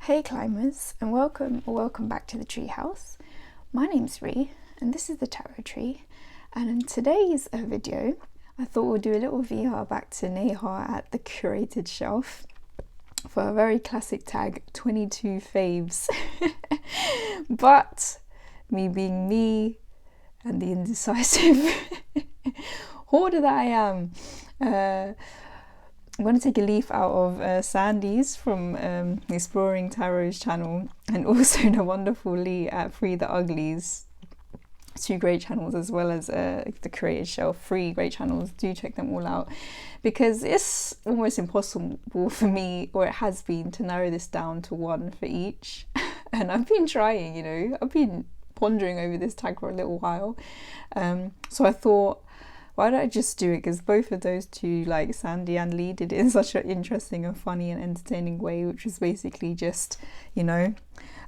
Hey climbers, and welcome back to the Treehouse. My name's Ree and this is the tarot tree, and in today's video I thought we'll do a little VR back to Neha at the Curated Shelf for a very classic tag, 22 faves. But me being me and the indecisive hoarder that I am, I'm going to take a leaf out of Sandy's from Exploring Tarot's channel, and also the wonderful Lee at Free the Uglies. Two great channels, as well as the Curated Shelf, 3 great channels. Do check them all out, because it's almost impossible for me, or it has been, to narrow this down to one for each. And I've been trying, you know, I've been pondering over this tag for a little while. So I thought, why don't I just do it? Because both of those two, like Sandy and Lee, did it in such an interesting and funny and entertaining way, which was basically just, you know,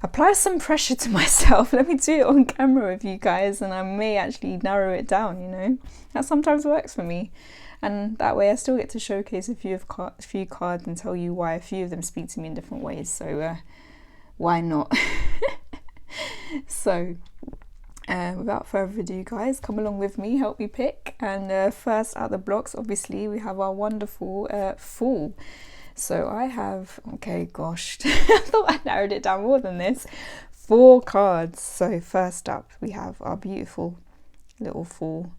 apply some pressure to myself. Let me do it on camera with you guys, and I may actually narrow it down, you know. That sometimes works for me. And that way I still get to showcase a few cards and tell you why a few of them speak to me in different ways. So why not? So without further ado, guys, come along with me, help me pick. And first out the blocks, obviously, we have our wonderful Fool. So I have, okay, gosh, I thought I narrowed it down more than this. 4 cards. So first up, we have our beautiful little Fool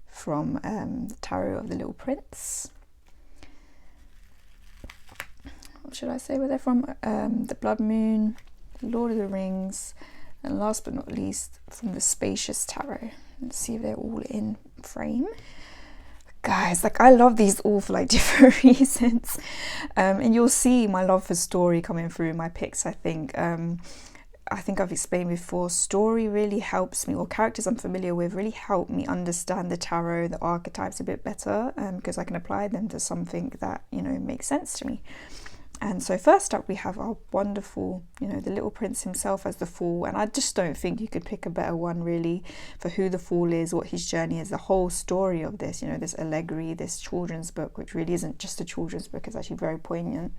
from the Tarot of the Little Prince. What should I say where they're from? The Blood Moon, Lord of the Rings, and last but not least, from the Spacious Tarot. Let's see if they're all in frame. Guys, like, I love these all for like different reasons. And you'll see my love for story coming through in my picks, I think. I think I've explained before, story really helps me, or characters I'm familiar with really help me understand the tarot, the archetypes a bit better, because I can apply them to something that, you know, makes sense to me. And so first up, we have our wonderful, you know, the Little Prince himself as the Fool. And I just don't think you could pick a better one, really, for who the Fool is, what his journey is, the whole story of this, you know, this allegory, this children's book, which really isn't just a children's book, it's actually very poignant.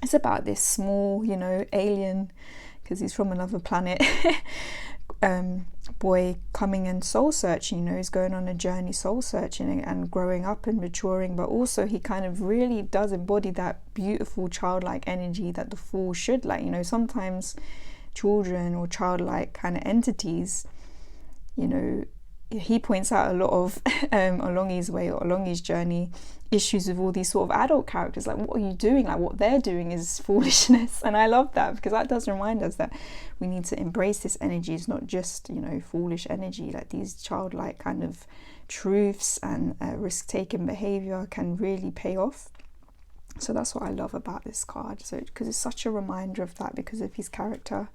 It's about this small, you know, alien, because he's from another planet, boy coming and soul searching, you know, he's going on a journey soul searching and growing up and maturing, but also he kind of really does embody that beautiful childlike energy that the Fool should, like, you know, sometimes children or childlike kind of entities, you know, he points out a lot of along his way or along his journey issues with all these sort of adult characters, like, what are you doing? Like, what they're doing is foolishness. And I love that, because that does remind us that we need to embrace this energy. It's not just, you know, foolish energy. Like, these childlike kind of truths and risk-taking behavior can really pay off. So that's what I love about this card, so because it's such a reminder of that, because of his character,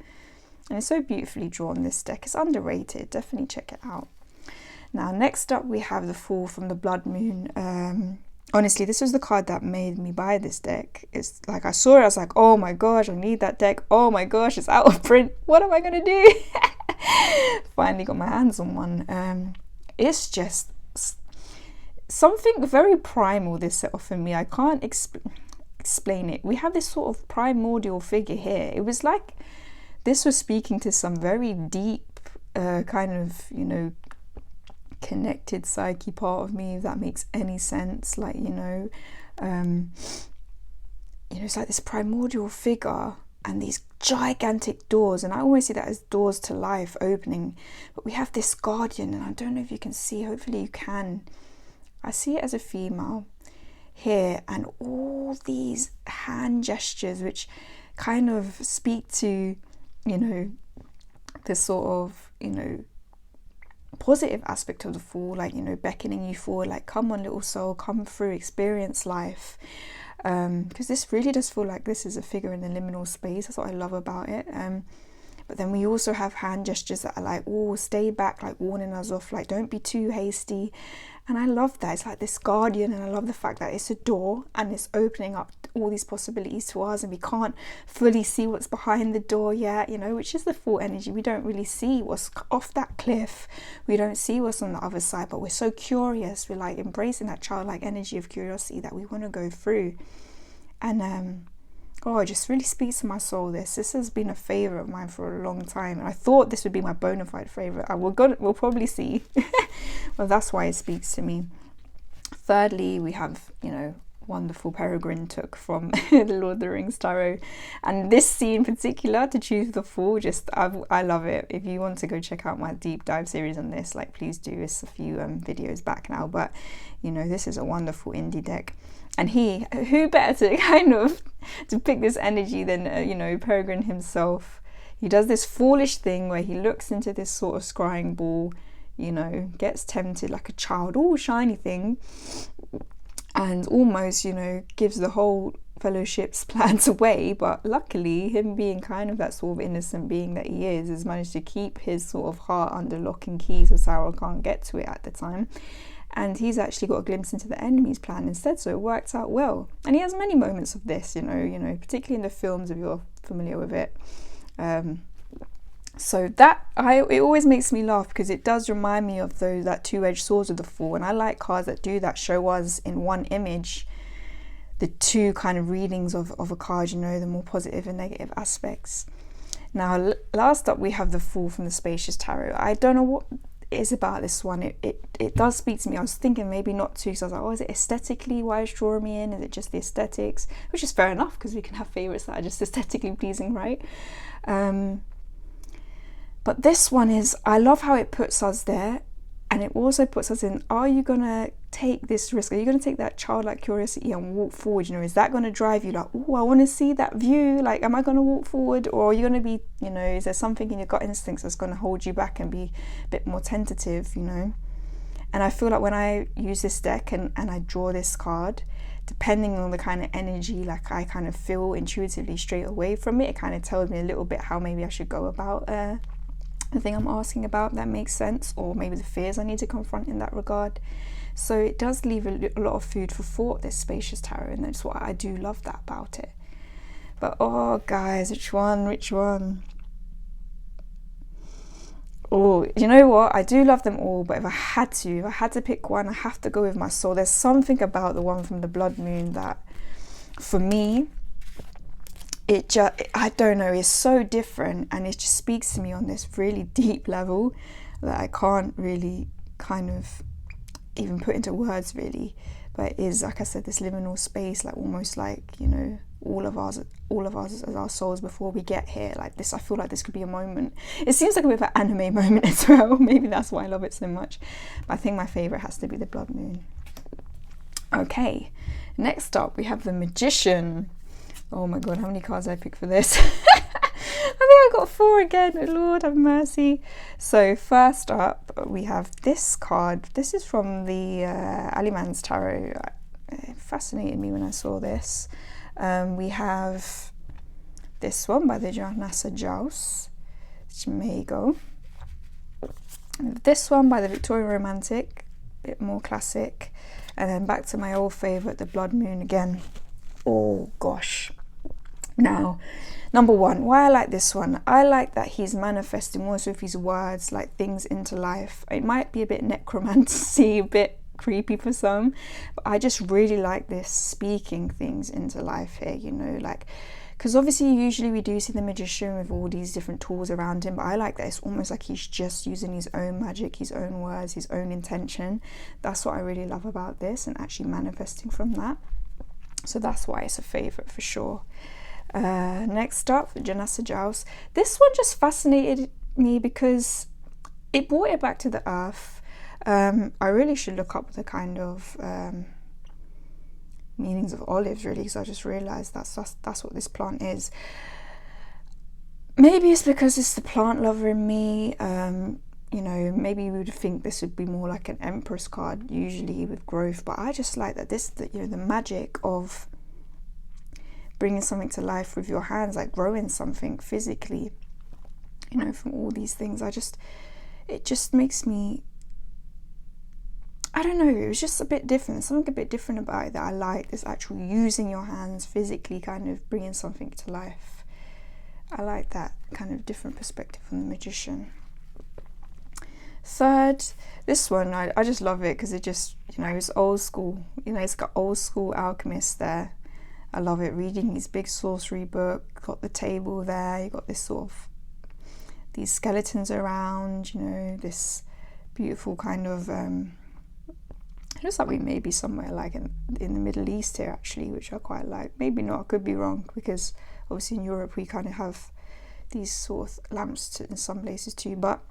and it's so beautifully drawn. This deck is underrated, definitely check it out. Now next up, we have the Fool from the Blood Moon. Honestly, this was the card that made me buy this deck. It's like, I saw it, I was like, oh my gosh, I need that deck. Oh my gosh, it's out of print. What am I gonna do? Finally got my hands on one. It's just something very primal, this set off for me. I can't explain it. We have this sort of primordial figure here. It was like this was speaking to some very deep kind of, you know, connected psyche part of me, if that makes any sense. Like, you know, it's like this primordial figure and these gigantic doors, and I always see that as doors to life opening. But we have this guardian, and I don't know if you can see, hopefully you can. I see it as a female here, and all these hand gestures which kind of speak to, you know, this sort of, you know, positive aspect of the Fool, like, you know, beckoning you forward, like, come on little soul, come through, experience life, because this really does feel like this is a figure in the liminal space. That's what I love about it. But then we also have hand gestures that are like, oh, stay back, like warning us off, like, don't be too hasty. And I love that. It's like this guardian, and I love the fact that it's a door and it's opening up all these possibilities to us, and we can't fully see what's behind the door yet, you know, which is the Fool energy. We don't really see what's off that cliff. We don't see what's on the other side, but we're so curious. We're like embracing that childlike energy of curiosity that we want to go through. And oh, it just really speaks to my soul. This has been a favorite of mine for a long time, and I thought this would be my bona fide favorite. We'll probably see. Well, that's why it speaks to me. Thirdly, we have, you know, wonderful Peregrine took from the Lord of the Rings tarot, and this scene in particular, to choose the Fool, just I love it. If you want to go check out my deep dive series on this, like, please do. It's a few videos back now, but you know, this is a wonderful indie deck, and who better to kind of to pick this energy than you know, Peregrine himself. He does this foolish thing where he looks into this sort of scrying ball, you know, gets tempted like a child, all shiny thing, and almost, you know, gives the whole fellowship's plans away. But luckily, him being kind of that sort of innocent being that he is, has managed to keep his sort of heart under lock and key so Sauron can't get to it at the time. And he's actually got a glimpse into the enemy's plan instead, so it worked out well. And he has many moments of this, you know, particularly in the films, if you're familiar with it. So it always makes me laugh, because it does remind me of that two-edged swords of the Fool, and I like cards that do that, show us in one image the two kind of readings of a card, you know, the more positive and negative aspects. Now, last up we have the Fool from the Spacious Tarot. I don't know what it is about this one. It does speak to me. I was thinking maybe not to, so I was like, oh, is it aesthetically why it's drawing me in? Is it just the aesthetics? Which is fair enough, because we can have favourites that are just aesthetically pleasing, right? But this one is, I love how it puts us there, and it also puts us in, are you going to take this risk? Are you going to take that childlike curiosity and walk forward? You know, is that going to drive you like, oh, I want to see that view? Like, am I going to walk forward? Or are you going to be, you know, is there something in your gut instincts that's going to hold you back and be a bit more tentative, you know? And I feel like when I use this deck and I draw this card, depending on the kind of energy, like I kind of feel intuitively straight away from it, it kind of tells me a little bit how maybe I should go about the thing I'm asking about, that makes sense, or maybe the fears I need to confront in that regard. So it does leave a lot of food for thought, this Spacious Tarot, and that's why I do love that about it. But oh guys, which one? Oh, you know what, I do love them all, but if I had to pick one, I have to go with my soul. There's something about the one from the Blood Moon that, for me, I don't know, it's so different, and it just speaks to me on this really deep level that I can't really kind of even put into words really. But it is, like I said, this liminal space, like almost like, you know, all of us as our souls before we get here. Like this, I feel like this could be a moment. It seems like a bit of an anime moment as well. Maybe that's why I love it so much. But I think my favourite has to be the Blood Moon. Okay, next up we have the Magician. Oh my god, how many cards did I pick for this? I think I got 4 again. Lord have mercy. So first up we have this card. This is from the Aliman's Tarot. It fascinated me when I saw this. We have this one by the Janasa Jaus, which may go. This one by the Victorian Romantic, a bit more classic. And then back to my old favourite, the Blood Moon again. Oh gosh. Now, number one, why I like this one, I like that he's manifesting most of his words like things into life. It might be a bit necromancy, a bit creepy for some, but I just really like this speaking things into life here, you know, like, because obviously usually we do see the Magician with all these different tools around him, but I like that it's almost like he's just using his own magic, his own words, his own intention. That's what I really love about this, and actually manifesting from that. So that's why it's a favourite for sure. Next up, Janasa Jaus. This one just fascinated me because it brought it back to the earth. I really should look up the kind of meanings of olives really, because I just realised that's what this plant is. Maybe it's because it's the plant lover in me. You know, maybe you would think this would be more like an Empress card usually with growth, but I just like that you know, the magic of bringing something to life with your hands, like growing something physically, you know, from all these things. It just makes me, I don't know, it was just a bit different. There's something a bit different about it that I like, this actual using your hands physically, kind of bringing something to life. I like that kind of different perspective on the Magician. Third, this one, I just love it because it just, you know, it's old school, you know, it's got old school alchemist there. I love it. Reading his big sorcery book, got the table there, you got this sort of, these skeletons around, you know, this beautiful kind of, it looks like we may be somewhere like in the Middle East here actually, which I quite like. Maybe not, I could be wrong, because obviously in Europe we kind of have these sort of lamps in some places too, but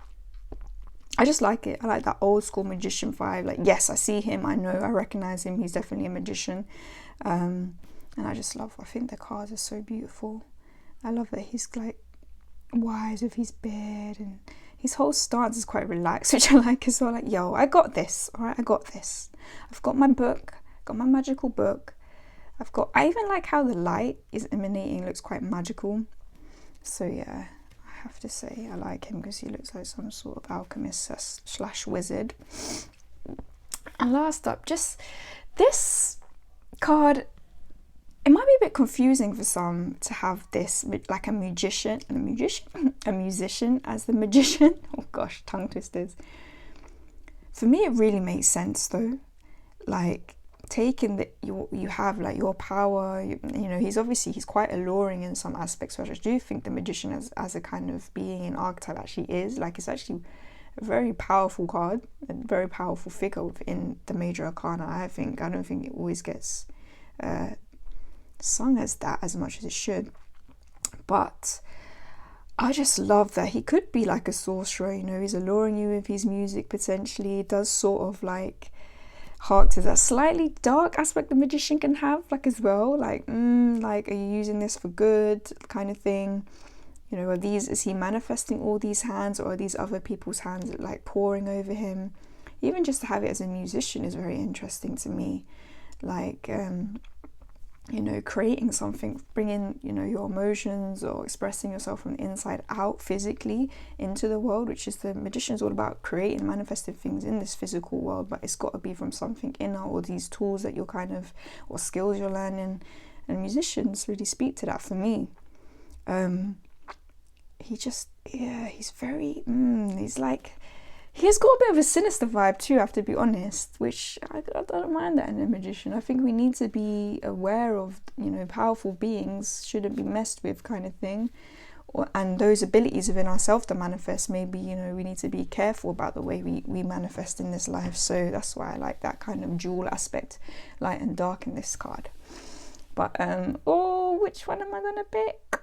I just like it. I like that old school magician vibe. Like, yes, I see him, I know, I recognize him, he's definitely a magician. And I just love, I think the cards are so beautiful. I love that he's like wise with his beard, and his whole stance is quite relaxed, which I like as well. Like, yo, I got this, all right, I got this. I've got my book, got my magical book. I even like how the light is emanating, looks quite magical. So yeah, I have to say I like him because he looks like some sort of alchemist slash wizard. And last up, just this card, it might be a bit confusing for some to have this like a musician as the magician. Oh gosh, tongue twisters. For me, it really makes sense though. Like, taking that you have like your power, you know, he's quite alluring in some aspects, which I do think the magician as a kind of being and archetype actually is. Like, it's actually a very powerful card, a very powerful figure within the Major Arcana. I don't think it always gets sung as that as much as it should, but I just love that he could be like a sorcerer, you know, he's alluring you with his music potentially. It does sort of like hark to that slightly dark aspect the magician can have, like as well, like like, are you using this for good kind of thing, you know, is he manifesting all these hands, or are these other people's hands like pouring over him? Even just to have it as a musician is very interesting to me, like you know, creating something, bringing, you know, your emotions or expressing yourself from the inside out physically into the world, which is the magician is all about creating, manifesting things in this physical world, but it's got to be from something inner, or these tools that you're kind of, or skills you're learning, and musicians really speak to that for me. He just, yeah, he's very, he's like, he's got a bit of a sinister vibe too, I have to be honest, which I don't mind that in a magician. I think we need to be aware of, you know, powerful beings shouldn't be messed with kind of thing. And those abilities within ourselves to manifest, maybe, you know, we need to be careful about the way we manifest in this life. So that's why I like that kind of dual aspect, light and dark, in this card. But, oh, which one am I going to pick?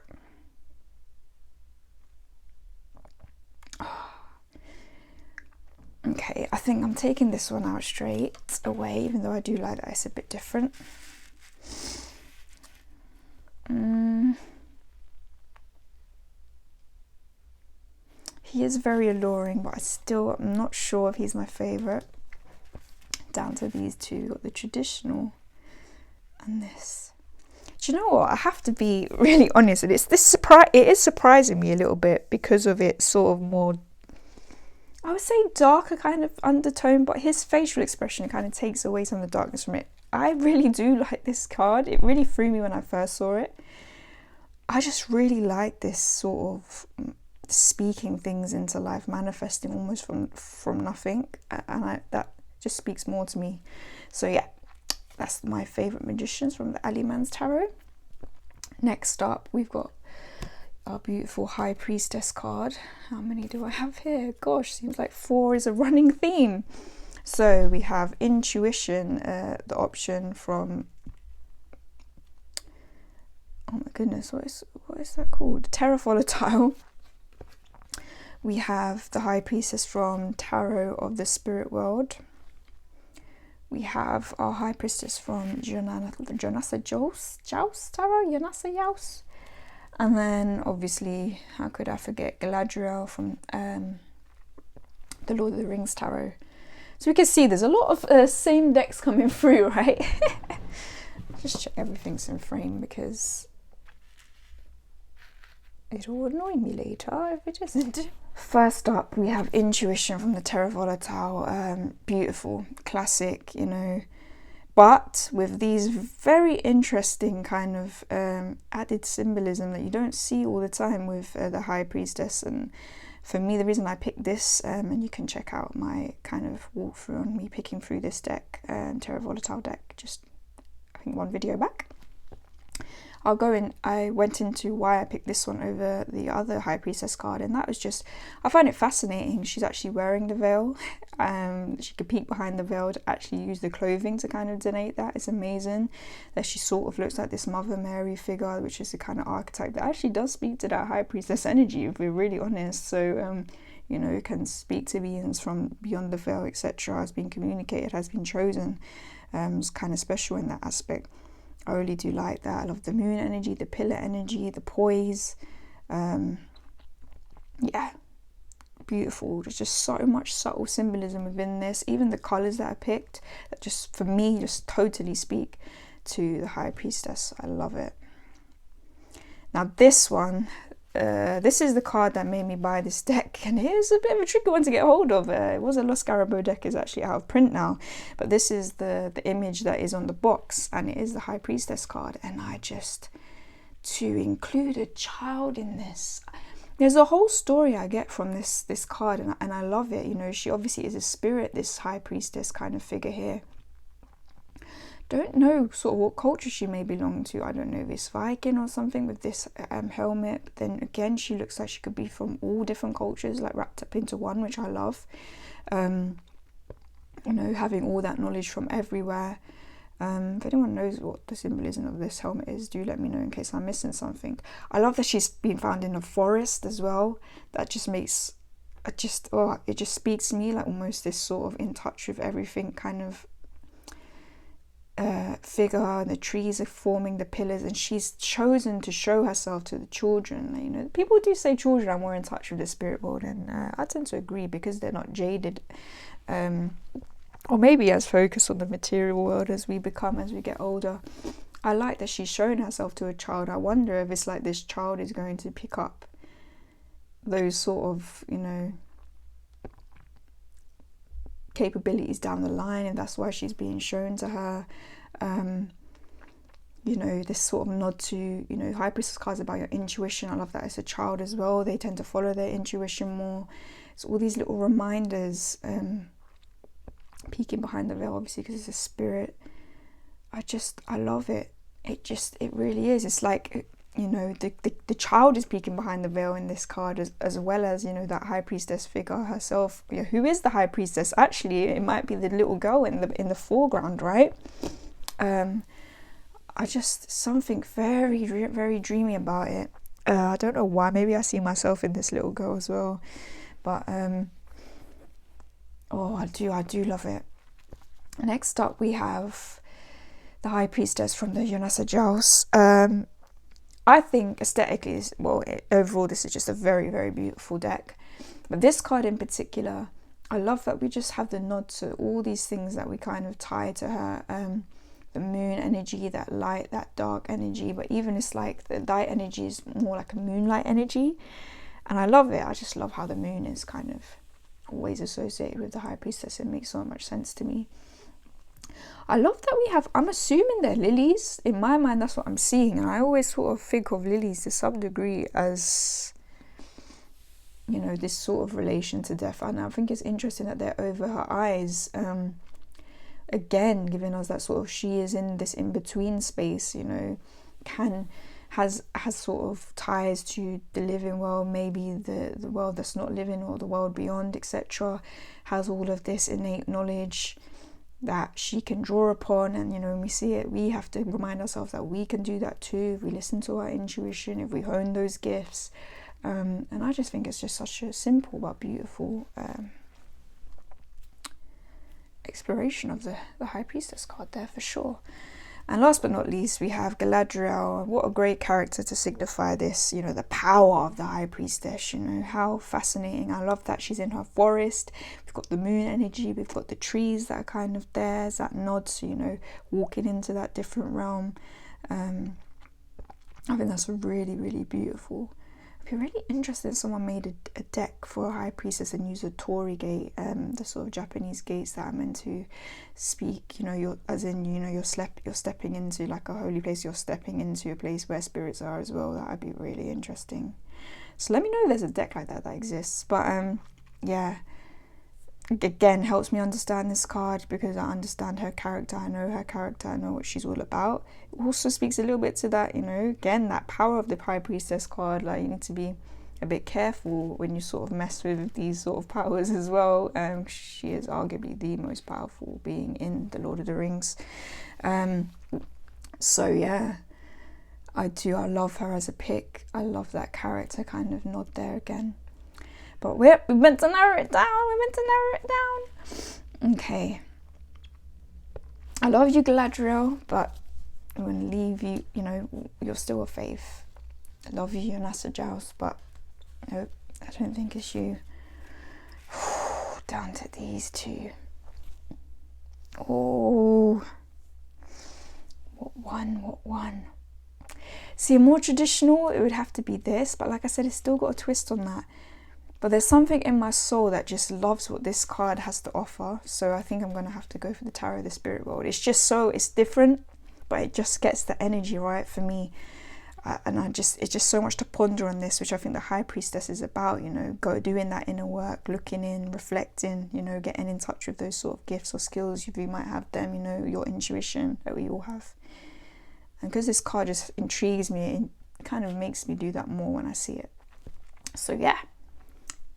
Okay, I think I'm taking this one out straight away, even though I do like that it's a bit different. He is very alluring, but I'm not sure if he's my favourite. Down to these two, got the traditional and this. Do you know what? I have to be really honest with this. It is surprising me a little bit because of its sort of more, I would say, darker kind of undertone, but his facial expression kind of takes away some of the darkness from it. I really do like this card. It really threw me when I first saw it. I just really like this sort of speaking things into life, manifesting almost from nothing, and that just speaks more to me. So yeah, that's my favourite magicians from the Ali Man's Tarot. Next up, we've got our beautiful High Priestess card. How many do I have here? Gosh, seems like 4 is a running theme. So we have intuition, the option from, oh my goodness, what is that called? Terra Volatile. We have the High Priestess from Tarot of the Spirit World. We have our High Priestess from Jonasa Joust Tarot, Jonasa Joust. And then obviously, how could I forget Galadriel from the Lord of the Rings Tarot. So we can see there's a lot of same decks coming through, right? Just check everything's in frame because it'll annoy me later if it isn't. First up, we have Intuition from the Terra Volatile. Beautiful, classic, you know, but with these very interesting kind of added symbolism that you don't see all the time with the High Priestess. And for me, the reason I picked this, and you can check out my kind of walkthrough on me picking through this deck, Terra Volatile deck, just I think one video back. I went into why I picked this one over the other High Priestess card, and that was just, I find it fascinating. She's actually wearing the veil. She could peek behind the veil to actually use the clothing to kind of denote that. It's amazing that she sort of looks like this Mother Mary figure, which is the kind of archetype that actually does speak to that High Priestess energy, if we're really honest. So, you know, it can speak to beings from beyond the veil, etc. Has been communicated, has been chosen. It's kind of special in that aspect. I really do like that. I love the moon energy, the pillar energy, the poise. Yeah, beautiful. There's just so much subtle symbolism within this. Even the colours that I picked, that just, for me, just totally speak to the High Priestess. I love it. Now this one, this is the card that made me buy this deck, and it is a bit of a tricky one to get hold of. It was a Los Garabo deck, is actually out of print now, but this is the image that is on the box, and it is the High Priestess card. And to include a child in this, there's a whole story I get from this card, and I love it. You know, she obviously is a spirit, this High Priestess kind of figure here. Don't know sort of what culture she may belong to. I don't know if it's Viking or something with this helmet. But then again, she looks like she could be from all different cultures, like wrapped up into one, which I love. You know, having all that knowledge from everywhere. If anyone knows what the symbolism of this helmet is, do let me know in case I'm missing something. I love that she's been found in a forest as well. That just makes, it just speaks to me, like almost this sort of in touch with everything kind of figure. The trees are forming the pillars, and she's chosen to show herself to the children. You know, people do say children are more in touch with the spirit world, and I tend to agree, because they're not jaded, or maybe as focused on the material world as we become as we get older. I like that she's showing herself to a child. I wonder if it's like this child is going to pick up those sort of, you know, capabilities down the line, and that's why she's being shown to her. You know, this sort of nod to, you know, High Priestess cards about your intuition. I love that as a child as well, they tend to follow their intuition more. It's all these little reminders, peeking behind the veil, obviously, because it's a spirit. I love it. It really is. It's like, you know, the child is peeking behind the veil in this card, as well as, you know, that High Priestess figure herself. Yeah, who is the High Priestess? Actually, it might be the little girl in the foreground, right? Something very, very dreamy about it. I don't know why. Maybe I see myself in this little girl as well. But oh, I do love it. Next up, we have the High Priestess from the Yonasa Jaws. I think aesthetically, overall, this is just a very, very beautiful deck. But this card in particular, I love that we just have the nod to all these things that we kind of tie to her. The moon energy, that light, that dark energy, but even it's like the light energy is more like a moonlight energy. And I love it. I just love how the moon is kind of always associated with the High Priestess. It makes so much sense to me. I love that we have, I'm assuming they're lilies. In my mind, that's what I'm seeing. And I always sort of think of lilies to some degree as, you know, this sort of relation to death. And I think it's interesting that they're over her eyes. Again, giving us that sort of, she is in this in-between space, you know, has sort of ties to the living world, maybe the world that's not living, or the world beyond, etc. Has all of this innate knowledge that she can draw upon. And, you know, when we see it, we have to remind ourselves that we can do that too, if we listen to our intuition, if we hone those gifts. And I just think it's just such a simple but beautiful exploration of the High Priestess card there, for sure. And last but not least, we have Galadriel. What a great character to signify this, you know, the power of the High Priestess. You know, how fascinating. I love that she's in her forest. We've got the moon energy, we've got the trees that are kind of there, as that nod to, you know, walking into that different realm. I think that's really, really beautiful. I'd be really interested if someone made a deck for a High Priestess and use a Torii gate, the sort of Japanese gates that are meant to speak, you know, you're stepping into like a holy place, you're stepping into a place where spirits are as well. That would be really interesting. So let me know if there's a deck like that exists. But yeah, again helps me understand this card because I understand her character. I know her character. I know what she's all about. It also speaks a little bit to that, you know, again, that power of the High Priestess card. Like, you need to be a bit careful when you sort of mess with these sort of powers as well. She is arguably the most powerful being in the Lord of the Rings. So yeah, I love her as a pick. I love that character kind of nod there again. But we meant to narrow it down. Okay. I love you, Galadriel, but I'm going to leave you, you know, you're still a fave. I love you, Nasa Giles, but nope, I don't think it's you. Down to these two. Oh. What one? See, a more traditional, it would have to be this, but like I said, it's still got a twist on that. But there's something in my soul that just loves what this card has to offer. So I think I'm going to have to go for the Tarot of the Spirit World. It's just so, it's different, but it just gets the energy right for me. And it's just so much to ponder on this, which I think the High Priestess is about, you know, doing that inner work, looking in, reflecting, you know, getting in touch with those sort of gifts or skills if you might have them, you know, your intuition that we all have. And because this card just intrigues me, it kind of makes me do that more when I see it. So yeah.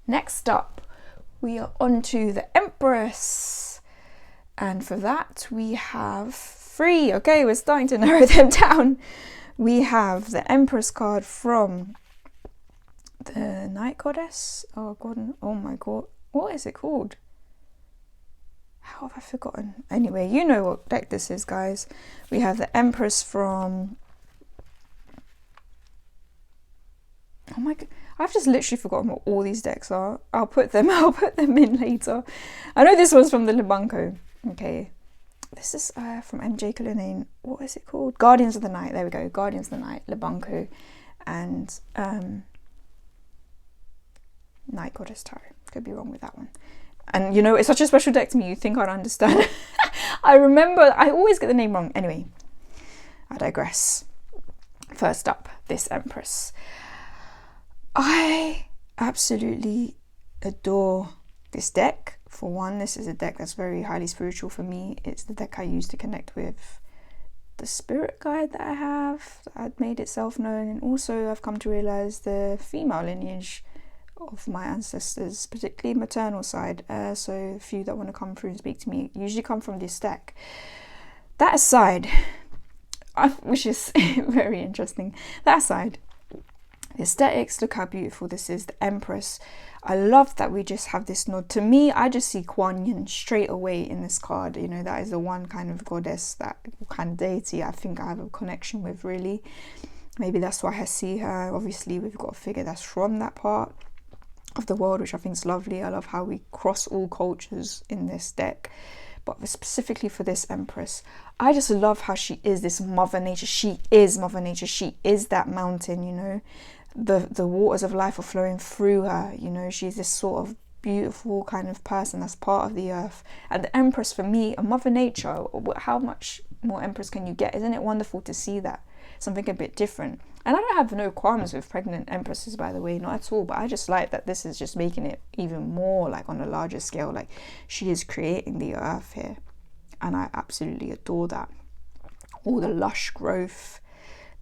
Next up, we are on to the Empress. And for that, we have 3. Okay, we're starting to narrow them down. We have the Empress card from the Night Goddess. Oh, God. Oh, my God. What is it called? How have I forgotten? Anyway, you know what deck this is, guys. We have the Empress from... Oh, my God. I've just literally forgotten what all these decks are. I'll put them in later. I know this one's from the Lebunko. Okay. This is from MJ Cullinane. What is it called? Guardians of the Night. There we go. Guardians of the Night, Lebunko, and Night Goddess Tarot. Could be wrong with that one. And you know, it's such a special deck to me. You think I'd understand. I remember, I always get the name wrong. Anyway, I digress. First up, this Empress. I absolutely adore this deck. For one, this is a deck that's very highly spiritual for me. It's the deck I use to connect with the spirit guide that I have, that made itself known, and also I've come to realize the female lineage of my ancestors, particularly maternal side. So a few that want to come through and speak to me usually come from this deck. That aside, which is very interesting. That aside, the aesthetics, look how beautiful this is. The Empress. I love that we just have this nod. To me, I just see Kuan Yin straight away in this card. You know, that is the one kind of goddess, that kind of deity I think I have a connection with, really. Maybe that's why I see her. Obviously, we've got a figure that's from that part of the world, which I think is lovely. I love how we cross all cultures in this deck. But specifically for this Empress, I just love how she is this Mother Nature. She is Mother Nature. She is that mountain, you know. The waters of life are flowing through her, you know. She's this sort of beautiful kind of person that's part of the earth. And the Empress, for me, a Mother Nature, how much more Empress can you get? Isn't it wonderful to see that? Something a bit different. And I don't have no qualms with pregnant Empresses, by the way, not at all. But I just like that this is just making it even more like on a larger scale. Like, she is creating the earth here. And I absolutely adore that. All the lush growth,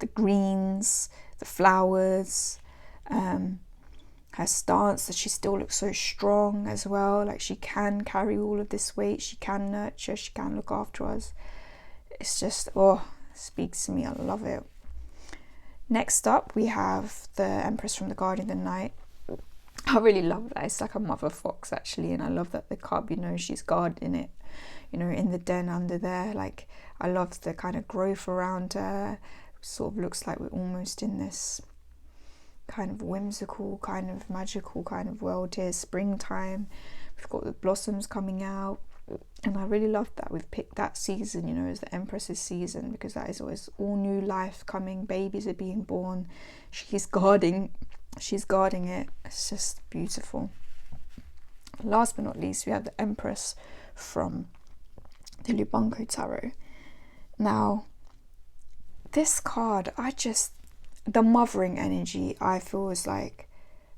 the greens, the flowers, her stance, that she still looks so strong as well. Like, she can carry all of this weight. She can nurture. She can look after us. It's just, oh, it speaks to me. I love it. Next up, we have the Empress from the Guardian of the Night. I really love that. It's like a mother fox, actually. And I love that the cub, you know, she's guarding it, you know, in the den under there. Like, I love the kind of growth around her. Sort of looks like we're almost in this kind of whimsical, kind of magical kind of world here. Springtime. We've got the blossoms coming out. And I really love that we've picked that season, you know, as the Empress's season, because that is always all new life coming. Babies are being born. She's guarding it. It's just beautiful. Last but not least, we have the Empress from the Lebunko Tarot. Now, this card, the mothering energy, I feel is like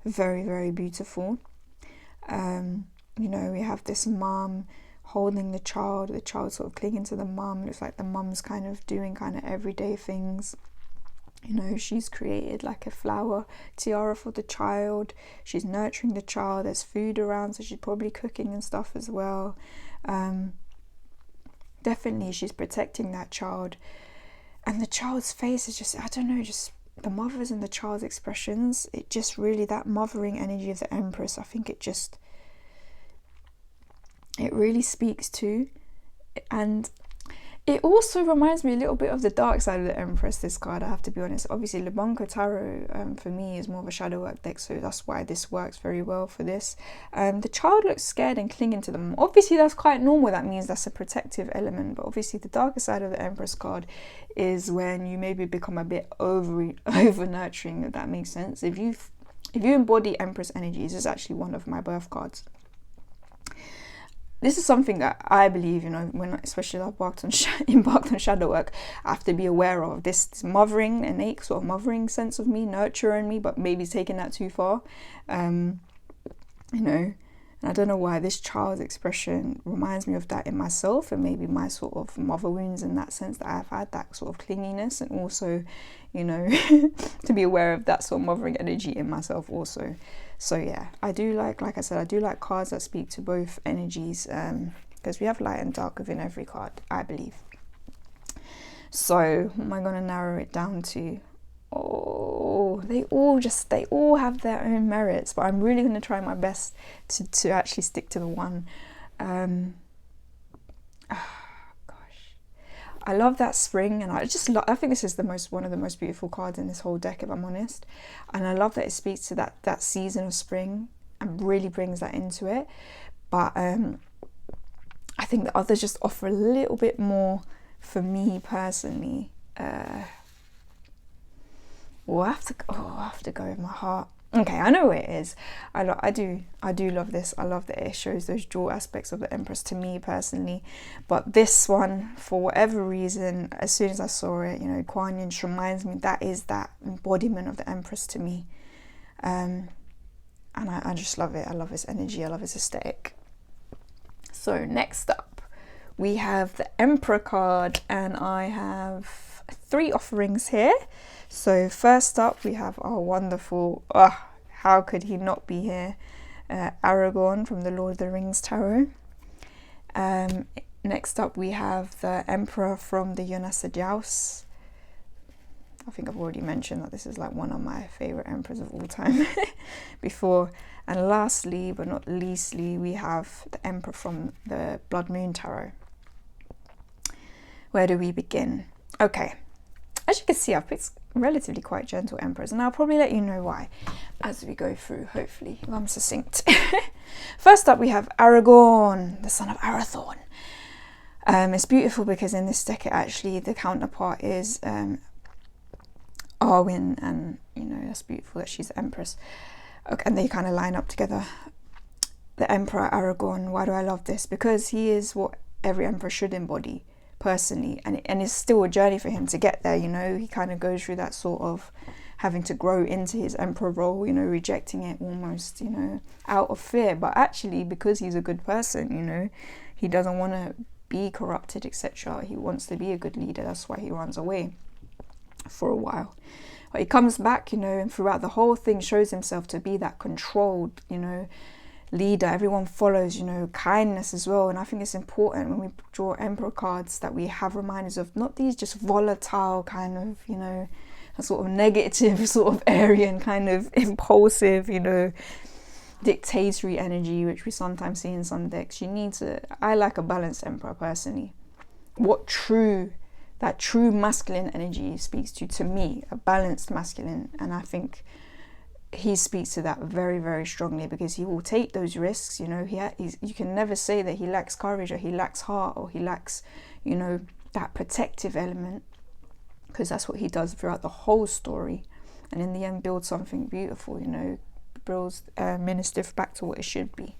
very, very beautiful. You know, we have this mum holding the child sort of clinging to the mum. Looks like the mum's kind of doing kind of everyday things. You know, she's created like a flower tiara for the child. She's nurturing the child. There's food around, so she's probably cooking and stuff as well. Definitely she's protecting that child. And the child's face is just, I don't know, just the mother's and the child's expressions. It just really, that mothering energy of the Empress, I think it really speaks to. And it also reminds me a little bit of the dark side of the Empress, this card, I have to be honest. Obviously, Le Banco Tarot, for me, is more of a shadow work deck, so that's why this works very well for this. The child looks scared and clinging to them. Obviously, that's quite normal. That means that's a protective element. But obviously, the darker side of the Empress card is when you maybe become a bit over nurturing, if that makes sense. If you embody Empress energies, it's actually one of my birth cards. This is something that I believe, you know, when especially I've embarked on shadow work, I have to be aware of this mothering, innate sort of mothering sense of me, nurturing me, but maybe taking that too far. You know, and I don't know why this child's expression reminds me of that in myself, and maybe my sort of mother wounds in that sense, that I've had that sort of clinginess, and also, you know, to be aware of that sort of mothering energy in myself also. So yeah, I do like I said, I do like cards that speak to both energies, because we have light and dark within every card, I believe. So what am I going to narrow it down to? Oh, they all have their own merits, but I'm really going to try my best to actually stick to the one. I love that spring, and I think this is one of the most beautiful cards in this whole deck, if I'm honest. And I love that it speaks to that season of spring and really brings that into it. But I think the others just offer a little bit more for me personally. I have to go with my heart. Okay, I know what it is. I do love this. I love that it shows those dual aspects of the Empress to me personally. But this one, for whatever reason, as soon as I saw it, you know, Kuan Yin just reminds me that is that embodiment of the Empress to me. And I just love it. I love its energy. I love its aesthetic. So next up, we have the Emperor card, and I have 3 offerings here. So first up, we have our wonderful, how could he not be here, Aragorn from the Lord of the Rings Tarot. Next up, we have the Emperor from the Yonasa Jaus. I think I've already mentioned that this is like one of my favorite emperors of all time before. And lastly, but not leastly, we have the Emperor from the Blood Moon Tarot. Where do we begin? Okay, as you can see, I've picked relatively quite gentle emperors, and I'll probably let you know why as we go through, hopefully, if I'm succinct. First up, we have Aragorn, the son of Arathorn. It's beautiful because in this deck, actually, the counterpart is Arwen, and you know, that's beautiful that she's the Empress. Okay, and they kind of line up together. The Emperor Aragorn, why do I love this? Because he is what every emperor should embody, personally, and it's still a journey for him to get there. You know, he kind of goes through that sort of having to grow into his emperor role, you know, rejecting it almost, you know, out of fear, but actually because he's a good person, you know, he doesn't want to be corrupted, etc. He wants to be a good leader. That's why he runs away for a while, but he comes back, you know, and throughout the whole thing shows himself to be that controlled, you know, leader. Everyone follows, you know, kindness as well. And I think it's important when we draw emperor cards that we have reminders of not these just volatile kind of, you know, a sort of negative sort of Aryan kind of impulsive, you know, dictatory energy, which we sometimes see in some decks. I like a balanced emperor personally. What that true masculine energy speaks to me, a balanced masculine. And I think he speaks to that very, very strongly, because he will take those risks. You know, you can never say that he lacks courage or he lacks heart or he lacks, you know, that protective element, because that's what he does throughout the whole story, and in the end builds something beautiful, you know, builds Ministif back to what it should be.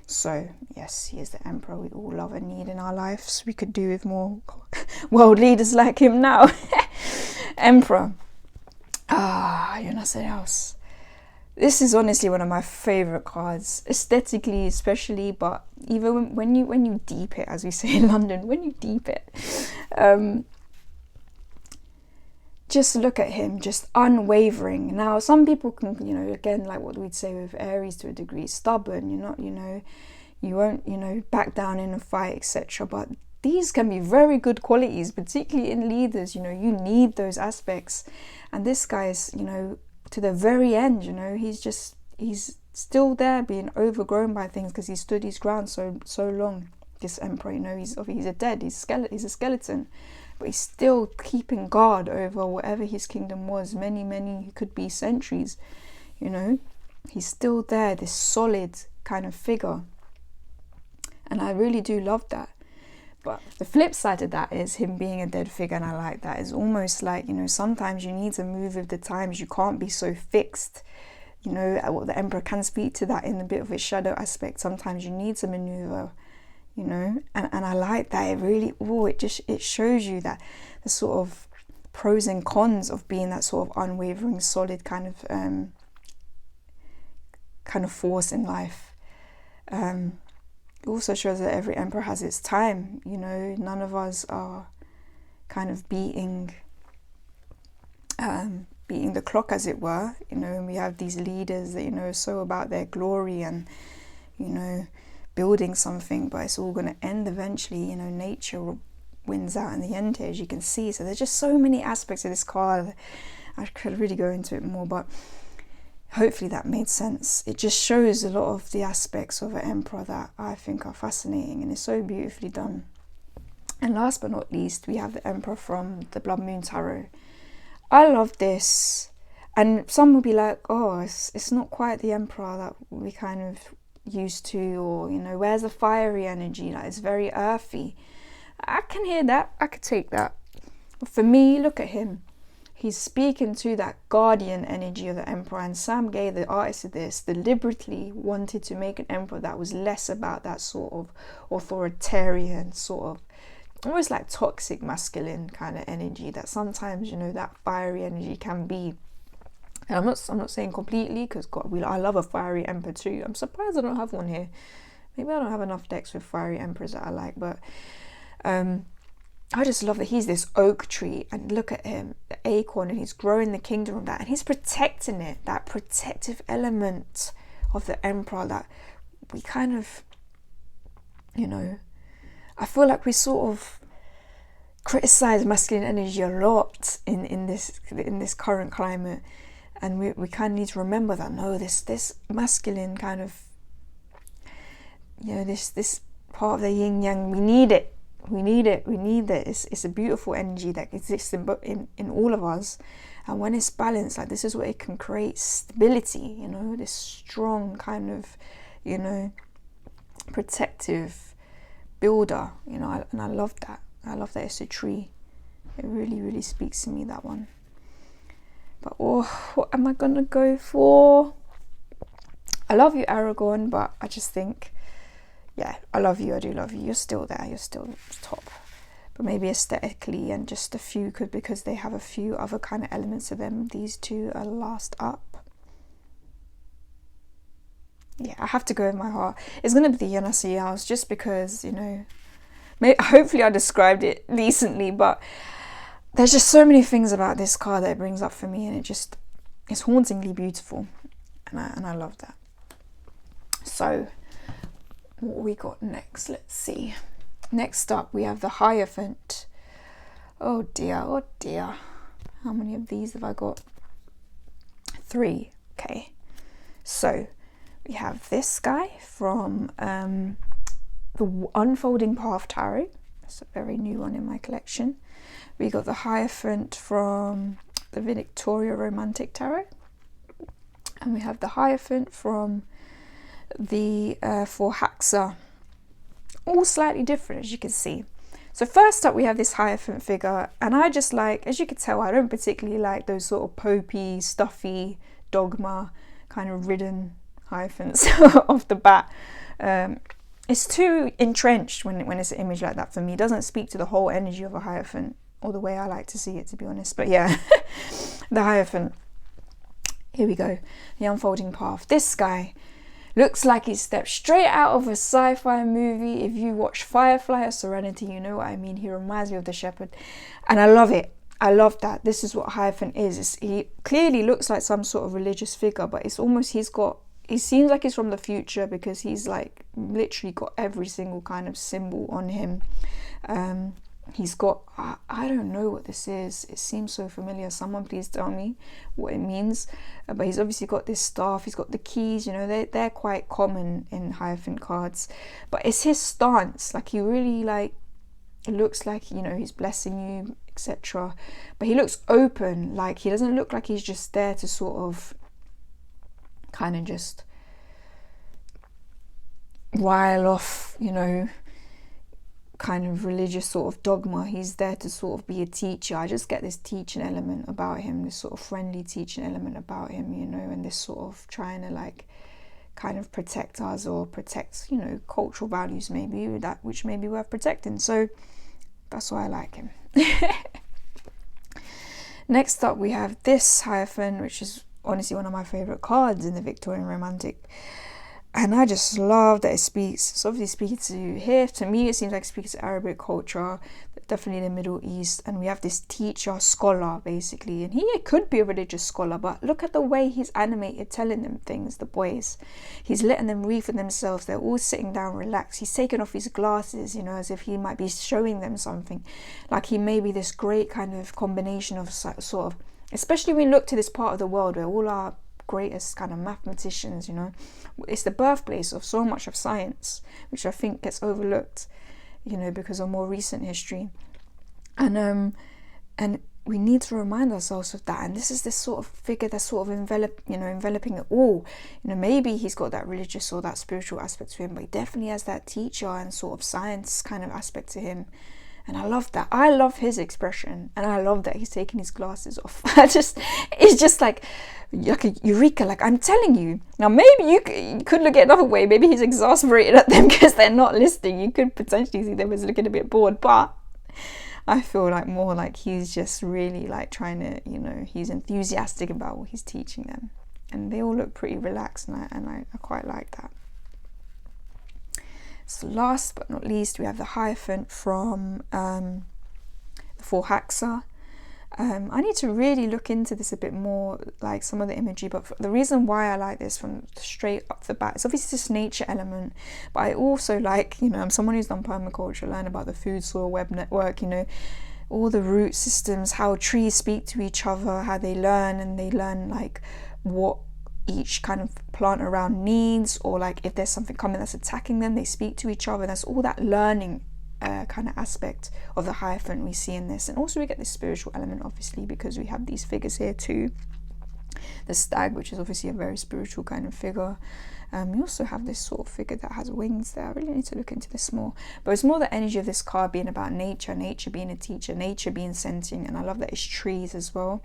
So yes, he is the emperor we all love and need in our lives. We could do with more world leaders like him now. Emperor. Yonasa Jaus. This is honestly one of my favorite cards, aesthetically especially, but even when you deep it, as we say in London, when you deep it, just look at him, just unwavering. Now, some people can, you know, again, like what we'd say with Aries to a degree, stubborn. You're not, you know, you won't, you know, back down in a fight, etc. But these can be very good qualities, particularly in leaders. You know, you need those aspects. And this guy is, you know, to the very end, you know, he's still there being overgrown by things because he stood his ground so long. This emperor, you know, he's a skeleton, but he's still keeping guard over whatever his kingdom was, many could be centuries, you know. He's still there, this solid kind of figure, and I really do love that. But the flip side of that is him being a dead figure, and I like that. It's almost like, you know, sometimes you need to move with the times. You can't be so fixed. You know, what the Emperor can speak to that in a bit of a shadow aspect. Sometimes you need to maneuver, you know, and I like that. It really, it shows you that the sort of pros and cons of being that sort of unwavering, solid kind of force in life. It also shows that every emperor has its time, you know. None of us are kind of beating the clock, as it were, you know. And we have these leaders that, you know, are so about their glory and, you know, building something, but it's all going to end eventually. You know, nature wins out in the end here, as you can see. So there's just so many aspects of this card. I could really go into it more, but hopefully that made sense. It just shows a lot of the aspects of an emperor that I think are fascinating, and it's so beautifully done. And last but not least, we have the Emperor from the Blood Moon Tarot. I love this, and some will be like, oh, it's not quite the Emperor that we kind of used to, or, you know, where's the fiery energy? Like, it's very earthy. I can hear that, I could take that. But for me, look at him. He's speaking to that guardian energy of the Emperor, and Sam Gay, the artist of this, deliberately wanted to make an Emperor that was less about that sort of authoritarian, sort of almost like toxic masculine kind of energy that sometimes, you know, that fiery energy can be. And I'm not saying completely, because I love a fiery Emperor too. I'm surprised I don't have one here. Maybe I don't have enough decks with fiery Emperors that I like, but I just love that he's this oak tree, and look at him, the acorn, and he's growing the kingdom of that, and he's protecting it, that protective element of the Emperor that we kind of, you know, I feel like we sort of criticize masculine energy a lot in this current climate, and we kind of need to remember that, no, this masculine kind of, you know, this part of the yin yang, we need it. We need it. It's a beautiful energy that exists in all of us, and when it's balanced, like, this is what it can create stability, you know, this strong kind of, you know, protective builder, you know. And I love that. I love that it's a tree. It really speaks to me, that one. But what am I gonna go for? I love you, Aragorn, but I just think, yeah, I love you, I do love you. You're still there, you're still top. But maybe aesthetically and just a few because they have a few other kind of elements of them, these two are last up. Yeah, I have to go with my heart. It's going to be the Yanasi House, just because, you know, hopefully I described it decently, but there's just so many things about this card that it brings up for me, and it's hauntingly beautiful, and I love that. So what we got next, let's see. Next up we have the Hierophant. Oh dear, how many of these have I got? 3. Okay, so we have this guy from the Unfolding Path Tarot. It's a very new one in my collection. We got the Hierophant from the Victoria Romantic Tarot, and we have the Hierophant from the for Haxa. All slightly different, as you can see. So first up we have this Hierophant figure, and I just like, as you can tell, I don't particularly like those sort of popey, stuffy, dogma kind of ridden Hierophants off the bat. It's too entrenched when it's an image like that for me. It doesn't speak to the whole energy of a Hierophant, or the way I like to see it, to be honest. But yeah, the Hierophant, Here we go, the unfolding path. This guy looks like he stepped straight out of a sci-fi movie. If you watch Firefly or Serenity, you know what I mean. He reminds me of the shepherd, and I love it. I love that. This is what Hierophant is. He clearly looks like some sort of religious figure, but it's almost, he seems like he's from the future, because he's like literally got every single kind of symbol on him. He's got, I don't know what this is. It seems so familiar. Someone please tell me what it means. But he's obviously got this staff. He's got the keys. You know, they're quite common in Hierophant cards. But it's his stance. Like, he really, like, it looks like, you know, he's blessing you, etc. But he looks open. Like, he doesn't look like he's just there to sort of kind of just rile off, you know, kind of religious sort of dogma. He's there to sort of be a teacher. I just get this teaching element about him, this sort of friendly teaching element about him, you know, and this sort of trying to like kind of protect us, or protect, you know, cultural values maybe, that which may be worth protecting. So that's why I like him. Next up we have this Hierophant, which is honestly one of my favourite cards in the Victorian Romantic. And I just love that it speaks, it's obviously speaking to here, to me it seems like it speaks to Arabic culture, but definitely the Middle East. And we have this teacher, scholar basically, and he could be a religious scholar, but look at the way he's animated, telling them things, the boys. He's letting them read for themselves. They're all sitting down relaxed. He's taken off his glasses, you know, as if he might be showing them something. Like he may be this great kind of combination of sort of, especially when we look to this part of the world where all our greatest kind of mathematicians, you know, it's the birthplace of so much of science, which I think gets overlooked, you know, because of more recent history. And we need to remind ourselves of that. And this is this sort of figure that's sort of enveloping it all. You know, maybe he's got that religious or that spiritual aspect to him, but he definitely has that teacher and sort of science kind of aspect to him. And I love that. I love his expression, and I love that he's taking his glasses off. It's just like a eureka. Like, I'm telling you. Now, maybe you could look at it another way. Maybe he's exasperated at them because they're not listening. You could potentially see them as looking a bit bored, but I feel like more like he's just really like trying to, you know, he's enthusiastic about what he's teaching them. And they all look pretty relaxed, and I quite like that. So last but not least, we have the Hierophant from the For Haxa. I need to really look into this a bit more, like some of the imagery, but the reason why I like this from straight up the bat, it's obviously this nature element, but I also like, you know, I'm someone who's done permaculture, learn about the food soil web network, you know, all the root systems, how trees speak to each other, how they learn, and they learn like what each kind of plant around needs, or like if there's something coming that's attacking them, they speak to each other. That's all that learning kind of aspect of the Hierophant we see in this. And also we get this spiritual element, obviously, because we have these figures here too. The stag, which is obviously a very spiritual kind of figure. We also have this sort of figure that has wings there. I really need to look into this more, but it's more the energy of this card being about nature being a teacher, nature being sentient. And I love that it's trees as well.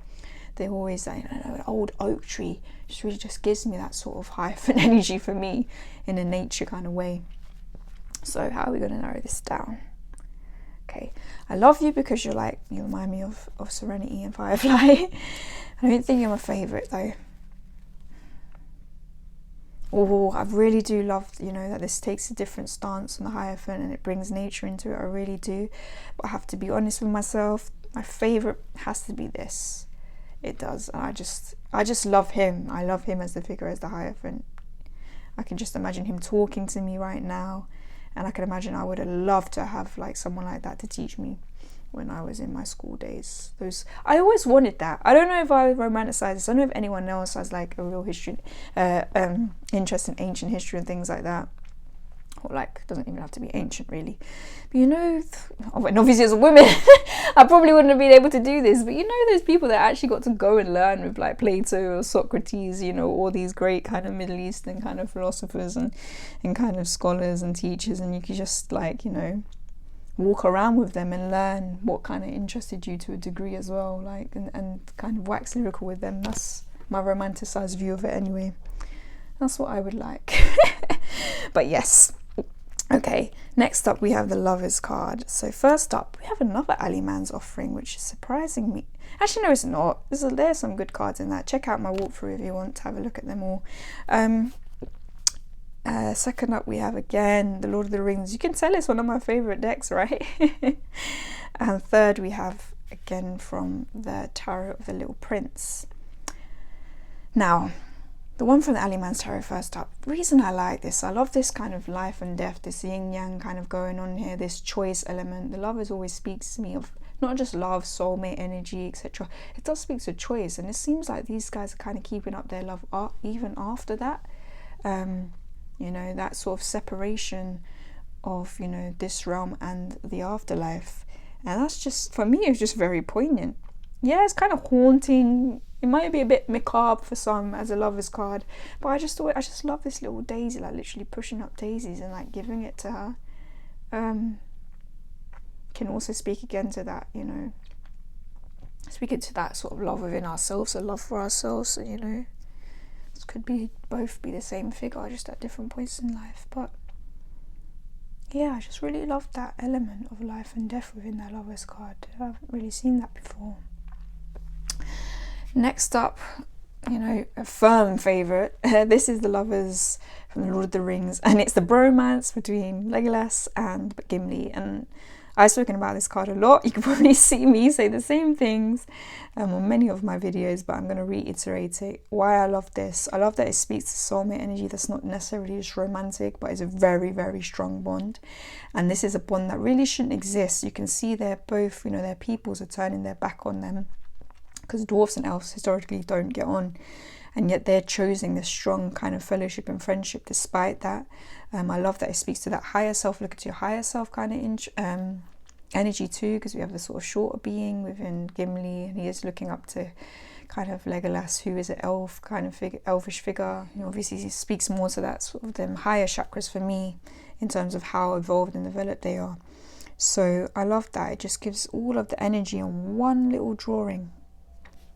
They're always like, I don't know, an old oak tree just really just gives me that sort of Hierophant energy for me in a nature kind of way. So how are we going to narrow this down? Okay, I love you because you're like, you remind me of Serenity and Firefly. I don't think you're my favourite though. Oh, I really do love, you know, that this takes a different stance on the Hierophant and it brings nature into it. I really do. But I have to be honest with myself. My favourite has to be this. It does. And I just love him. I love him as the figure, as the Hierophant. I can just imagine him talking to me right now, and I can imagine I would have loved to have like someone like that to teach me when I was in my school days. I always wanted that. I don't know if I romanticize this. I don't know if anyone else has like a real history interest in ancient history and things like that. Or like, doesn't even have to be ancient really, but you know, and obviously as a woman I probably wouldn't have been able to do this, but you know, those people that actually got to go and learn with like Plato or Socrates, you know, all these great kind of Middle Eastern kind of philosophers and kind of scholars and teachers, and you could just like, you know, walk around with them and learn what kind of interested you to a degree as well, like, and kind of wax lyrical with them. That's my romanticized view of it anyway. That's what I would like. But yes, Okay, next up we have the Lovers card. So first up, we have another Ali Man's offering, which is surprising me. Actually, no, it's not. There's some good cards in that. Check out my walkthrough if you want to have a look at them all. Second up, we have again the Lord of the Rings. You can tell it's one of my favorite decks, right? And third, we have again from the Tarot of the Little Prince. Now, the one from the Ali Man's Tarot first up. The reason I like this, I love this kind of life and death, this yin yang kind of going on here, this choice element. The Lovers always speaks to me of not just love, soulmate energy, etc. It does speak to choice, and it seems like these guys are kind of keeping up their love even after that. You know, that sort of separation of, you know, this realm and the afterlife. And that's just, for me, it's just very poignant. Yeah, it's kind of haunting. It might be a bit macabre for some as a Lover's card, but I just love this little daisy, like literally pushing up daisies and like giving it to her. Can also speak again to that, you know, speaking to that sort of love within ourselves, a love for ourselves, you know. This could be both be the same figure, just at different points in life. But yeah, I just really love that element of life and death within that Lover's card. I haven't really seen that before. Next up, you know, a firm favourite. This is the Lovers from the Lord of the Rings, and it's the bromance between Legolas and Gimli. And I've spoken about this card a lot. You can probably see me say the same things on many of my videos, but I'm going to reiterate it. Why I love this. I love that it speaks to soulmate energy that's not necessarily just romantic, but it's a very, very strong bond. And this is a bond that really shouldn't exist. You can see they're both, you know, their peoples are turning their back on them, because dwarfs and elves historically don't get on. And yet they're choosing this strong kind of fellowship and friendship despite that. I love that it speaks to that higher self, look at your higher self kind of energy too, because we have the sort of shorter being within Gimli, and he is looking up to kind of Legolas, who is an elf kind of elvish figure. You know, obviously he speaks more to that sort of them higher chakras for me in terms of how evolved and developed they are. So I love that. It just gives all of the energy in one little drawing.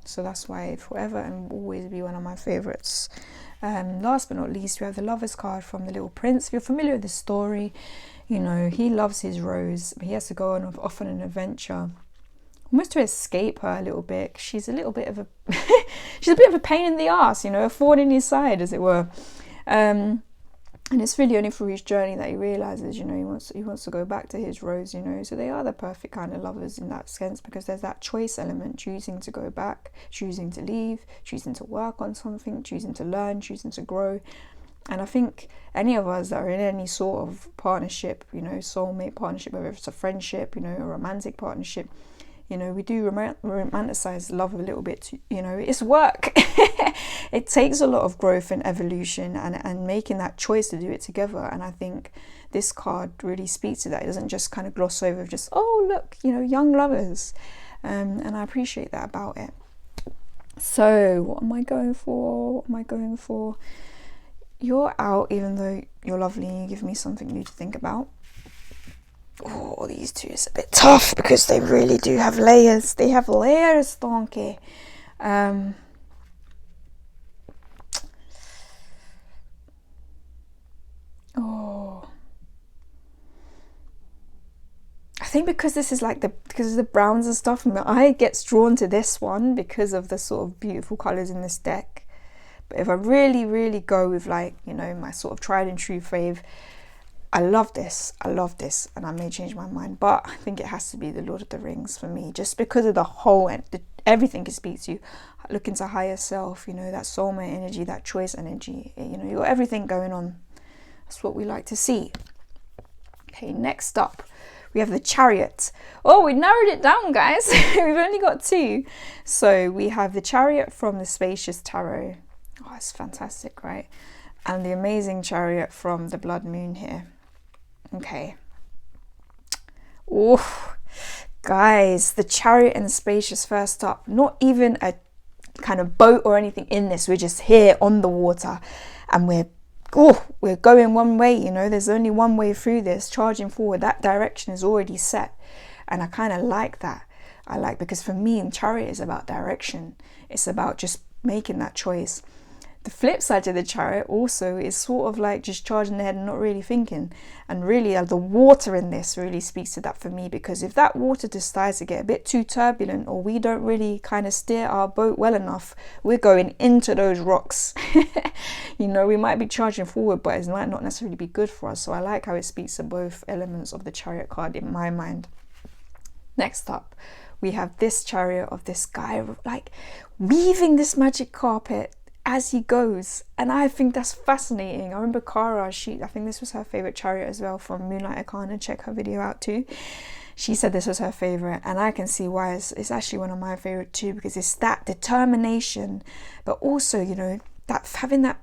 So that's why it forever and always be one of my favorites. Last but not least, we have the Lover's card from the Little Prince. If you're familiar with the story, you know, he loves his rose, but he has to go off on an adventure, almost to escape her a little bit. She's a little bit of a she's a bit of a pain in the ass, you know, a thorn in his side, as it were. And it's really only through his journey that he realizes, you know, he wants to go back to his rose, you know. So they are the perfect kind of lovers in that sense, because there's that choice element, choosing to go back, choosing to leave, choosing to work on something, choosing to learn, choosing to grow. And I think any of us that are in any sort of partnership, you know, soulmate partnership, whether it's a friendship, you know, a romantic partnership, you know, we do romanticize love a little bit, you know, it's work. It takes a lot of growth and evolution and making that choice to do it together. And I think this card really speaks to that. It doesn't just kind of gloss over just, oh, look, you know, young lovers. And I appreciate that about it. So what am I going for? What am I going for? You're out, even though you're lovely and you give me something new to think about. Oh, these two is a bit tough because they really do have layers. They have layers, donkey. Oh, I think because this is like because of the browns and stuff, my eye gets drawn to this one because of the sort of beautiful colours in this deck. But if I really, really go with, like, you know, my sort of tried and true fave, I love this, and I may change my mind, but I think it has to be the Lord of the Rings for me, just because of the whole, everything it speaks to you. Look into higher self, you know, that soulmate energy, that choice energy, you know, you got everything going on. That's what we like to see. Okay, next up, we have the Chariot. Oh, we narrowed it down, guys. We've only got two. So we have the Chariot from the Spacious Tarot. Oh, it's fantastic, right? And the amazing Chariot from the Blood Moon here. Okay. Oh, guys, the Chariot and the Spacious first up. Not even a kind of boat or anything in this. We're just here on the water, and we're going one way, you know. There's only one way through this, charging forward. That direction is already set, and I kind of like that. Because for me, Chariot is about direction. It's about just making that choice. The flip side to the Chariot also is sort of like just charging the head and not really thinking. And really the water in this really speaks to that for me, because if that water decides to get a bit too turbulent, or we don't really kind of steer our boat well enough, we're going into those rocks. You know, we might be charging forward, but it might not necessarily be good for us. So I like how it speaks to both elements of the Chariot card in my mind. Next up, we have this Chariot of this guy like weaving this magic carpet as he goes, and I think that's fascinating. I remember Cara, I think this was her favorite Chariot as well from Moonlight Arcana. Check her video out too. She said this was her favorite, and I can see why. It's actually one of my favorite too, because it's that determination, but also, you know, that having that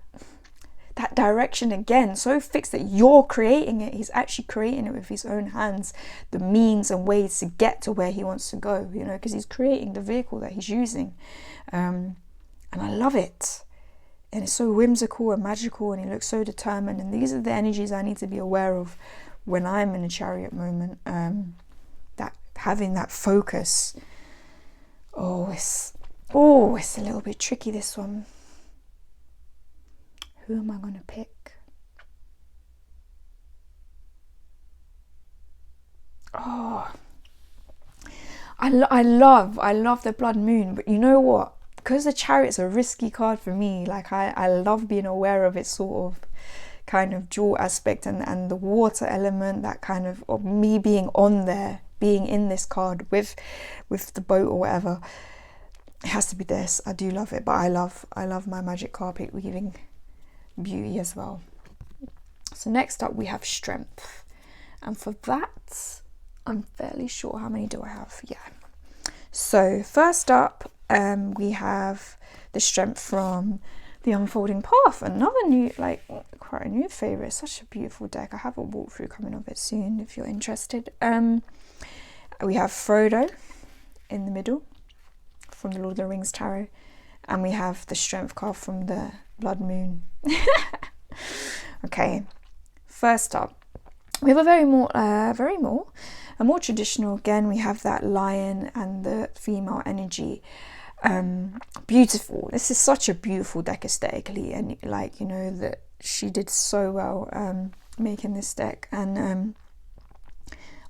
direction again, so fixed that you're creating it. He's actually creating it with his own hands, the means and ways to get to where he wants to go, you know, because he's creating the vehicle that he's using. And I love it. And it's so whimsical and magical, and he looks so determined. And these are the energies I need to be aware of when I'm in a Chariot moment. That having that focus. It's a little bit tricky, this one. Who am I going to pick? I love the blood moon, but you know what? Because the Chariot's a risky card for me, like I love being aware of its sort of kind of dual aspect, and the water element, that kind of me being on there, being in this card with the boat or whatever. It has to be this. I do love it, but I love my magic carpet weaving beauty as well. So next up we have strength, and for that I'm fairly sure, how many do I have? Yeah. So first up, we have the strength from the Unfolding Path, another new, like quite a new favorite. Such a beautiful deck. I have a walkthrough coming of it soon if you're interested. We have Frodo in the middle from the Lord of the Rings tarot, and we have the strength card from the blood moon. Okay, first up we have a more traditional. Again, we have that lion and the female energy. Beautiful. This is such a beautiful deck aesthetically, and like, you know, that she did so well making this deck. And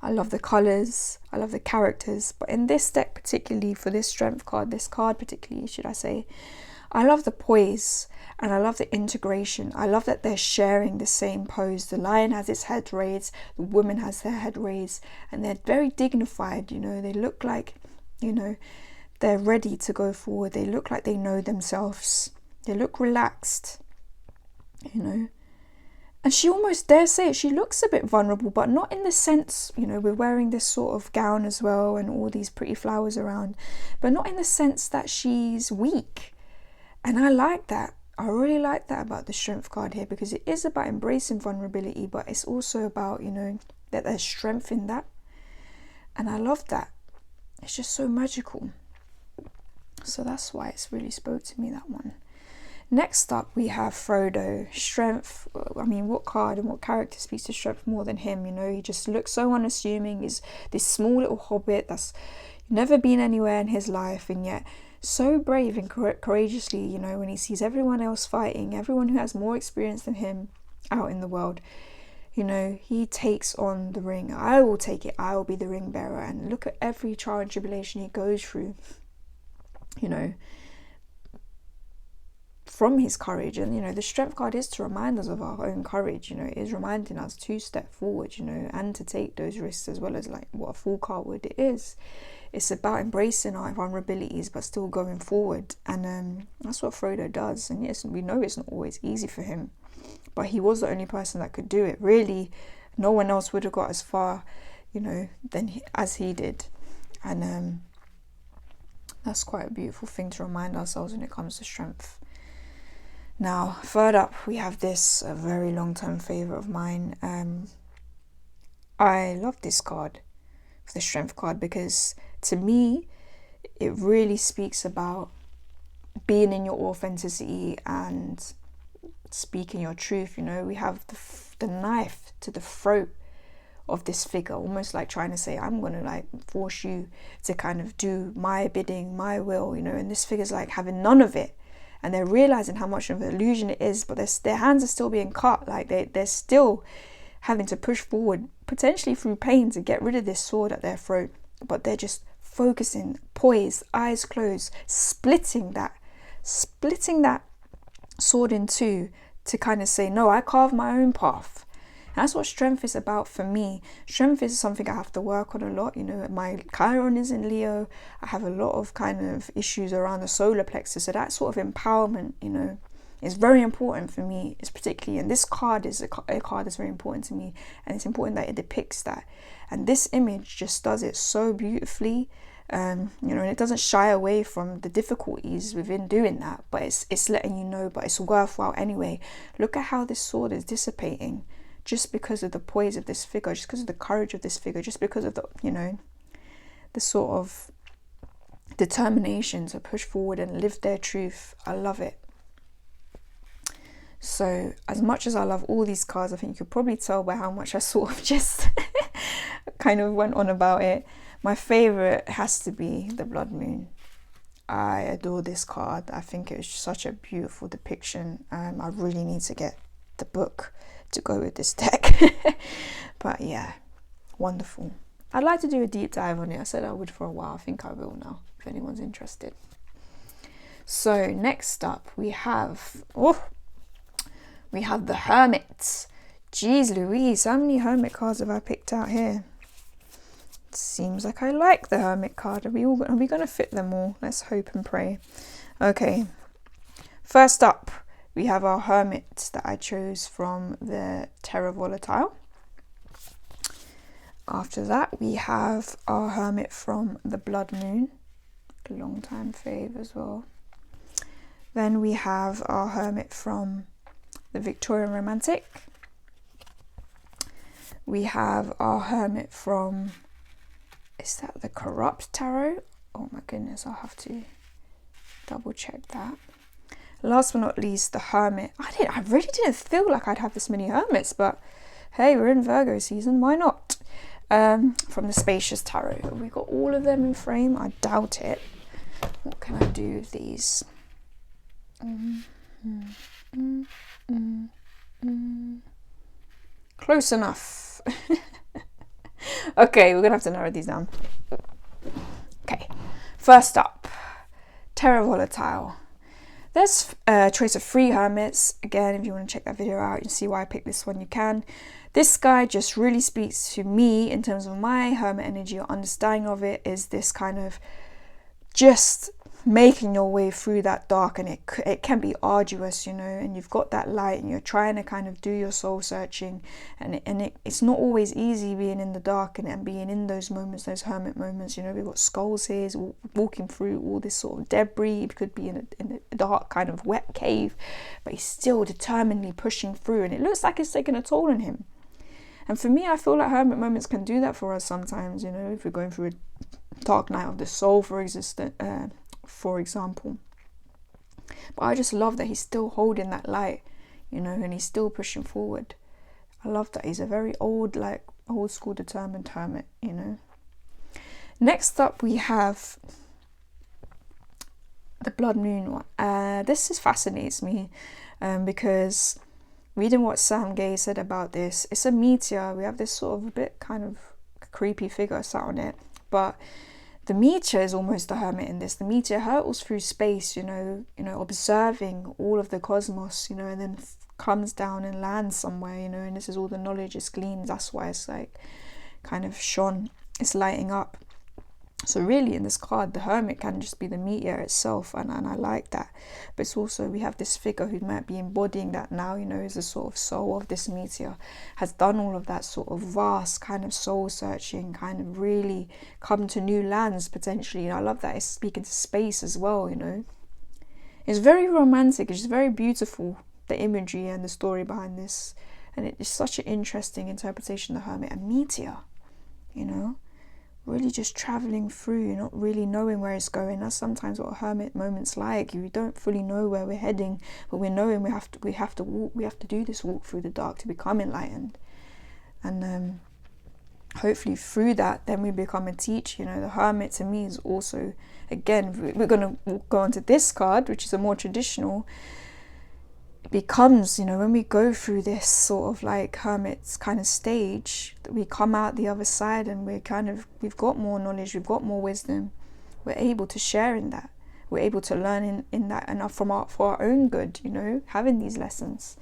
I love the colors, I love the characters, but in this deck particularly, for this strength card, this card particularly should I say, I love the poise, and I love the integration. I love that they're sharing the same pose. The lion has its head raised, the woman has their head raised, and they're very dignified, you know. They look like, you know, they're ready to go forward. They look like they know themselves. They look relaxed, you know. And she almost, dare say it, she looks a bit vulnerable, but not in the sense, you know, we're wearing this sort of gown as well and all these pretty flowers around, but not in the sense that she's weak. And I like that. I really like that about the strength card here, because it is about embracing vulnerability, but it's also about, you know, that there's strength in that. And I love that. It's just so magical. So that's why it's really spoke to me, that one. Next up we have Frodo. Strength. I mean, what card and what character speaks to strength more than him? You know, he just looks so unassuming. He's this small little hobbit that's never been anywhere in his life, and yet so brave and courageously, you know, when he sees everyone else fighting, everyone who has more experience than him out in the world, you know, he takes on the ring. I will take it. I will be the ring bearer. And look at every trial and tribulation he goes through, you know, from his courage. And, you know, the strength card is to remind us of our own courage. You know, it is reminding us to step forward, you know, and to take those risks, as well as like what a full card would. It's about embracing our vulnerabilities but still going forward. And that's what Frodo does. And yes, we know it's not always easy for him, but he was the only person that could do it. Really, no one else would have got as far, you know, as he did. And that's quite a beautiful thing to remind ourselves when it comes to strength. Now, third up, we have this, a very long-term favourite of mine. I love this card, the strength card, because to me, it really speaks about being in your authenticity and speaking your truth. You know, we have the knife to the throat of this figure, almost like trying to say, I'm going to like force you to kind of do my bidding, my will, you know, and this figure's like having none of it. and they're realizing how much of an illusion it is, but their hands are still being cut. Like they're still having to push forward, potentially through pain, to get rid of this sword at their throat, but they're just focusing, poised, eyes closed, splitting that sword in two to kind of say, no, I carve my own path. And that's what strength is about for me. Strength is something I have to work on a lot. You know, my Chiron is in Leo. I have a lot of kind of issues around the solar plexus. So that sort of empowerment, you know, is very important for me. It's particularly, and this card is a card that's very important to me. And it's important that it depicts that. And this image just does it so beautifully. You know, and it doesn't shy away from the difficulties within doing that, but it's letting you know, but it's worthwhile anyway. Look at how this sword is dissipating, just because of the poise of this figure, just because of the courage of this figure, just because of the, you know, the sort of determination to push forward and live their truth. I love it. So as much as I love all these cards, I think you could probably tell by how much I sort of just kind of went on about it. My favorite has to be the Blood Moon. I adore this card. I think it's such a beautiful depiction. I really need to get the book to go with this deck. But yeah, wonderful. I'd like to do a deep dive on it. I said I would for a while. I think I will now, if anyone's interested. So next up we have the Hermit. Jeez Louise, how many Hermit cards have I picked out here? Seems like I like the Hermit card. Are we going to fit them all? Let's hope and pray. Okay, first up we have our Hermit that I chose from the Terra Volatile. After that we have our Hermit from the Blood Moon, a long time fave as well. Then we have our Hermit from the Victorian Romantic. We have our Hermit from, is that the Corrupt Tarot? Oh my goodness, I'll have to double check that. Last but not least, the Hermit. I really didn't feel like I'd have this many Hermits, but hey, we're in Virgo season, why not? From the Spacious Tarot. Have we got all of them in frame? I doubt it. What can I do with these? Close enough. Okay, we're gonna have to narrow these down. Okay, first up, Terra Volatile. There's a choice of 3 Hermits. Again, if you want to check that video out, you see why I picked this one, you can. This guy just really speaks to me in terms of my Hermit energy, or understanding of it, is this kind of just making your way through that dark, and it can be arduous, you know, and you've got that light and you're trying to kind of do your soul searching, and it's not always easy being in the dark and being in those moments, those Hermit moments. You know, we've got skulls here, walking through all this sort of debris. It could be in a dark kind of wet cave, but he's still determinedly pushing through, and it looks like it's taking a toll on him. And for me, I feel like Hermit moments can do that for us sometimes, you know, if we're going through a dark night of the soul, for example. But I just love that he's still holding that light, you know, and he's still pushing forward. I love that he's a very old school determined Hermit, you know. Next up we have the Blood Moon one. This fascinates me because reading what Sam Gay said about this, it's a meteor. We have this sort of a bit kind of creepy figure sat on it, but the meteor is almost the Hermit in this. The meteor hurtles through space, you know, observing all of the cosmos, you know, and then comes down and lands somewhere, you know, and this is all the knowledge it's gleaned. That's why it's like kind of shone, it's lighting up. So really in this card, the Hermit can just be the meteor itself, and I like that. But it's also, we have this figure who might be embodying that now, you know, is the sort of soul of this meteor, has done all of that sort of vast kind of soul searching, kind of really come to new lands potentially. And I love that it's speaking to space as well, you know. It's very romantic, it's very beautiful, the imagery and the story behind this. And it's such an interesting interpretation of the Hermit, a meteor, you know. Really just traveling through, not really knowing where it's going. That's sometimes what a Hermit moment's like. You don't fully know where we're heading, but we're knowing we have to do this walk through the dark to become enlightened. And hopefully through that, then we become a teacher. You know, the Hermit to me is also, again, we're going to go on to this card, which is a more traditional. It becomes, you know, when we go through this sort of like Hermit's kind of stage, we come out the other side and we've got more knowledge, we've got more wisdom. We're able to share in that. We're able to learn in that, and for our own good, you know, having these lessons.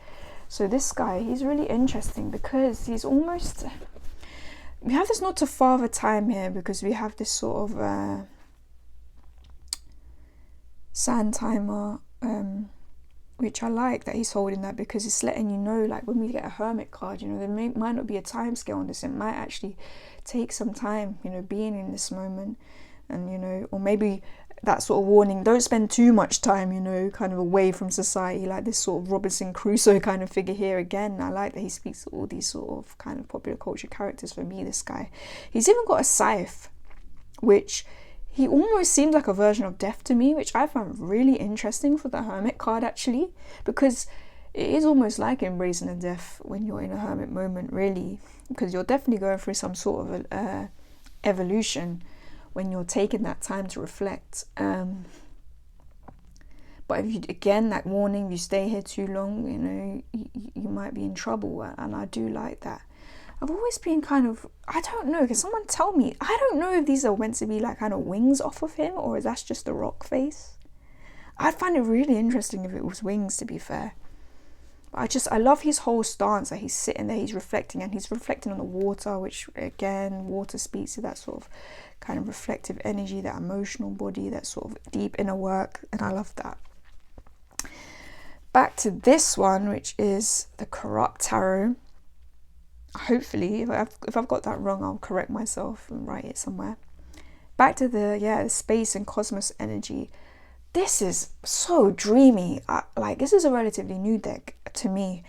So this guy, he's really interesting because he's almost, we have this not to father time here, because we have this sort of sand timer, which I like that he's holding that, because it's letting you know, like when we get a Hermit card, you know, there might not be a time scale on this. It might actually take some time, you know, being in this moment. And, you know, or maybe that sort of warning, don't spend too much time, you know, kind of away from society, like this sort of Robinson Crusoe kind of figure here. Again, I like that he speaks to all these sort of kind of popular culture characters for me, this guy. He's even got a scythe, which he almost seems like a version of death to me, which I found really interesting for the Hermit card, actually, because it is almost like embracing a death when you're in a Hermit moment, really, because you're definitely going through some sort of evolution when you're taking that time to reflect. But if you, again, that warning, if you stay here too long, you know, you might be in trouble. And I do like that. I've always been kind of, I don't know, can someone tell me? I don't know if these are meant to be like kind of wings off of him, or is that just a rock face? I'd find it really interesting if it was wings, to be fair. I love his whole stance, that he's sitting there, he's reflecting, and he's reflecting on the water, which again, water speaks to that sort of kind of reflective energy, that emotional body, that sort of deep inner work, and I love that. Back to this one, which is the Corrupt Tarot. Hopefully, if I've got that wrong, I'll correct myself and write it somewhere. Back to the space and cosmos energy. This is so dreamy. Like, this is a relatively new deck to me,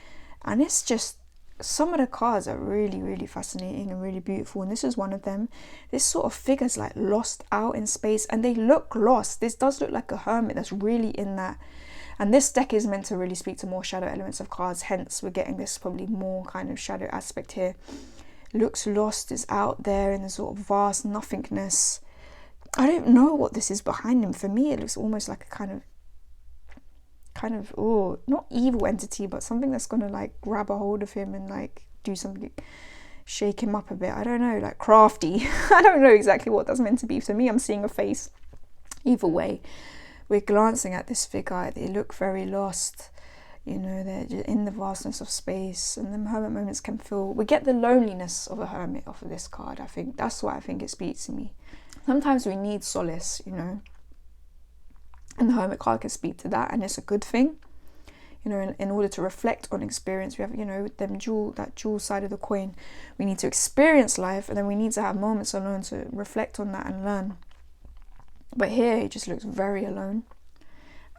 and it's just, some of the cards are really, really fascinating and really beautiful, and this is one of them. This sort of figure's like lost out in space, and they look lost. This does look like a hermit that's really in that, and this deck is meant to really speak to more shadow elements of cards, hence we're getting this probably more kind of shadow aspect here. Looks lost, is out there in the sort of vast nothingness. I don't know what this is behind him. For me, it looks almost like a kind of not evil entity, but something that's gonna like grab a hold of him and like do something, shake him up a bit. I don't know, like crafty. I don't know exactly what that's meant to be. For me, I'm seeing a face. Either way, we're glancing at this figure. They look very lost. You know, they're just in the vastness of space, and the hermit moments can feel. We get the loneliness of a hermit off of this card. I think that's why I think it speaks to me. Sometimes we need solace, you know, and the Hermit card can speak to that, and it's a good thing. You know, in order to reflect on experience, we have, you know, that jewel side of the coin. We need to experience life, and then we need to have moments alone to reflect on that and learn. But here, it just looks very alone.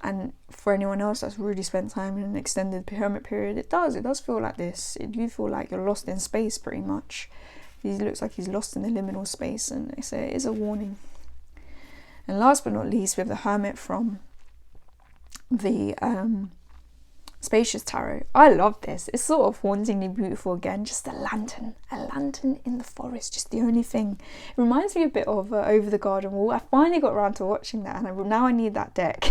And for anyone else that's really spent time in an extended hermit period, it does feel like this. You feel like you're lost in space, pretty much. He looks like he's lost in the liminal space, and it is a warning. And last but not least, we have the Hermit from the Spacious Tarot. I love this. It's sort of hauntingly beautiful again. Just a lantern in the forest, just the only thing. It reminds me a bit of Over the Garden Wall. I finally got around to watching that, and now I need that deck,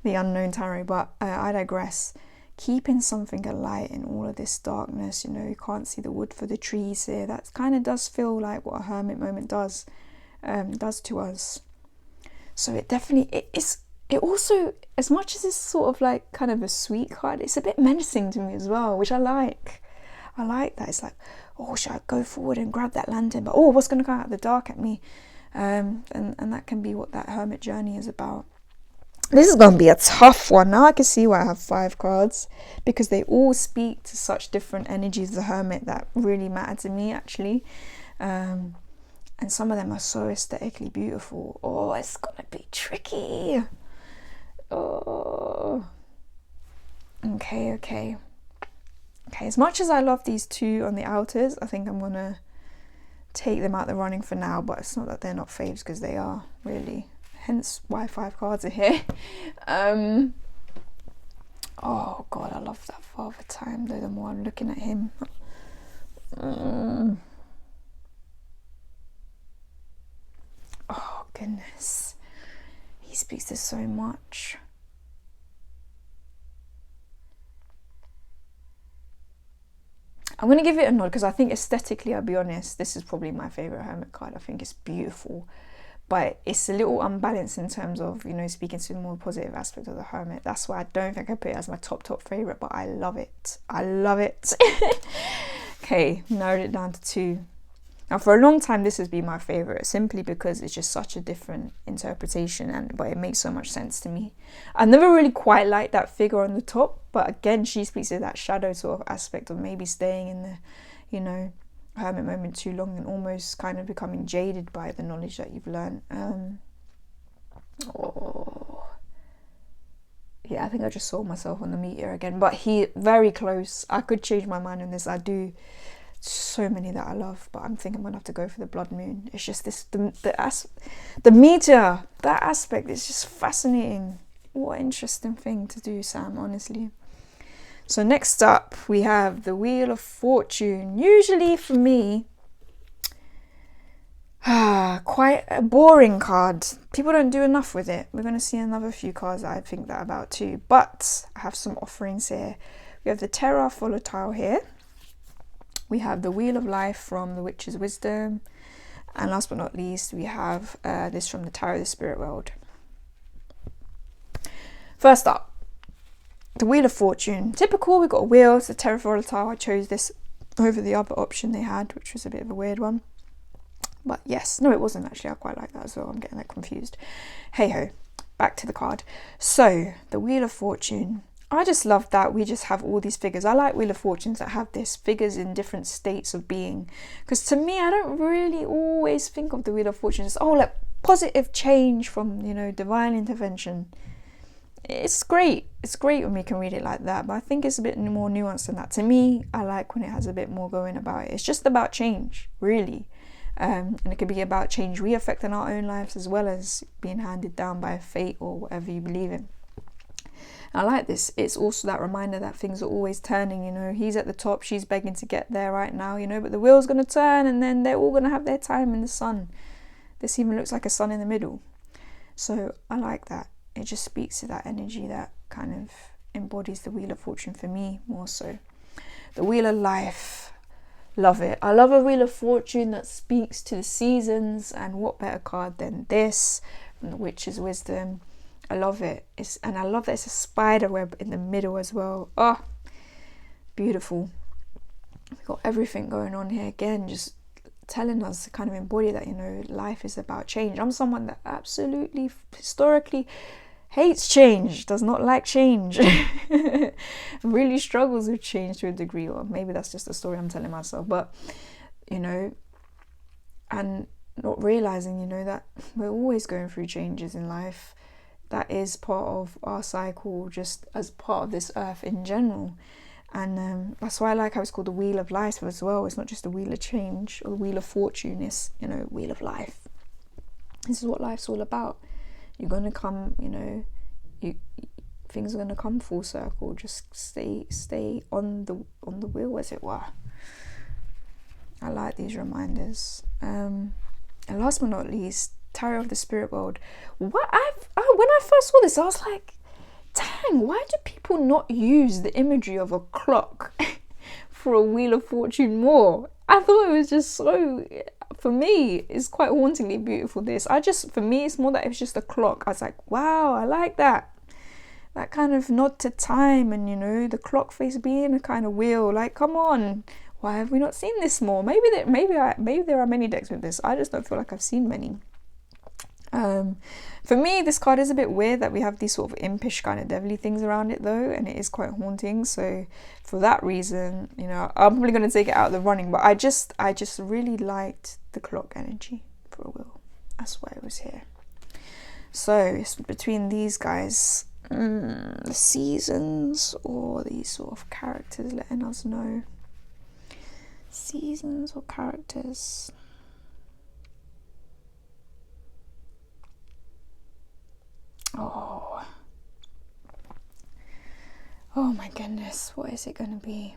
the Unknown Tarot, but I digress. Keeping something alight in all of this darkness, you know, you can't see the wood for the trees here. That kind of does feel like what a hermit moment does to us. So it definitely, it also, as much as it's sort of like kind of a sweet card, it's a bit menacing to me as well, which I like. I like that. It's like, oh, should I go forward and grab that lantern? But oh, what's going to come out of the dark at me? And that can be what that hermit journey is about. This is going to be a tough one. Now I can see why I have 5 cards, because they all speak to such different energies of the hermit that really matter to me, actually. And some of them are so aesthetically beautiful. Oh, it's going to be tricky. Oh. Okay. As much as I love these 2 on the outers, I think I'm going to take them out the running for now. But it's not that they're not faves, because they are, really. Hence why 5 cards are here. Oh God, I love that Father time though, the more I'm looking at him. goodness. He speaks to so much. I'm going to give it a nod because I think aesthetically, I'll be honest, this is probably my favourite Hermit card. I think it's beautiful. But it's a little unbalanced in terms of, you know, speaking to the more positive aspect of the Hermit. That's why I don't think I put it as my top favourite, but I love it. I love it. Okay, narrowed it down to 2. Now, for a long time, this has been my favourite, simply because it's just such a different interpretation, but it makes so much sense to me. I never really quite liked that figure on the top, but again, she speaks to that shadow sort of aspect of maybe staying in the, you know, Hermit moment too long and almost kind of becoming jaded by the knowledge that you've learned. Yeah, I think I just saw myself on the meteor again, but he very close. I could change my mind on this. I do. So many that I love, but I'm thinking I'm gonna have to go for the blood moon. It's just this the meteor, that aspect is just fascinating. What an interesting thing to do, Sam, honestly. So next up we have the Wheel of Fortune. Usually for me, quite a boring card. People don't do enough with it. We're going to see another few cards that I think that about too, but I have some offerings here. We have the Terra Volatile here. We have the Wheel of Life from the Witch's Wisdom. And last but not least, we have this from the Tarot of the Spirit World. First up, the Wheel of Fortune. Typical, we've got a wheel. It's a Terra Volatile. I chose this over the other option they had, which was a bit of a weird one. But yes, no, it wasn't actually. I quite like that as well. I'm getting that confused. Hey ho, back to the card. So, the Wheel of Fortune. I just love that we just have all these figures. I like Wheel of Fortunes that have this figures in different states of being. Because to me, I don't really always think of the Wheel of Fortune as, oh, like positive change from, you know, divine intervention. It's great. It's great when we can read it like that. But I think it's a bit more nuanced than that. To me, I like when it has a bit more going about it. It's just about change, really. And it could be about change we affect in our own lives as well as being handed down by fate or whatever you believe in. I like this. It's also that reminder that things are always turning, you know. He's at the top, she's begging to get there right now, you know, but the wheel's going to turn and then they're all going to have their time in the sun. This even looks like a sun in the middle. So I like that. It just speaks to that energy that kind of embodies the Wheel of Fortune for me more so. The Wheel of Life. Love it. I love a Wheel of Fortune that speaks to the seasons, and what better card than this from the Witch's Wisdom. I love it. And I love that it's a spider web in the middle as well. Oh, beautiful. We've got everything going on here again, just telling us to kind of embody that, you know, life is about change. I'm someone that absolutely historically hates change, does not like change, really struggles with change to a degree, or maybe that's just a story I'm telling myself, but, you know, and not realizing, you know, that we're always going through changes in life. That is part of our cycle, just as part of this earth in general. And that's why I like how it's called the Wheel of Life as well. It's not just the Wheel of Change or the Wheel of Fortune, it's, you know, Wheel of Life. This is what life's all about. You're going to come, you know, things are going to come full circle. Just stay on the wheel, as it were. I like these reminders. And last but not least, Tarot of the Spirit World. When I first saw this, I was like, dang, why do people not use the imagery of a clock for a Wheel of Fortune more? I thought it was just so, for me, it's quite hauntingly beautiful, this. For me, it's more that it's just a clock. I was like, wow, I like that. That kind of nod to time, and, you know, the clock face being a kind of wheel. Like, come on, why have we not seen this more? Maybe there are many decks with this. I just don't feel like I've seen many. For me, this card is a bit weird that we have these sort of impish kind of devilly things around it though, and it is quite haunting. So for that reason, you know, I'm probably going to take it out of the running, but I just really liked the clock energy for a wheel. That's why it was here. So it's between these guys, the seasons or these sort of characters letting us know. Seasons or characters? Oh my goodness, what is it going to be?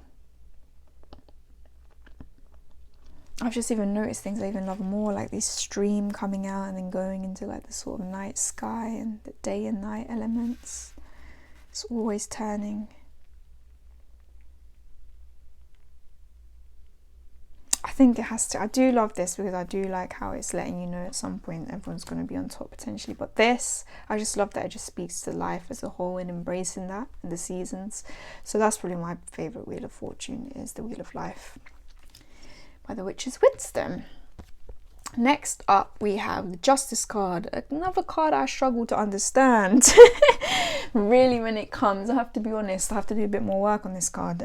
I've just even noticed things I even love more, like this stream coming out and then going into like the sort of night sky and the day and night elements. It's always turning. I think it has to. I do love this because I do like how it's letting you know at some point everyone's going to be on top potentially. But this, I just love that it just speaks to life as a whole and embracing that and the seasons. So that's probably my favourite Wheel of Fortune, is the Wheel of Life by the Witch's Wisdom. Next up we have the Justice card, another card I struggle to understand. Really, when it comes, I have to be honest, I have to do a bit more work on this card.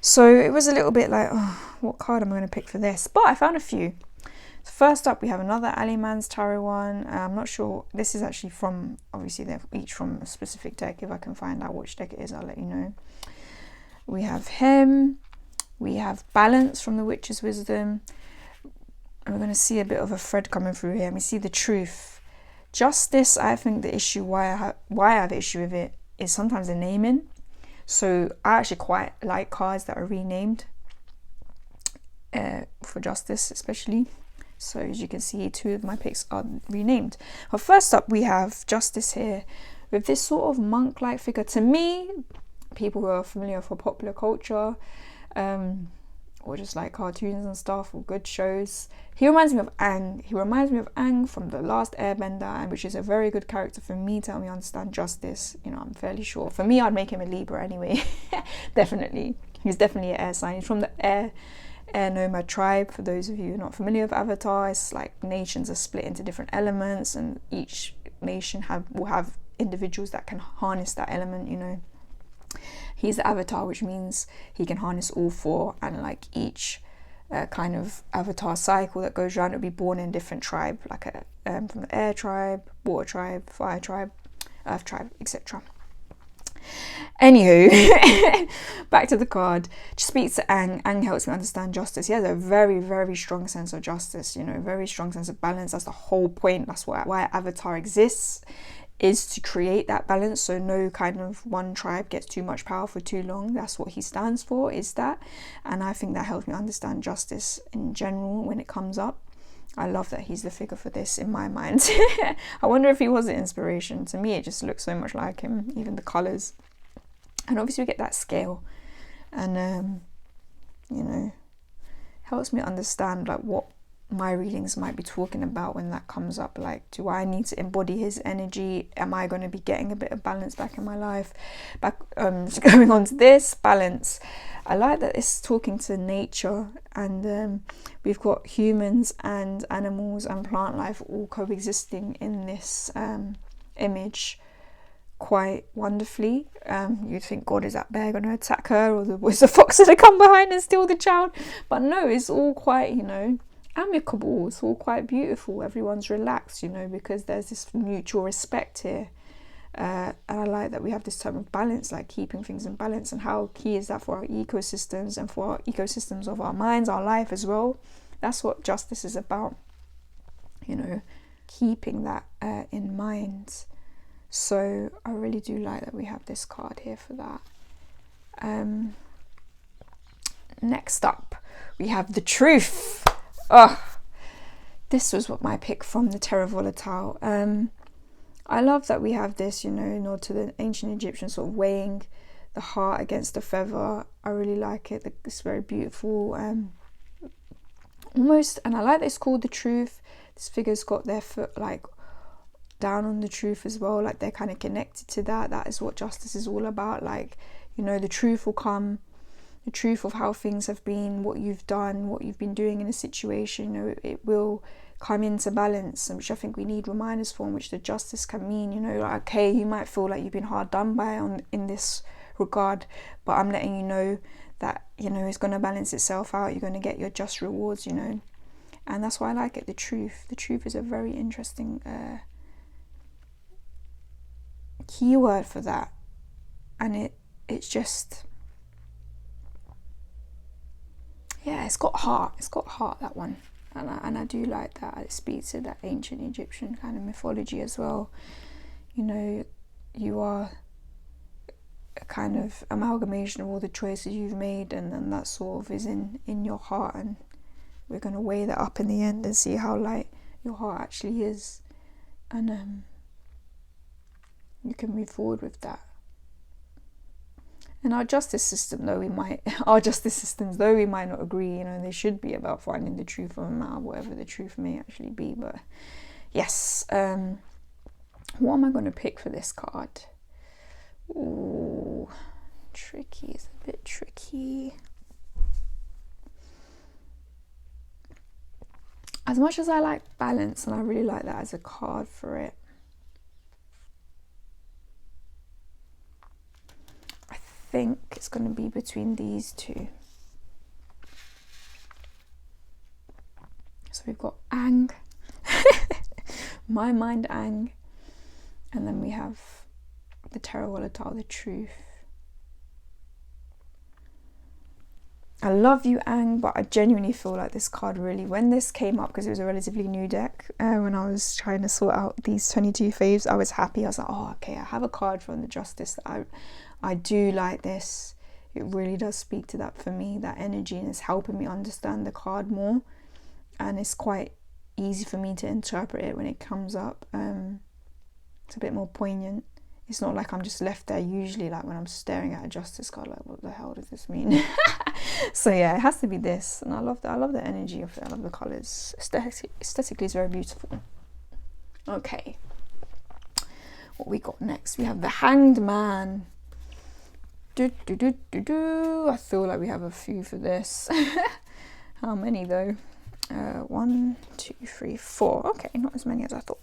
So it was a little bit like, oh, what card am I going to pick for this? But I found a few. So first up we have another Aliman's Tarot one. I'm not sure, this is actually from, obviously they're each from a specific deck. If I can find out which deck it is, I'll let you know. We have Hmmm, we have Balance from the Witch's Wisdom, and we're going to see a bit of a thread coming through here. And we see the Truth. Justice, I think the issue, why I have an issue with it is sometimes the naming. So I actually quite like cards that are renamed for Justice especially. So as you can see, 2 of my picks are renamed. But first up we have Justice here with this sort of monk-like figure. To me, people who are familiar for popular culture, or just like cartoons and stuff, or good shows, he reminds me of Aang. He reminds me of Aang from The Last Airbender, which is a very good character for me to help me understand justice. You know, I'm fairly sure. For me, I'd make him a Libra anyway. Definitely. He's definitely an air sign. He's from the air nomad tribe. For those of you who are not familiar with Avatar, it's like nations are split into different elements, and each nation will have individuals that can harness that element, you know. He's the avatar, which means he can harness all 4, and like each kind of avatar cycle that goes around, it'll be born in a different tribe, like from the air tribe, water tribe, fire tribe, earth tribe, etc. Anywho, back to the card. Just speaks to Aang. Aang helps me understand justice. He has a very, very strong sense of justice, you know, very strong sense of balance. That's the whole point. That's why Avatar exists, is to create that balance, so no kind of one tribe gets too much power for too long. That's what he stands for, is that. And I think that helps me understand justice in general when it comes up. I love that he's the figure for this in my mind. I wonder if he was the inspiration. To me, it just looks so much like him, even the colours. And obviously we get that scale, and you know, helps me understand like what my readings might be talking about when that comes up. Like, do I need to embody his energy? Am I going to be getting a bit of balance back in my life? Going on to this balance, I like that it's talking to nature, and we've got humans and animals and plant life all coexisting in this image quite wonderfully. You'd think God is up there going to attack her, or was the fox going to come behind and steal the child? But no, it's all quite, you know, amicable. It's all quite beautiful. Everyone's relaxed, you know, because there's this mutual respect here. And I like that we have this type of balance, like keeping things in balance, and how key is that for our ecosystems and for our ecosystems of our minds, our life as well. That's what justice is about, you know, keeping that in mind. So I really do like that we have this card here for that. Next up we have the Truth. This was what my pick from the Terra Volatile. I love that we have this, you know, nod to the ancient Egyptian sort of weighing the heart against the feather. I really like it. It's very beautiful. Almost, and I like that it's called the Truth. This figure's got their foot like down on the truth as well, like they're kind of connected to that. That is what justice is all about. Like, you know, the truth will come, the truth of how things have been, what you've done, what you've been doing in a situation, you know, it will come into balance, and which I think we need reminders for, and which the justice can mean, you know, like, okay, you might feel like you've been hard done by in this regard, but I'm letting you know that, you know, it's going to balance itself out. You're going to get your just rewards, you know. And that's why I like it, the truth. The truth is a very interesting keyword for that, and it's just, yeah, it's got heart, that one. And I do like that. It speaks to that ancient Egyptian kind of mythology as well. You know, you are a kind of amalgamation of all the choices you've made, and that sort of is in your heart, and we're going to weigh that up in the end and see how light your heart actually is, and you can move forward with that. And our justice systems, though we might not agree, you know, they should be about finding the truth of a matter, whatever the truth may actually be. But yes, what am I going to pick for this card? Ooh, tricky. It's a bit tricky. As much as I like balance, and I really like that as a card for it, I think it's going to be between these two. So we've got Ang, my mind Ang, and then we have the Terra Volatile, the Truth. I love you, Ang, but I genuinely feel like this card really, when this came up, because it was a relatively new deck, when I was trying to sort out these 22 faves, I was happy. I was like, oh, okay, I have a card from the Justice that I do like this. It really does speak to that for me, that energy, and it's helping me understand the card more. And it's quite easy for me to interpret it when it comes up. It's a bit more poignant. It's not like I'm just left there usually, like when I'm staring at a Justice card, like what the hell does this mean? So yeah, it has to be this, and I love that. I love the energy of it. I love the colours. Aesthetically, it's very beautiful. Okay, what we got next? We have the Hanged Man. I feel like we have a few for this. How many though? 1, 2, 3, 4. Okay, not as many as I thought.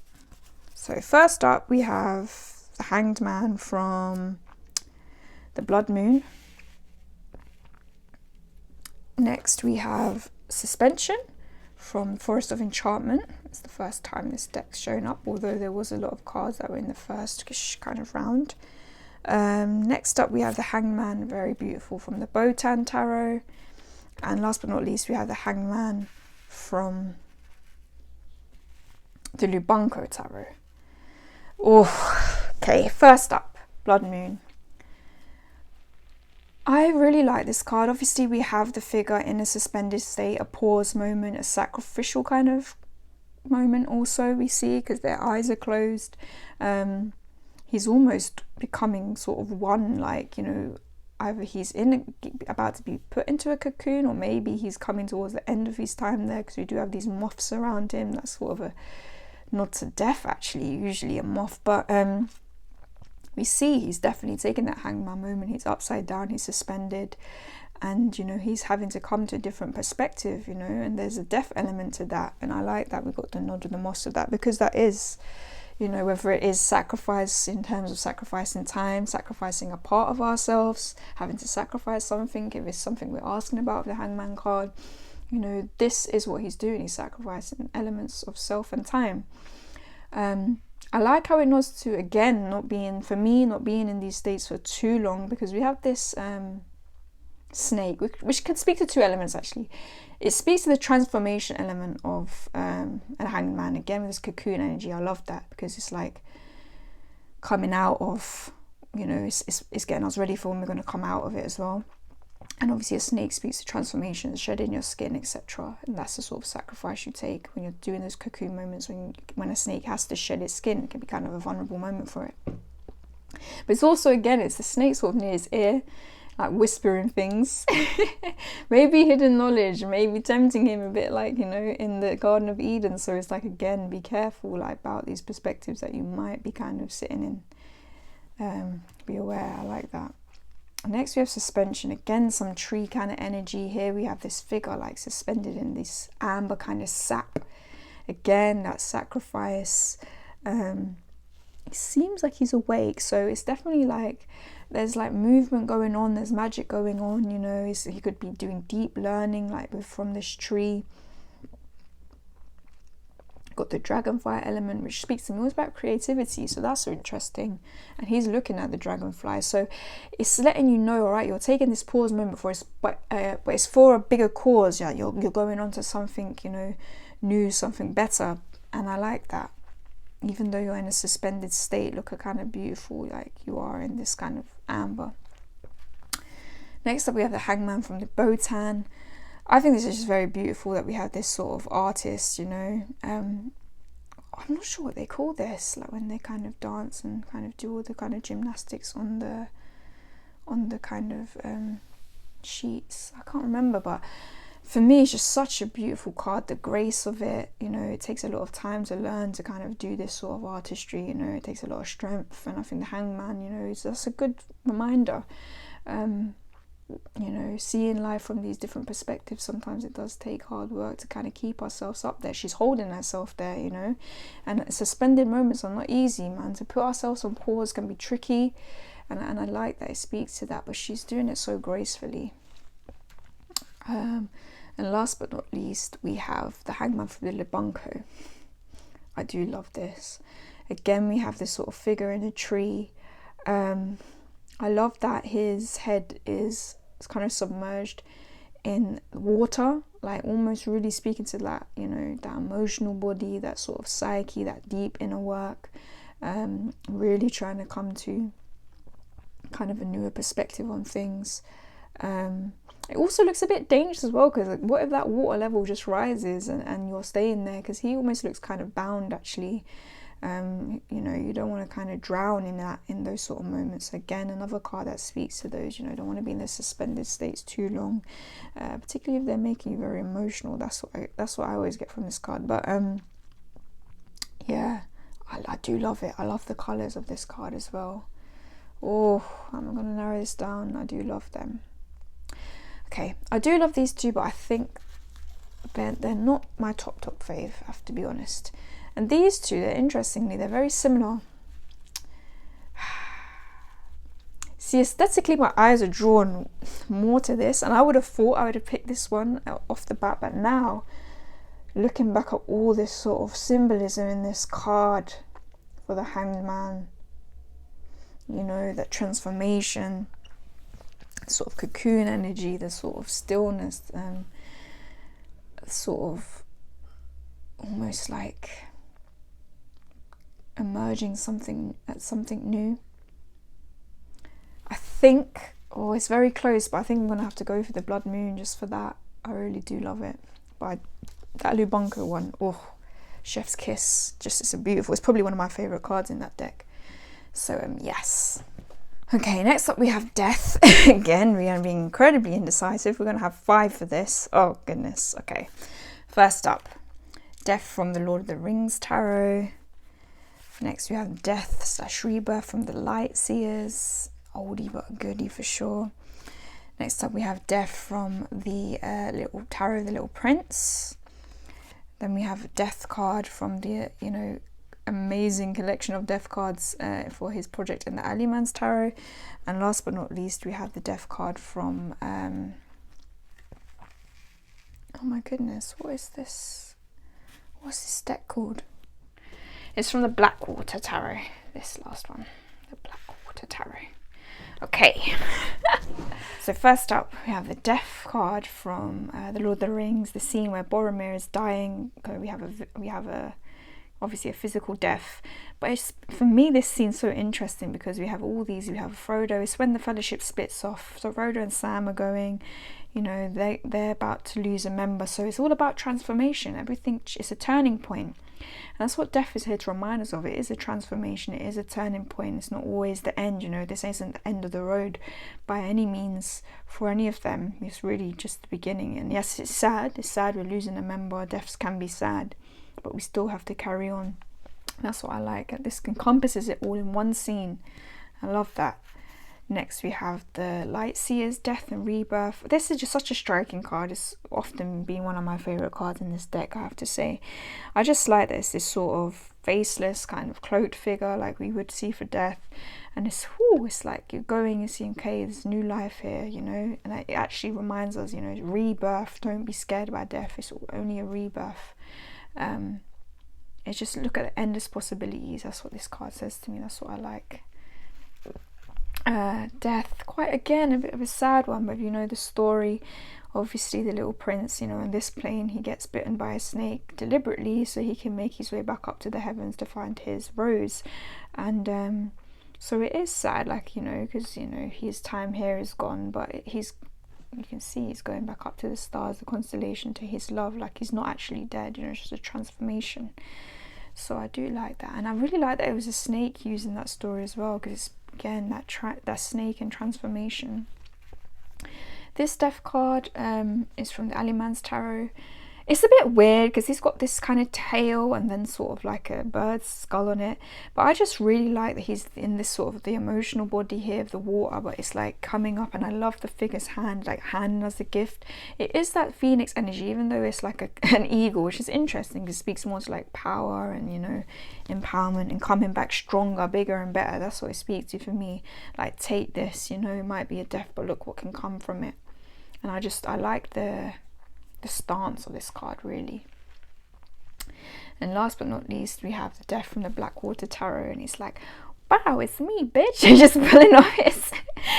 So first up, we have the Hanged Man from the Blood Moon. Next we have Suspension from Forest of Enchantment. It's the first time this deck's shown up, although there was a lot of cards that were in the first kind of round. Next up we have the Hangman, very beautiful, from the Botan Tarot. And last but not least, we have the Hangman from the Lubunko Tarot. Oh, okay, first up, Blood Moon. I really like this card. Obviously, we have the figure in a suspended state, a pause moment, a sacrificial kind of moment also we see, because their eyes are closed. He's almost becoming sort of one, like, you know, either he's about to be put into a cocoon, or maybe he's coming towards the end of his time there, because we do have these moths around him. That's sort of a nod to death, actually, usually a moth, but we see he's definitely taking that hangman moment. He's upside down, he's suspended, and you know, he's having to come to a different perspective, you know, and there's a death element to that. And I like that we got the nod of the moss of that, because that is, you know, whether it is sacrifice in terms of sacrificing time, sacrificing a part of ourselves, having to sacrifice something, if it's something we're asking about with the hangman card, you know, this is what he's doing. He's sacrificing elements of self and time. I like how it nods to, again, not being in these states for too long, because we have this snake, which can speak to two elements actually. It speaks to the transformation element of a hanged man, again with this cocoon energy. I love that, because it's like coming out of, you know, it's getting us ready for when we're going to come out of it as well. And obviously a snake speaks to transformation, shedding your skin, etc. And that's the sort of sacrifice you take when you're doing those cocoon moments, when a snake has to shed its skin. It can be kind of a vulnerable moment for it. But it's also, again, it's the snake sort of near his ear, like whispering things. Maybe hidden knowledge, maybe tempting him a bit, like, you know, in the Garden of Eden. So it's like, again, be careful, like, about these perspectives that you might be kind of sitting in. Be aware. I like that. Next we have Suspension, again some tree kind of energy. Here we have this figure like suspended in this amber kind of sap, again that sacrifice. It seems like he's awake, so it's definitely like there's like movement going on, there's magic going on, you know. He could be doing deep learning like from this tree. Got the dragonfly element, which speaks to me always about creativity, so that's so interesting. And he's looking at the dragonfly, so it's letting you know, all right, you're taking this pause moment for but it's for a bigger cause. Yeah, you're going on to something, you know, new, something better. And I like that. Even though you're in a suspended state, look kind of beautiful, like you are in this kind of amber. Next up we have the Hangman from the Botan. I think this is just very beautiful that we have this sort of artist, you know. I'm not sure what they call this, like when they kind of dance and kind of do all the kind of gymnastics on the kind of sheets. I can't remember, but for me it's just such a beautiful card. The grace of it, you know, it takes a lot of time to learn to kind of do this sort of artistry, you know. It takes a lot of strength, and I think the Hangman, you know, that's a good reminder. You know, seeing life from these different perspectives, sometimes it does take hard work to kind of keep ourselves up there. She's holding herself there, you know, and suspended moments are not easy, man. To put ourselves on pause can be tricky, and I like that it speaks to that, but she's doing it so gracefully. And last but not least, we have the Hangman from the Lebunko. I do love this. Again, we have this sort of figure in a tree. I love that his head is kind of submerged in water, like almost really speaking to that, you know, that emotional body, that sort of psyche, that deep inner work, really trying to come to kind of a newer perspective on things. It also looks a bit dangerous as well, because like, what if that water level just rises and you're staying there? Because he almost looks kind of bound, actually. You know, you don't want to kind of drown in those sort of moments. Again, another card that speaks to those, you know, don't want to be in the suspended states too long, particularly if they're making you very emotional. That's what I always get from this card. But yeah, I do love it. I love the colors of this card as well. Oh, I'm gonna narrow this down. I do love them. Okay, I do love these two, but I think they're not my top fave, I have to be honest. And these two, interestingly, they're very similar. See, aesthetically, my eyes are drawn more to this, and I would have thought I would have picked this one off the bat, but now, looking back at all this sort of symbolism in this card for the Hanged Man, you know, that transformation, sort of cocoon energy, the sort of stillness, sort of almost like emerging something new. I think, it's very close, but I think I'm gonna have to go for the Blood Moon just for that. I really do love it. But that Lubunko one, Chef's Kiss, it's probably one of my favorite cards in that deck. So yes. Okay, next up we have Death. Again, we are being incredibly indecisive. We're gonna have 5 for this. Oh goodness. Okay, first up, Death from the Lord of the Rings Tarot. Next we have Death / Rebirth from the Light Seers. Oldie but a goodie for sure. Next up we have Death from the little Tarot, the Little Prince. Then we have a Death card from the, you know, amazing collection of Death cards for his project in the Aliman's Tarot. And last but not least, we have the Death card from oh my goodness, what is this? What's this deck called? It's from the Blackwater Tarot, this last one, the Blackwater Tarot. Okay. So first up, we have the Death card from the Lord of the Rings, the scene where Boromir is dying. We have a obviously a physical death, but for me this scene's so interesting because we have all these. We have Frodo. It's when the Fellowship splits off, so Frodo and Sam are going, you know, they're about to lose a member, so it's all about transformation. Everything is a turning point, and that's what Death is here to remind us of. It is a transformation, it is a turning point. It's not always the end, you know. This isn't the end of the road by any means for any of them. It's really just the beginning. And yes, it's sad we're losing a member. Deaths can be sad, but we still have to carry on. That's what I like. This encompasses it all in one scene. I love that. Next we have the Light Seers, Death and Rebirth. This is just such a striking card. It's often been one of my favourite cards in this deck, I have to say. I just like this sort of faceless kind of cloaked figure like we would see for Death. And it's like you're going and seeing, okay, there's new life here, you know. And it actually reminds us, you know, rebirth. Don't be scared about death. It's only a rebirth. It's just look at the endless possibilities. That's what this card says to me. That's what I like. Death, quite again a bit of a sad one, but you know the story. Obviously the little prince, you know, in this plane he gets bitten by a snake deliberately so he can make his way back up to the heavens to find his rose. And so it is sad, like, you know, because, you know, his time here is gone, but he's you can see he's going back up to the stars, the constellation, to his love. Like he's not actually dead, you know, it's just a transformation. So I do like that, and I really like that it was a snake used in that story as well, because it's again that snake and transformation. This death card is from the Aliman's Tarot. It's a bit weird because he's got this kind of tail and then sort of like a bird's skull on it. But I just really like that he's in this sort of the emotional body here of the water, but it's like coming up, and I love the figure's hand, like hand as a gift. It is that phoenix energy, even though it's like an eagle, which is interesting because it speaks more to like power and, you know, empowerment and coming back stronger, bigger and better. That's what it speaks to for me. Like, take this, you know, it might be a death, but look what can come from it. And I like the stance of this card, really. And last but not least, we have the death from the Blackwater Tarot, and it's like, wow, it's me, bitch. Just pulling off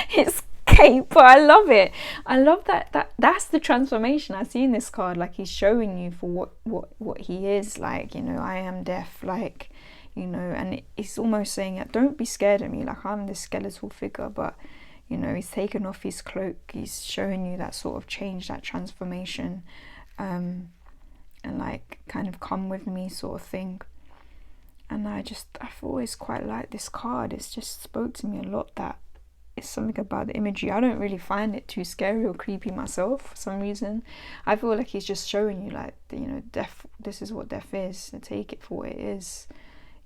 his cape. But I love it. I love that's the transformation I see in this card. Like, he's showing you for what he is. Like, you know, I am deaf, like, you know, and it's almost saying that don't be scared of me, like I'm this skeletal figure. But, you know, he's taken off his cloak, he's showing you that sort of change, that transformation, and like kind of come with me sort of thing. And I've always quite liked this card. It's just spoke to me a lot, that it's something about the imagery. I don't really find it too scary or creepy myself for some reason. I feel like he's just showing you, like, you know, death, this is what death is, so take it for what it is,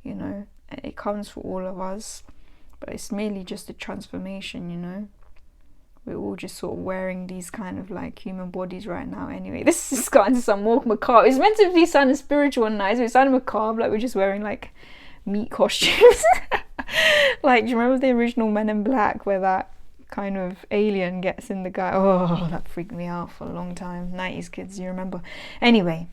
you know. It comes for all of us. But it's merely just a transformation, you know. We're all just sort of wearing these kind of like human bodies right now anyway. This has gotten to some more macabre. It's meant to be sounding spiritual and nice, but it's sounding macabre, like we're just wearing like meat costumes. Like, do you remember the original Men in Black where that kind of alien gets in the guy? Oh, that freaked me out for a long time. 90s kids, you remember? Anyway,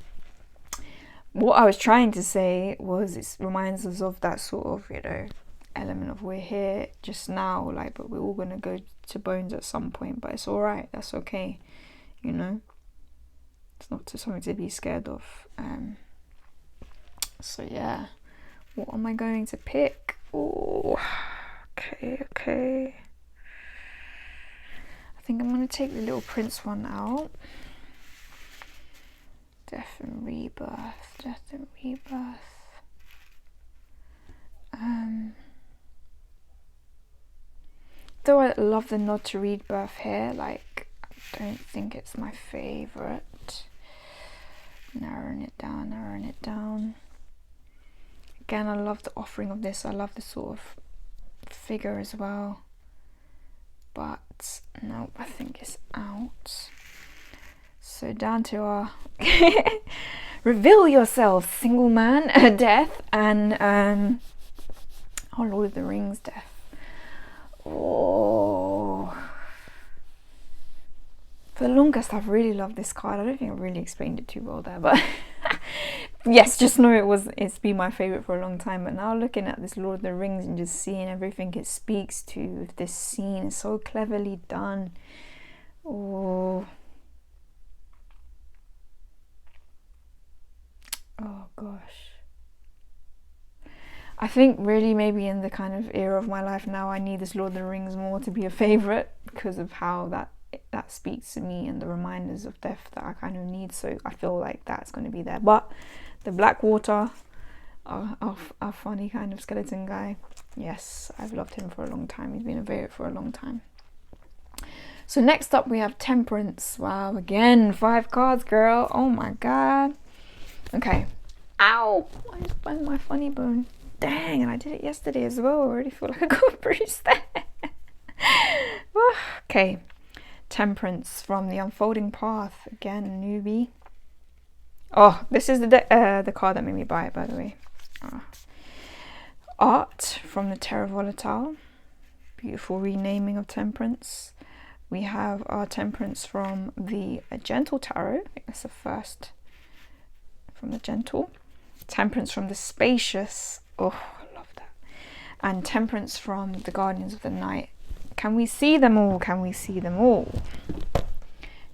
what I was trying to say was it reminds us of that sort of, you know, element of we're here just now, like, but we're all gonna go to bones at some point, but it's all right, that's okay, you know. It's not something to be scared of. So yeah, what am I going to pick? Oh, okay, I think I'm gonna take the Little Prince one out. Death and rebirth. Though I love the nod to rebirth here, like, I don't think it's my favourite. Narrowing it down. Again, I love the offering of this. I love the sort of figure as well. But no, I think it's out. So down to our reveal yourself, single man, death, and oh, Lord of the Rings death. Oh, for the longest I've really loved this card. I don't think I really explained it too well there, but yes, just know it's been my favorite for a long time. But now looking at this Lord of the Rings and just seeing everything it speaks to, this scene is so cleverly done. Oh gosh, I think really maybe in the kind of era of my life now, I need this Lord of the Rings more to be a favourite because of how that speaks to me and the reminders of death that I kind of need. So I feel like that's going to be there. But the Blackwater, our funny kind of skeleton guy, yes, I've loved him for a long time. He's been a favourite for a long time. So next up we have Temperance. Wow, again 5 cards, girl. Oh my god. Okay. Ow! I just banged my funny bone. Dang, and I did it yesterday as well. I already feel like I got a bruise there. Okay. Temperance from the Unfolding Path. Again, newbie. Oh, this is the card that made me buy it, by the way. Art from the Terra Volatile. Beautiful renaming of Temperance. We have our Temperance from the Gentle Tarot. I think that's the first from the Gentle. Temperance from the Spacious. Oh, I love that. And Temperance from the Guardians of the Night. Can we see them all? Can we see them all?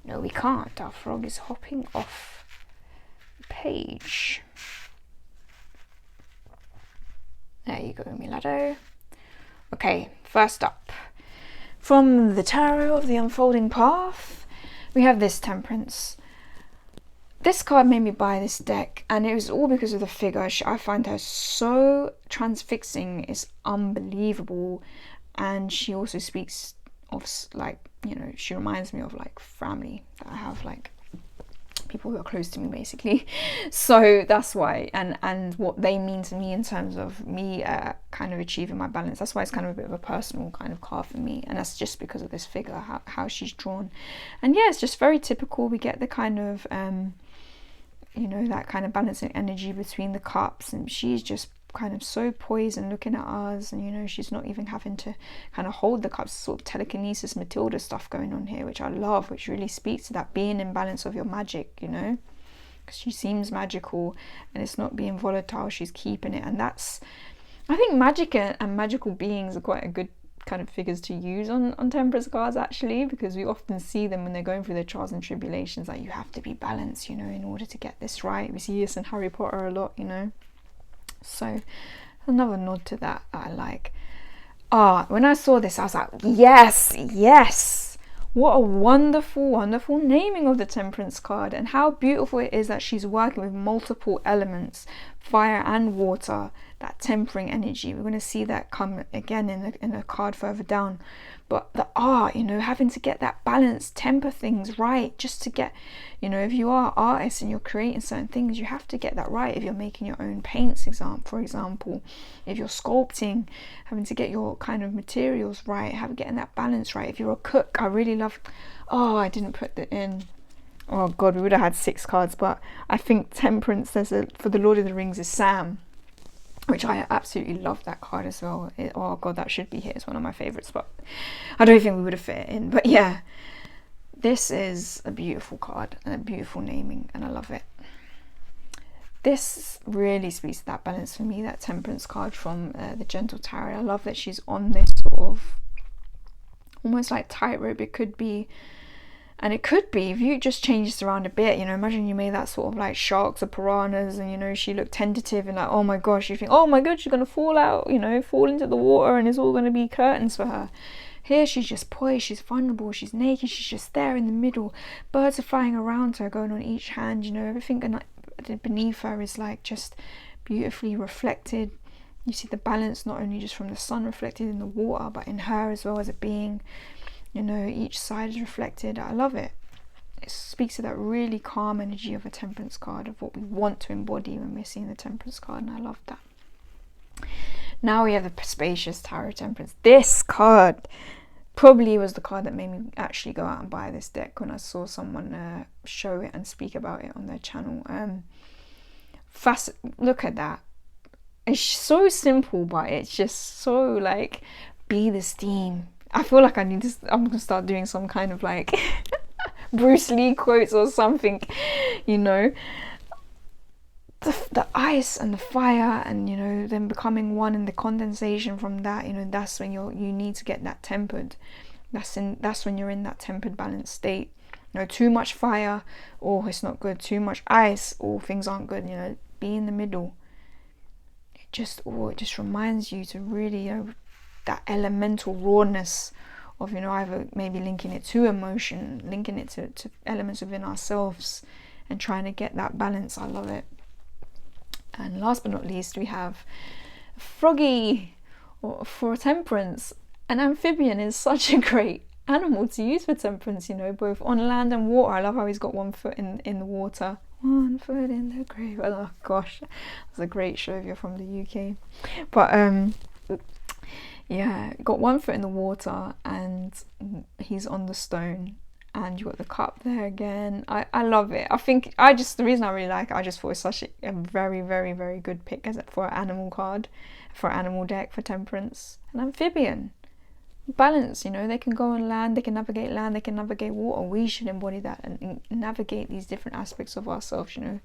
No, we can't. Our frog is hopping off the page. There you go, Milado. Okay, first up. From the Tarot of the Unfolding Path, we have this Temperance. This card made me buy this deck, and it was all because of the figure. I find her so transfixing, it's unbelievable. And she also speaks of, like, you know, she reminds me of like family that I have, like people who are close to me basically. So that's why, and what they mean to me in terms of me kind of achieving my balance. That's why it's kind of a bit of a personal kind of card for me, and that's just because of this figure, how she's drawn. And yeah, it's just very typical. We get the kind of you know, that kind of balancing energy between the cups, and she's just kind of so poised and looking at us, and you know, she's not even having to kind of hold the cups. Sort of telekinesis Matilda stuff going on here, which I love, which really speaks to that being in balance of your magic, you know, because she seems magical and it's not being volatile, she's keeping it. And that's, I think magic and magical beings are quite a good kind of figures to use on Temperance cards, actually, because we often see them when they're going through their trials and tribulations, like you have to be balanced, you know, in order to get this right. We see this in Harry Potter a lot, you know. So another nod to that I like. When I saw this, I was like, yes, what a wonderful naming of the Temperance card, and how beautiful it is that she's working with multiple elements, fire and water, that tempering energy. We're going to see that come again in a card further down. But the art, you know, having to get that balance, temper things right, just to get, you know, if you are artists and you're creating certain things, you have to get that right. If you're making your own paints, for example, if you're sculpting, having to get your kind of materials right, getting that balance right. If you're a cook, I really love, I didn't put that in. Oh God, we would have had 6 cards, but I think Temperance, for the Lord of the Rings is Sam, which I absolutely love that card as well. Oh God, that should be here. It's one of my favourites, but I don't think we would have fit it in. But yeah, this is a beautiful card and a beautiful naming, and I love it. This really speaks to that balance for me, that Temperance card from the Gentle Tarot. I love that she's on this sort of almost like tightrope. It could be, and it could be, if you just change this around a bit, you know, imagine you made that sort of like sharks or piranhas, and you know, she looked tentative and like, oh my gosh, you think, oh my god, she's gonna fall out, you know, fall into the water, and it's all gonna be curtains for her. Here she's just poised, she's vulnerable, she's naked, she's just there in the middle. Birds are flying around her, going on each hand, you know, everything beneath her is like just beautifully reflected. You see the balance not only just from the sun reflected in the water, but in her as well as a being. You know, each side is reflected. I love it. It speaks to that really calm energy of a Temperance card, of what we want to embody when we're seeing the Temperance card, and I love that. Now we have the Spacious Tarot Temperance. This card probably was the card that made me actually go out and buy this deck when I saw someone show it and speak about it on their channel. Look at that. It's so simple, but it's just so like, be the steam. I feel like I'm gonna start doing some kind of like Bruce Lee quotes or something, you know. The ice and the fire, and you know, them becoming one, and the condensation from that, you know, that's when you need to get that tempered. That's when you're in that tempered balanced state. You know, too much fire, it's not good. Too much ice, things aren't good. You know, be in the middle. It just reminds you to really, you know, that elemental rawness of, you know, either maybe linking it to emotion, linking it to elements within ourselves, and trying to get that balance. I love it. And last but not least, we have Froggy for Temperance. An amphibian is such a great animal to use for Temperance, you know, both on land and water. I love how he's got one foot in the water, one foot in the grave. Oh gosh, that's a great show if you're from the UK. But yeah, got one foot in the water, and he's on the stone, and you got the cup there again. I love it. I think the reason I really like it, I just thought it's such a very, very, very good pick for an animal card, for an animal deck for Temperance. An amphibian, balance, you know, they can go on land, they can navigate land, they can navigate water. We should embody that and navigate these different aspects of ourselves, you know,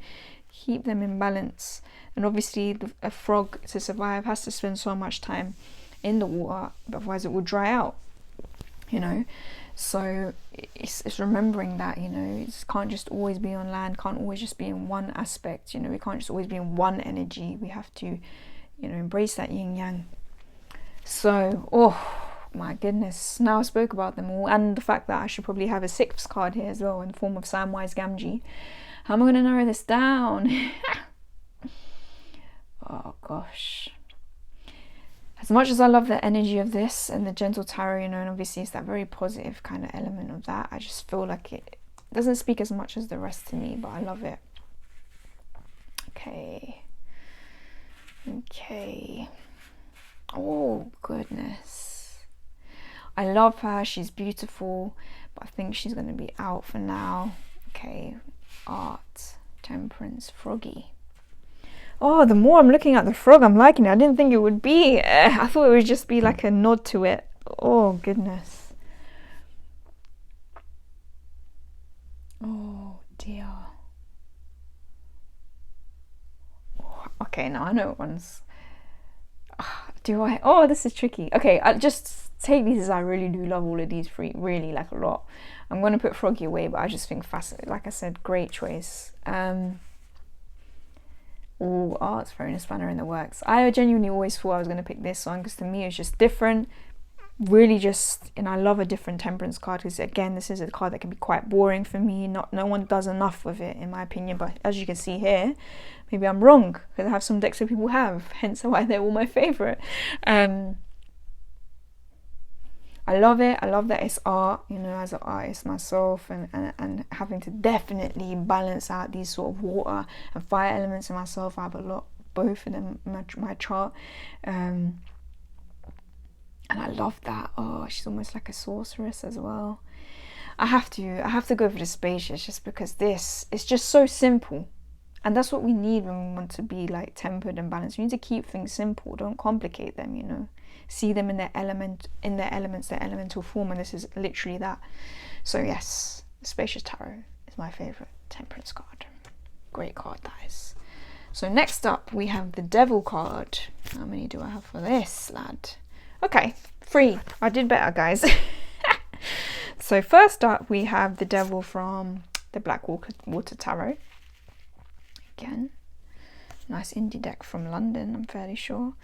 keep them in balance. And obviously a frog, to survive, has to spend so much time in the water, otherwise it will dry out, you know. So it's remembering that, you know, it can't just always be on land, can't always just be in one aspect, you know, we can't just always be in one energy. We have to, you know, embrace that yin yang. So my goodness, now I spoke about them all, and the fact that I should probably have a sixth card here as well in the form of Samwise Gamgee. How am I going to narrow this down? Oh gosh. As much as I love the energy of this and the gentle tarot, you know, and obviously it's that very positive kind of element of that, I just feel like it doesn't speak as much as the rest to me, but I love it. Okay. Oh goodness, I love her, she's beautiful, but I think she's going to be out for now. Okay, art, temperance, froggy. Oh, the more I'm looking at the frog, I'm liking it. I didn't think it would be. I thought it would just be like a nod to it. Oh goodness. Oh dear. Oh, okay, now I know what one's. Do I? Oh, this is tricky. Okay, I just take these as I really do love all of these three, really, like a lot. I'm going to put froggy away, but I just think fascinating. Like I said, great choice. Oh, art's throwing a spanner in the works. I genuinely always thought I was going to pick this one because to me it's just different. Really just, and I love a different temperance card because again, this is a card that can be quite boring for me. No one does enough with it in my opinion, but as you can see here, maybe I'm wrong because I have some decks that people have, hence why they're all my favourite. I love it. I love that it's art, you know, as an artist myself, and having to definitely balance out these sort of water and fire elements in myself. I have a lot, both of them in my chart. And I love that. Oh, she's almost like a sorceress as well. I have to go for the spacious just because this is just so simple. And that's what we need when we want to be like tempered and balanced. We need to keep things simple, don't complicate them, you know. See them in their elements, their elemental form, and this is literally that. So yes, the Spacious Tarot is my favourite temperance card. Great card that is. So next up we have the Devil card. How many do I have for this, lad? Okay, 3. I did better, guys. So first up we have the Devil from the Blackwater Tarot. Again, nice indie deck from London, I'm fairly sure.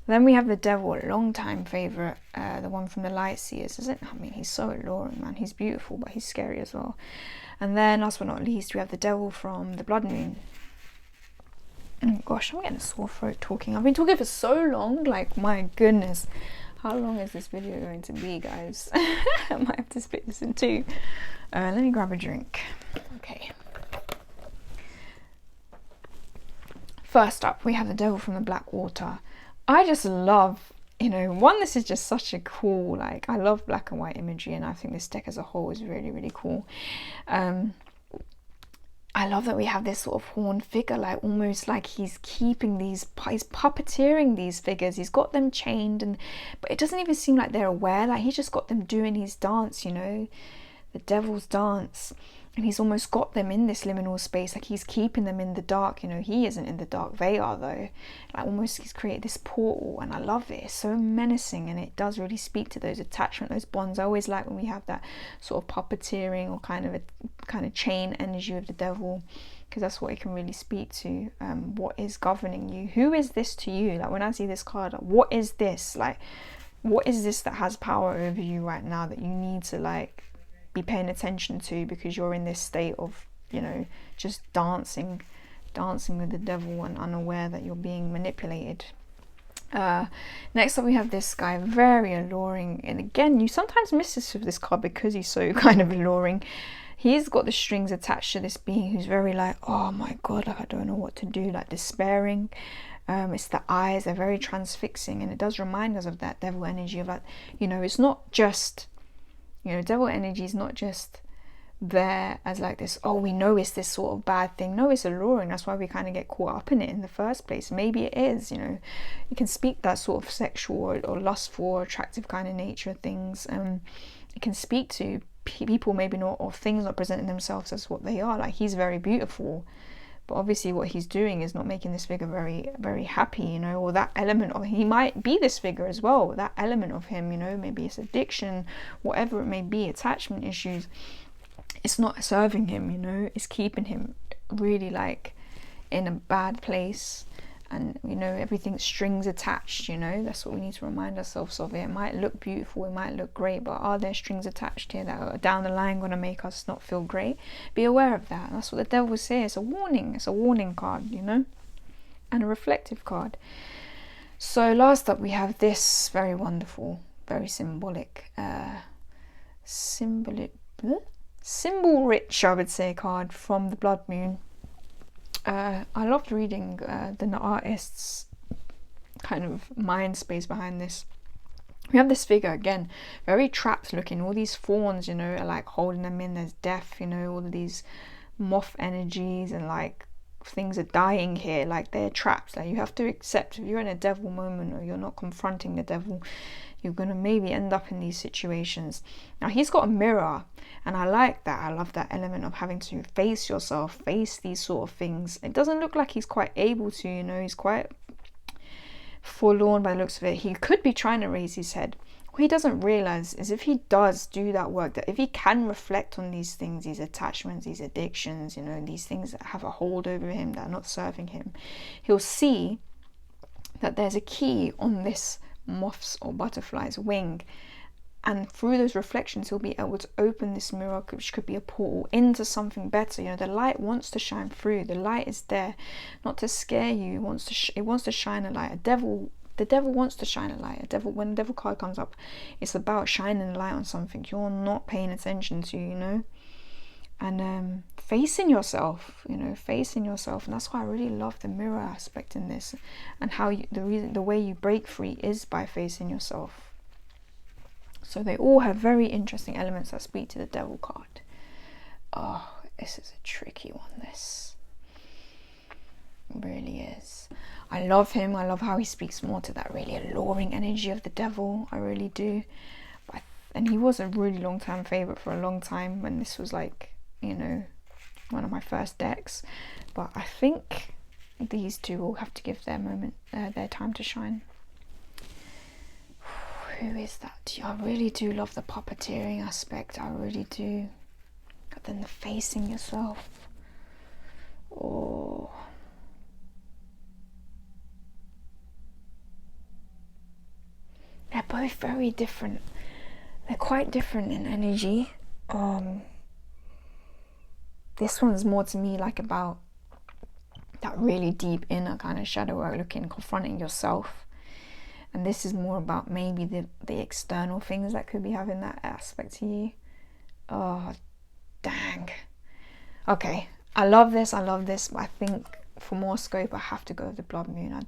Then we have the Devil, a long time favourite, the one from the Light Seers, isn't it? I mean, he's so alluring, man. He's beautiful, but he's scary as well. And then last but not least, we have the Devil from the Blood Moon. Oh gosh, I'm getting a sore throat talking. I've been talking for so long, like my goodness. How long is this video going to be, guys? I might have to split this in 2. Let me grab a drink. Okay. First up, we have the Devil from the Blackwater. I just love, you know, one, this is just such a cool, like, I love black and white imagery, and I think this deck as a whole is really, really cool. I love that we have this sort of horned figure, like almost like he's keeping these, he's puppeteering these figures. He's got them chained, but it doesn't even seem like they're aware. Like he's just got them doing his dance, you know, the devil's dance. And he's almost got them in this liminal space, like he's keeping them in the dark. You know, he isn't in the dark, they are though. Like almost he's created this portal, and I love it. It's so menacing, and it does really speak to those attachment, those bonds. I always like when we have that sort of puppeteering or kind of chain energy of the devil, because that's what it can really speak to. What is governing you? Who is this to you? Like when I see this card, what is this? Like, what is this that has power over you right now that you need to like be paying attention to, because you're in this state of, you know, just dancing with the devil and unaware that you're being manipulated. Next up we have this guy, very alluring, and again you sometimes miss this with this card because he's so kind of alluring. He's got the strings attached to this being who's very like, oh my god, like I don't know what to do, like despairing. It's the eyes, they're very transfixing, and it does remind us of that devil energy of that, you know, it's not just, you know, devil energy is not just there as like this, oh, we know it's this sort of bad thing. No, it's alluring. That's why we kind of get caught up in it in the first place. Maybe it is, you know, it can speak that sort of sexual or lustful or attractive kind of nature of things. It can speak to people maybe not, or things not presenting themselves as what they are. Like he's very beautiful, but obviously what he's doing is not making this figure very, very happy, you know, or that element of, he might be this figure as well, that element of him, you know, maybe it's addiction, whatever it may be, attachment issues, it's not serving him, you know, it's keeping him really like in a bad place. and you know, everything's strings attached, you know. That's what we need to remind ourselves of. It might look beautiful, it might look great, but are there strings attached here that are down the line going to make us not feel great? Be aware of that. That's what the devil says. It's a warning. It's a warning card, you know, and a reflective card. So last up we have this very wonderful, very symbolic, symbol rich, I would say, card from the Blood Moon. I loved reading the artist's kind of mind space behind this. We have this figure again, very trapped looking. All these fawns, you know, are like holding them in. There's death, you know, all of these moth energies, and like things are dying here, like they're trapped. Like you have to accept, if you're in a devil moment or you're not confronting the devil, you're gonna maybe end up in these situations. Now he's got a mirror, and I like that. I love that element of having to face yourself, face these sort of things. It doesn't look like he's quite able to, you know, he's quite forlorn by the looks of it. He could be trying to raise his head. What he doesn't realize is if he does do that work, that if he can reflect on these things, these attachments, these addictions, you know, these things that have a hold over him, that are not serving him, he'll see that there's a key on this moth's or butterfly's wing, and through those reflections he'll be able to open this mirror, which could be a portal into something better. You know, the light wants to shine through. The light is there not to scare you. It wants to shine a light. The devil wants to shine a light. When the devil card comes up, it's about shining a light on something you're not paying attention to, you know, and facing yourself, you know, facing yourself. And that's why I really love the mirror aspect in this, and how the way you break free is by facing yourself. So they all have very interesting elements that speak to the devil card. Oh, this is a tricky one, this. It really is. I love him. I love how he speaks more to that really alluring energy of the devil. I really do. And he was a really long time favorite for a long time, when this was like, you know, one of my first decks. But I think these two will have to give their moment, their time to shine. Who is that? I really do love the puppeteering aspect. I really do. But then the facing yourself. Oh. They're both very different. They're quite different in energy. This one's more to me like about that really deep inner kind of shadow work, looking, confronting yourself. And this is more about maybe the external things that could be having that aspect to you. Oh, dang. Okay, I love this, but I think for more scope I have to go with the Blood Moon.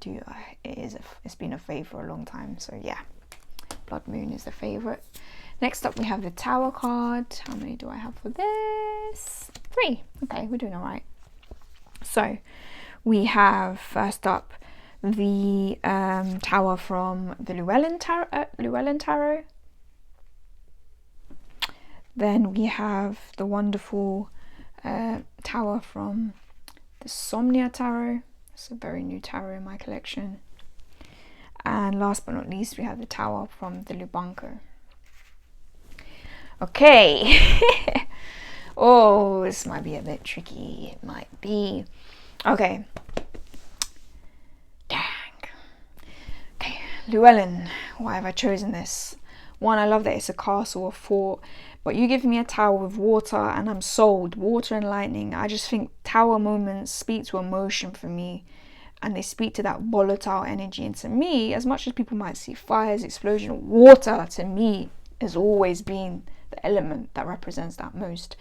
It's been a fave for a long time, so yeah, Blood Moon is the favorite. Next up we have the Tower card. How many do I have for this? 3. Okay, we're doing all right. So we have first up the Tower from the Llewellyn Tarot. Then we have the wonderful Tower from the Somnia Tarot. It's a very new tarot in my collection. And last but not least, we have the Tower from the Lubanco. Okay. Oh, this might be a bit tricky. It might be. Okay. Dang. Okay, Llewellyn. Why have I chosen this? One, I love that it's a castle, a fort, but you give me a tower with water and I'm sold. Water and lightning. I just think tower moments speak to emotion for me, and they speak to that volatile energy. And to me, as much as people might see fires, explosion, water to me has always been the element that represents that most,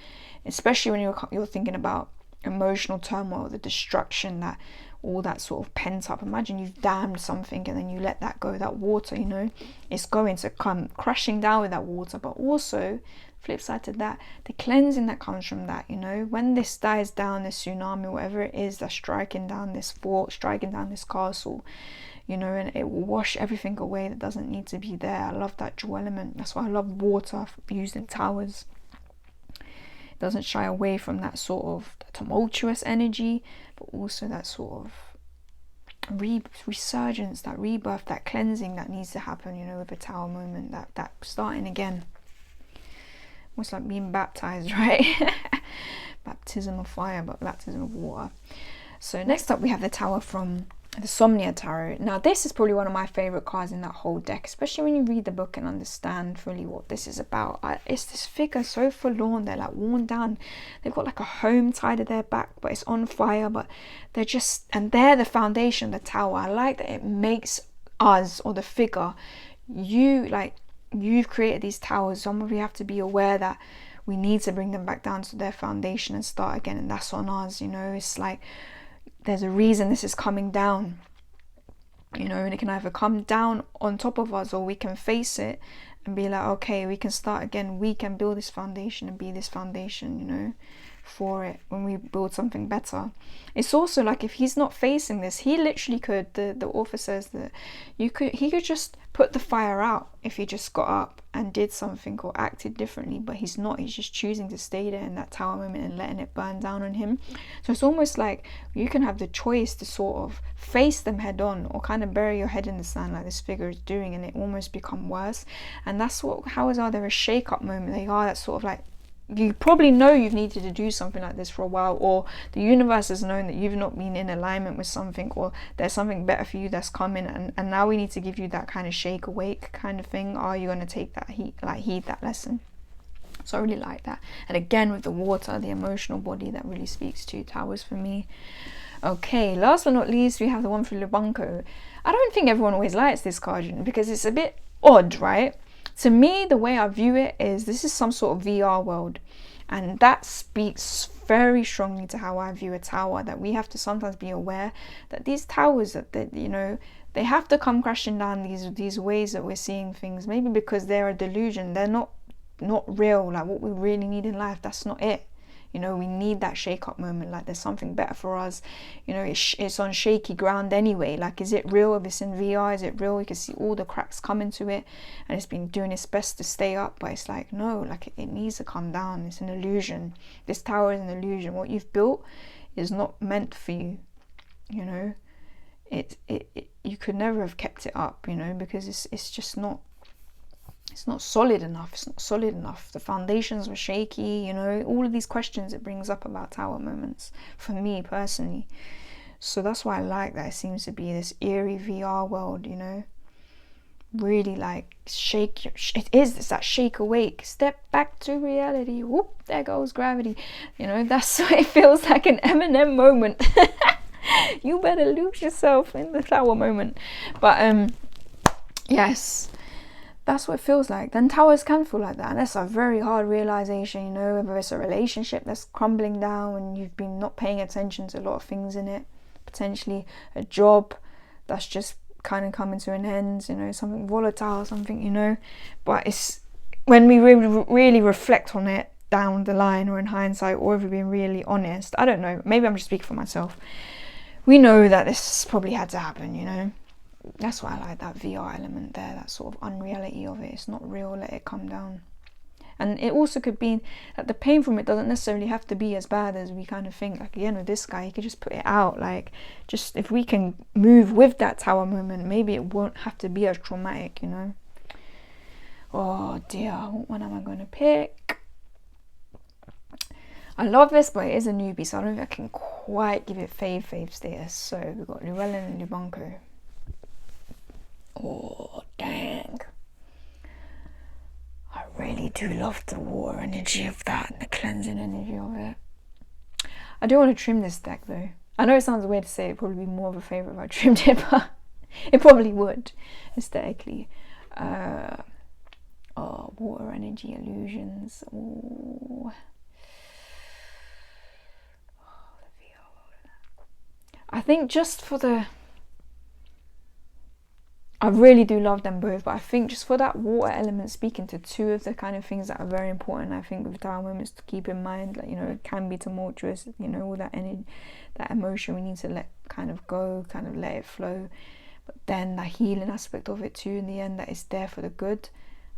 especially when you're thinking about emotional turmoil, the destruction, that all that sort of pent up. Imagine you've dammed something and then you let that go. That water, you know, it's going to come crashing down with that water. But also, flip side to that, the cleansing that comes from that, you know, when this dies down, this tsunami, whatever it is that's striking down this fort, striking down this castle, you know, and it will wash everything away that doesn't need to be there. I love that dual element. That's why I love water used in towers. It doesn't shy away from that sort of tumultuous energy, but also that sort of resurgence, that rebirth, that cleansing that needs to happen, you know, with a tower moment, that starting again. Almost like being baptized, right? Baptism of fire, but baptism of water. So next up we have the Tower from the Somnia Tarot. Now this is probably one of my favorite cards in that whole deck, especially when you read the book and understand fully what this is about. It's this figure so forlorn, they're like worn down, they've got like a home tied to their back but it's on fire, but they're just, and they're the foundation, the tower. I like that it makes us, or the figure, you've created these towers. Some of you have to be aware that we need to bring them back down to their foundation and start again, and that's on us, you know. It's like there's a reason this is coming down, you know, and it can either come down on top of us or we can face it and be like, okay, we can start again, we can build this foundation and be this foundation, you know, for it when we build something better. It's also like if he's not facing this, he literally could, the author says that he could just put the fire out if he just got up and did something or acted differently, but he's not. He's just choosing to stay there in that tower moment and letting it burn down on him. So it's almost like you can have the choice to sort of face them head on or kind of bury your head in the sand like this figure is doing, and it almost become worse. And that's what, how are there a shake-up moment? They are that sort of like, you probably know you've needed to do something like this for a while, or the universe has known that you've not been in alignment with something, or there's something better for you that's coming, and now we need to give you that kind of shake awake kind of thing. Are you going to take that heed that lesson? So I really like that. And again with the water, the emotional body, that really speaks to towers for me. Okay, last but not least, we have the one for Lubanko. I don't think everyone always likes this card because it's a bit odd, right? To me, the way I view it is this is some sort of VR world, and that speaks very strongly to how I view a tower, that we have to sometimes be aware that these towers, that you know, they have to come crashing down these ways that we're seeing things, maybe because they're a delusion, they're not real, like what we really need in life, that's not it. You know, we need that shake-up moment, like there's something better for us. You know, it's on shaky ground anyway. Like, is it real? If it's in VR, is it real? You can see all the cracks coming to it, and it's been doing its best to stay up, but it's like, no, like it needs to come down. It's an illusion. This tower is an illusion. What you've built is not meant for you, you know. You could never have kept it up, you know, because it's just not, it's not solid enough. It's not solid enough. The foundations were shaky, you know, all of these questions it brings up about tower moments for me personally. So that's why I like that it seems to be this eerie VR world, you know, really like shake. It's that shake awake, step back to reality, whoop, there goes gravity, you know. That's what it feels like, an Eminem moment. You better lose yourself in the tower moment. But yes, that's what it feels like. Then towers can feel like that, and that's a very hard realization, you know, whether it's a relationship that's crumbling down and you've been not paying attention to a lot of things in it, potentially a job that's just kind of coming to an end, you know, something volatile, something, you know. But it's when we really reflect on it down the line, or in hindsight, or if we're being really honest, I don't know, maybe I'm just speaking for myself, we know that this probably had to happen, you know. That's why I like that VR element there, that sort of unreality of it. It's not real, let it come down. And it also could be that the pain from it doesn't necessarily have to be as bad as we kind of think. Like again with this guy, he could just put it out. Like, just if we can move with that tower moment, maybe it won't have to be as traumatic, you know. Oh dear, what one am I going to pick? I love this, but it is a newbie, so I don't think I can quite give it fave status. So we've got Llewellyn and Lubanko. Oh dang, I really do love the water energy of that and the cleansing energy of it. I do want to trim this deck though. I know it sounds weird to say, it'd probably be more of a favourite if I trimmed it, but it probably would aesthetically. Oh, water energy illusions. Oh, the VR. I think just for the, I really do love them both, but I think just for that water element, speaking to two of the kind of things that are very important, I think with tower moments to keep in mind, like, you know, it can be tumultuous, you know, all that energy, that emotion we need to let kind of go, kind of let it flow, but then the healing aspect of it too in the end, that is there for the good.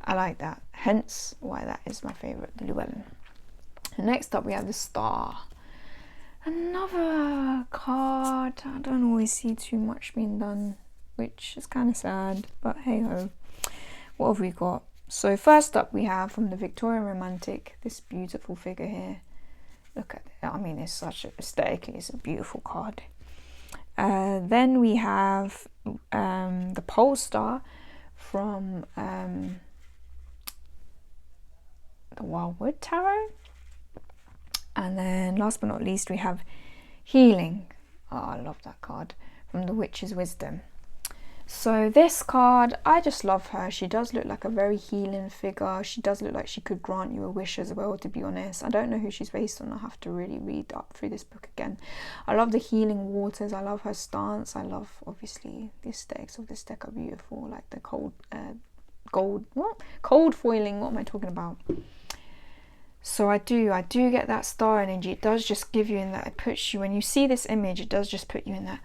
I like that, hence why that is my favourite, the Llewellyn. And next up we have the Star. Another card I don't always see too much being done, which is kind of sad, but hey ho. What have we got? So first up we have from the Victorian Romantic, this beautiful figure here. Look at it. I mean, it's such a, aesthetically it's a beautiful card. Then we have the pole star from the Wildwood Tarot. And then last but not least, we have Healing. Oh, I love that card, from the Witch's Wisdom. So this card, I just love her. She does look like a very healing figure. She does look like she could grant you a wish as well, to be honest. I don't know who she's based on. I have to really read up through this book again. I love the healing waters. I love her stance. I love, obviously, the aesthetics of this deck are beautiful. Like the cold foiling. What am I talking about? So I do get that star energy. It does just give you in that, it puts you, when you see this image, it does just put you in that,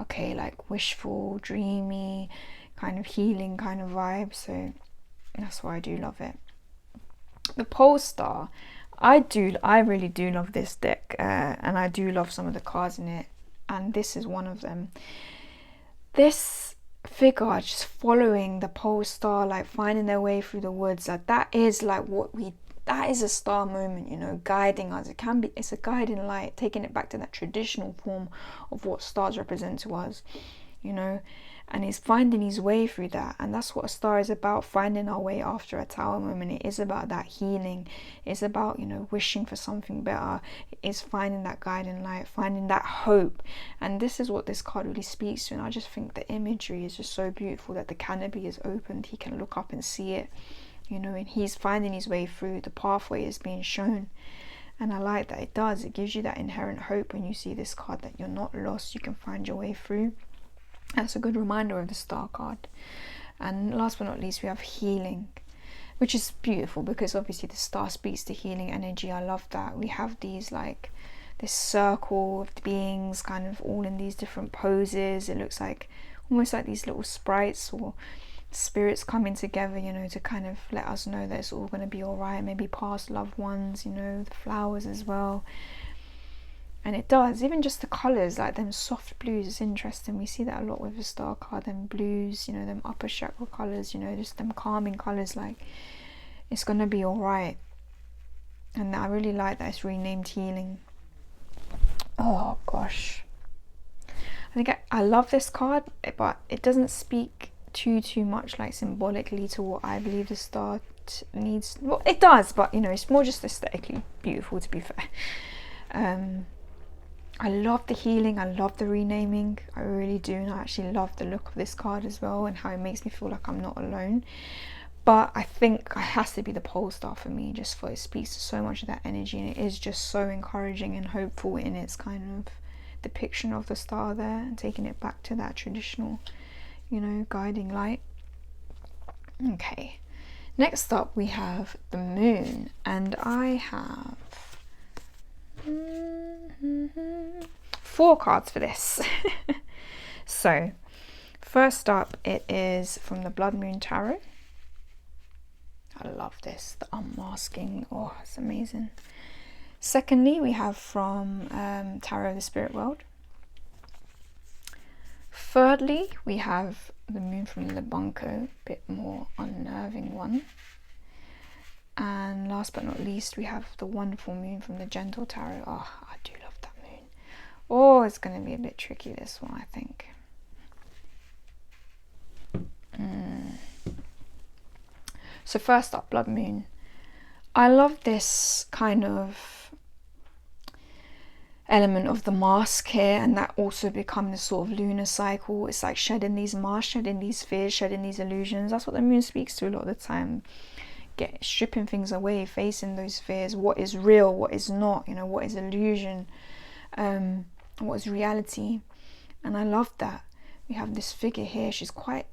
okay, like wishful, dreamy, kind of healing kind of vibe. So that's why I do love it. The pole star, I really do love this deck, and I do love some of the cards in it, and this is one of them. This figure just following the pole star, like finding their way through the woods, like that is like that is a star moment, you know, guiding us. It's a guiding light, taking it back to that traditional form of what stars represent to us, you know, and he's finding his way through that. And that's what a star is about, finding our way after a tower moment. It is about that healing. It's about, you know, wishing for something better. It is finding that guiding light, finding that hope. And this is what this card really speaks to. And I just think the imagery is just so beautiful, that the canopy is opened. He can look up and see it. You know, and he's finding his way through. The pathway is being shown, and I like that it does. It gives you that inherent hope when you see this card, that you're not lost, you can find your way through. That's a good reminder of the star card. And last but not least, we have Healing, which is beautiful because obviously the star speaks to healing energy. I love that. We have these, like this circle of beings kind of all in these different poses. It looks like almost like these little sprites or spirits coming together, you know, to kind of let us know that it's all going to be all right. Maybe past loved ones, you know, the flowers as well. And it does, even just the colors, like them soft blues, is interesting. We see that a lot with the star card, them blues, you know, them upper chakra colors, you know, just them calming colors, like it's going to be all right. And I really like that it's renamed Healing. Oh gosh, I think I love this card, but it doesn't speak too much, like symbolically, to what I believe the star needs. Well, it does, but you know, it's more just aesthetically beautiful, to be fair. I love the healing, I love the renaming, I really do, and I actually love the look of this card as well, and how it makes me feel like I'm not alone. But I think it has to be the pole star for me, just for it speaks to so much of that energy, and it is just so encouraging and hopeful in its kind of depiction of the star there, and taking it back to that traditional, you know, guiding light. Okay, next up we have the moon, and I have 4 cards for this. So first up, it is from the Blood Moon Tarot. I love this, the unmasking. Oh, it's amazing. Secondly, we have from Tarot of the Spirit World. Thirdly, we have the moon from the Bunko, a bit more unnerving one. And last but not least, we have the wonderful moon from the Gentle Tarot. Oh, I do love that moon. Oh, it's going to be a bit tricky, this one, I think. So first up, Blood Moon. I love this kind of element of the mask here, and that also becomes the sort of lunar cycle. It's like shedding these masks, shedding these fears, shedding these illusions. That's what the moon speaks to a lot of the time. Stripping things away, facing those fears. What is real, what is not, you know, what is illusion, what is reality. And I love that. We have this figure here, she's quite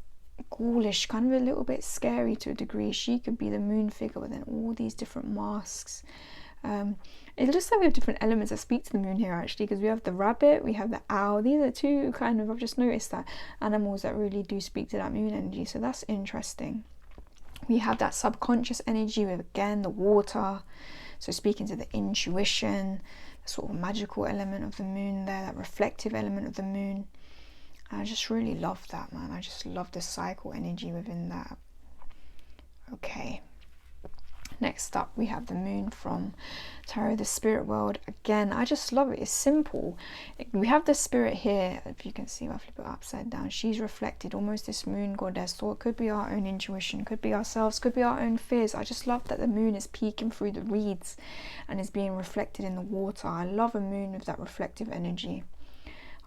ghoulish, kind of a little bit scary to a degree. She could be the moon figure, but then all these different masks. It looks like we have different elements that speak to the moon here, actually, because we have the rabbit, we have the owl. These are two kind of, I've just noticed that, animals that really do speak to that moon energy, so that's interesting. We have that subconscious energy with, again, the water, so speaking to the intuition, the sort of magical element of the moon there, that reflective element of the moon. I just really love that, man. I just love the cycle energy within that. Okay, Next up, we have the moon from Tarot, the spirit world. Again, I just love it. It's simple. We have the spirit here. If you can see, if I flip it upside down, she's reflected almost this moon goddess. So it could be our own intuition, could be ourselves, could be our own fears. I just love that the moon is peeking through the reeds and is being reflected in the water. I love a moon with that reflective energy.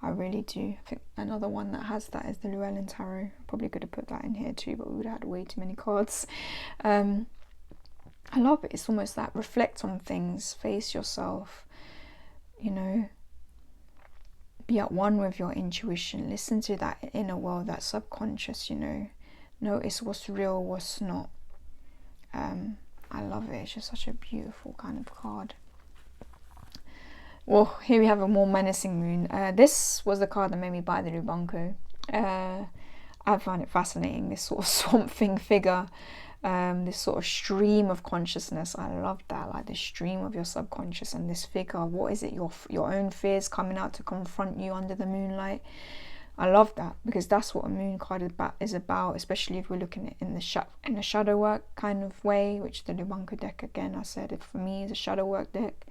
I really do. I think another one that has that is the Llewellyn Tarot. Probably could have put that in here too, but we would have had way too many cards. I love it. It's almost that reflect on things, face yourself, you know, be at one with your intuition, listen to that inner world, that subconscious, you know, notice what's real, what's not. I love it. It's just such a beautiful kind of card. Well, here we have a more menacing moon. This was the card that made me buy the Lubunko. I find it fascinating, this sort of swamp thing figure. This sort of stream of consciousness. I love that, like the stream of your subconscious and this figure. What is it? Your own fears coming out to confront you under the moonlight. I love that, because that's what a moon card is about, especially if we're looking at it in the shadow work kind of way, which the Lubunko deck, again, I said it for me is a shadow work deck.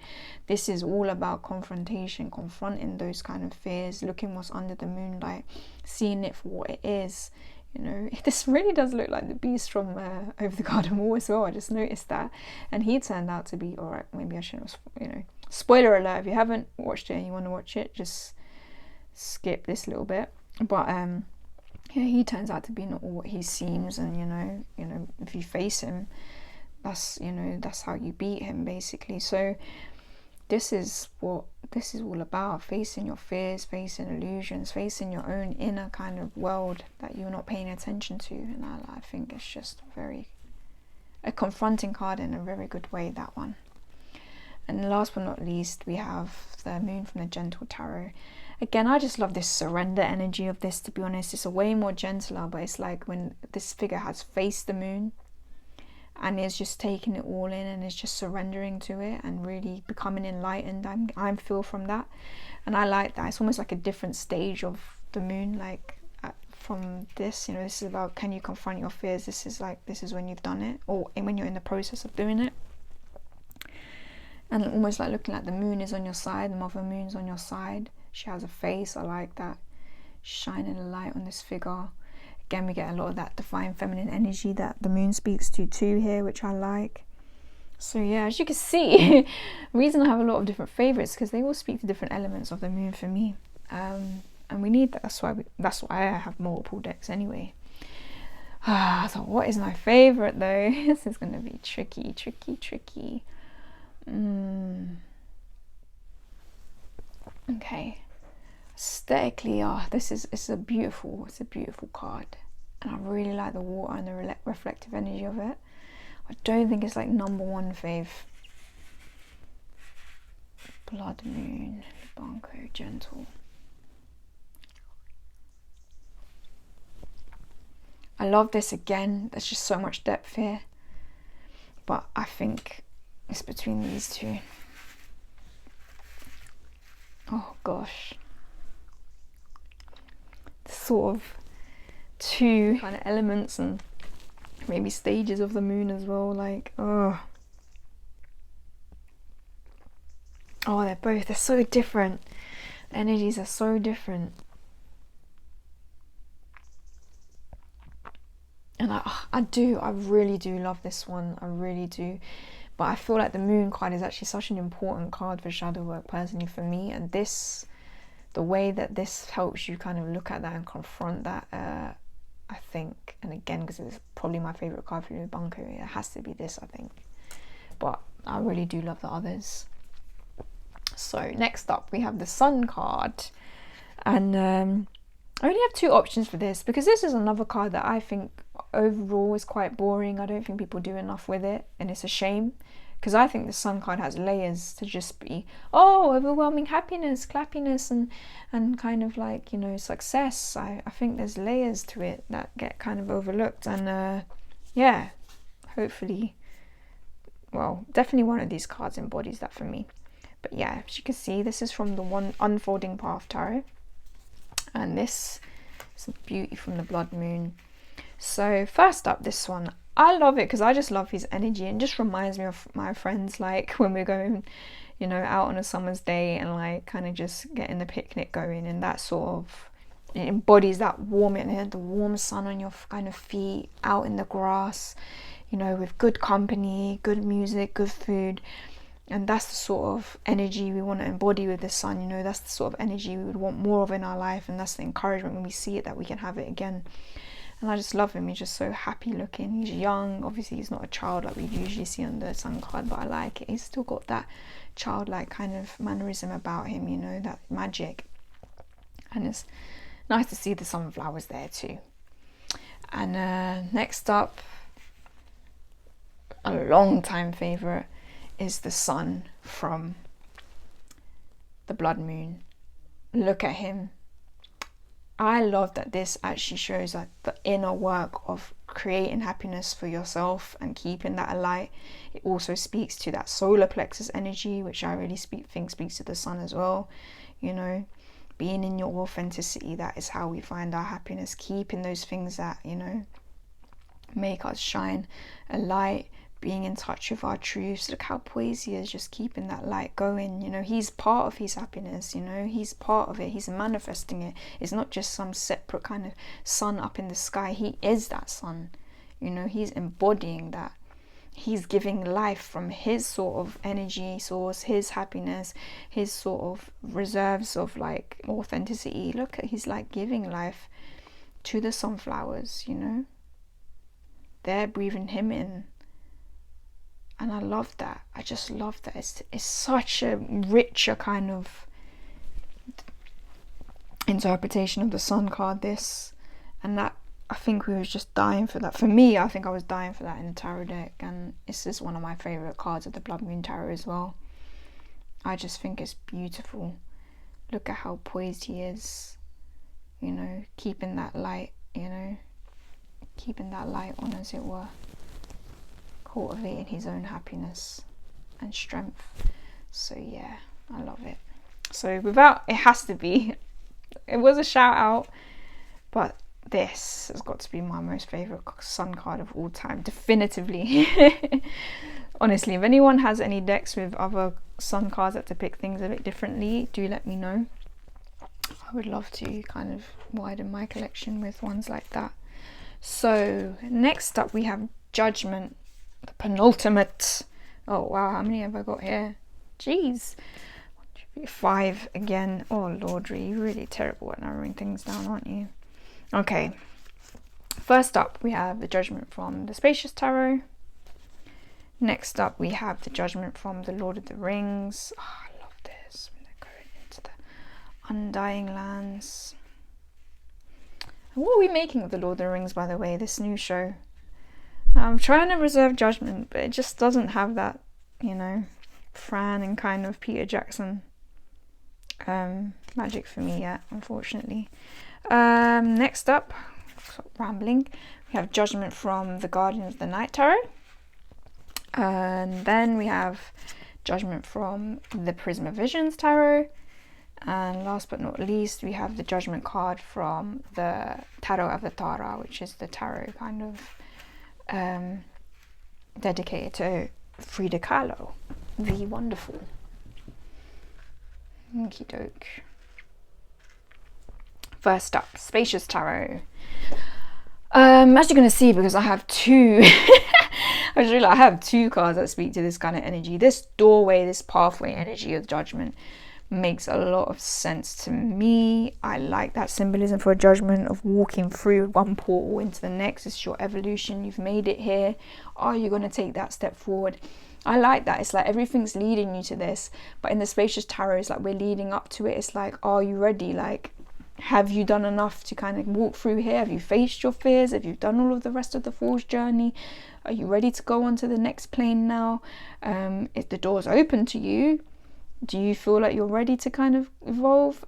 This is all about confrontation, confronting those kind of fears, looking what's under the moonlight, seeing it for what it is. You know, this really does look like the beast from Over the Garden Wall as well. I just noticed that. And he turned out to be, alright, maybe I shouldn't, you know, spoiler alert, if you haven't watched it and you want to watch it, just skip this little bit. But yeah, he turns out to be not all what he seems. And you know, if you face him, that's, you know, that's how you beat him, basically. So this is what this is all about, facing your fears, facing illusions, facing your own inner kind of world that you're not paying attention to. And I think it's just a confronting card in a very good way, that one. And last but not least, we have the moon from the Gentle Tarot. Again, I just love this surrender energy of this, to be honest. It's a way more gentler, but it's like when this figure has faced the moon and is just taking it all in and is just surrendering to it and really becoming enlightened. I feel from that, and I like that. It's almost like a different stage of the moon, like from this, you know, this is about, can you confront your fears? This is when you've done it, or when you're in the process of doing it. And almost like looking like the moon is on your side, the mother moon's on your side. She has a face. I like that, shining a light on this figure. Again, we get a lot of that divine feminine energy that the moon speaks to too here, which I like. So yeah, as you can see, the reason I have a lot of different favorites, because they all speak to different elements of the moon for me, and we need that. That's why I have multiple decks anyway. So what is my favorite though? This is going to be tricky. Okay, aesthetically, it's a beautiful card, and I really like the water and the reflective energy of it. I don't think it's like #1 fave. Blood Moon, Lubunko, Gentle. I love this. Again, there's just so much depth here, but I think it's between these two. Oh gosh, sort of two kind of elements and maybe stages of the moon as well, like they're so different. The energies are so different, and I really do love this one. I really do. But I feel like the moon card is actually such an important card for shadow work, personally, for me. And the way that this helps you kind of look at that and confront that, I think, and again, because it's probably my favourite card for Lubunko, it has to be this, I think. But I really do love the others. So next up, we have the Sun card. And I only have two options for this, because this is another card that I think overall is quite boring. I don't think people do enough with it, and it's a shame, because I think the Sun card has layers to just be, overwhelming happiness, clappiness, and kind of like, you know, success. I think there's layers to it that get kind of overlooked, and yeah, hopefully, well, definitely one of these cards embodies that for me. But yeah, as you can see, this is from the One Unfolding Path Tarot, and this is a beauty from the Blood Moon. So first up, this one, I love it because I just love his energy, and just reminds me of my friends, like when we're going, you know, out on a summer's day and like kind of just getting the picnic going, and that sort of, it embodies that warm, and the warm sun on your kind of feet out in the grass, you know, with good company, good music, good food. And that's the sort of energy we want to embody with the sun, you know. That's the sort of energy we would want more of in our life, and that's the encouragement when we see it, that we can have it again. And I just love him. He's just so happy looking. He's young. Obviously he's not a child like we usually see on the sun card, but I like it. He's still got that childlike kind of mannerism about him, you know, that magic. And it's nice to see the sunflowers there too. And next up, a long time favorite is the sun from the blood moon. Look at him. I love that this actually shows like the inner work of creating happiness for yourself and keeping that alight. It also speaks to that solar plexus energy, which I really think speaks to the sun as well. You know, being in your authenticity, that is how we find our happiness. Keeping those things that, you know, make us shine a light, being in touch with our truths. Look how poised he is, just keeping that light going. You know, he's part of his happiness, you know, he's part of it, he's manifesting it. It's not just some separate kind of sun up in the sky. He is that sun, you know, he's embodying that. He's giving life from his sort of energy source, his happiness, his sort of reserves of like authenticity. Look at, he's like giving life to the sunflowers, you know, they're breathing him in. And I love that. I just love that. It's such a richer kind of interpretation of the sun card, this. And that, I think we was just dying for that. For me, I think I was dying for that in the tarot deck. And this is one of my favourite cards of the Blood Moon Tarot as well. I just think it's beautiful. Look at how poised he is. You know, keeping that light, you know. Keeping that light on, as it were. Cultivating his own happiness and strength. So yeah, I love it. So without, it has to be, it was a shout out, but this has got to be my most favorite sun card of all time, definitively. Honestly, if anyone has any decks with other sun cards that depict things a bit differently, do let me know. I would love to kind of widen my collection with ones like that. So next up we have Judgement, the penultimate. Oh wow, how many have I got here? Jeez. 5 again. Oh Lordry, you're really terrible at narrowing things down, aren't you? Okay, first up we have the Judgement from the Spacious Tarot. Next up we have the Judgement from the Lord of the Rings. Oh, I love this when they're going into the Undying Lands. And what are we making of the Lord of the Rings, by the way, this new show? I'm trying to reserve judgment, but it just doesn't have that, you know, Fran and kind of Peter Jackson magic for me yet, unfortunately. Next up, stop rambling, we have Judgement from the Guardian of the Night Tarot. And then we have Judgement from the Prism of Visions Tarot. And last but not least, we have the Judgement card from the Tarot Avatara, which is the tarot kind of dedicated to Frida Kahlo, the wonderful. Okie doke. First up, Spacious Tarot. As you're going to see, because I have two, I have two cards that speak to this kind of energy. This doorway, this pathway energy of Judgement makes a lot of sense to me. I like that symbolism for Judgement of walking through one portal into the next. It's your evolution. You've made it here. Are you going to take that step forward? I like that. It's like everything's leading you to this, but in the Spacious Tarot, it's like we're leading up to it. It's like, are you ready? Like, have you done enough to kind of walk through here? Have you faced your fears? Have you done all of the rest of the Fool's journey? Are you ready to go on to the next plane now? If the door's open to you, do you feel like you're ready to kind of evolve?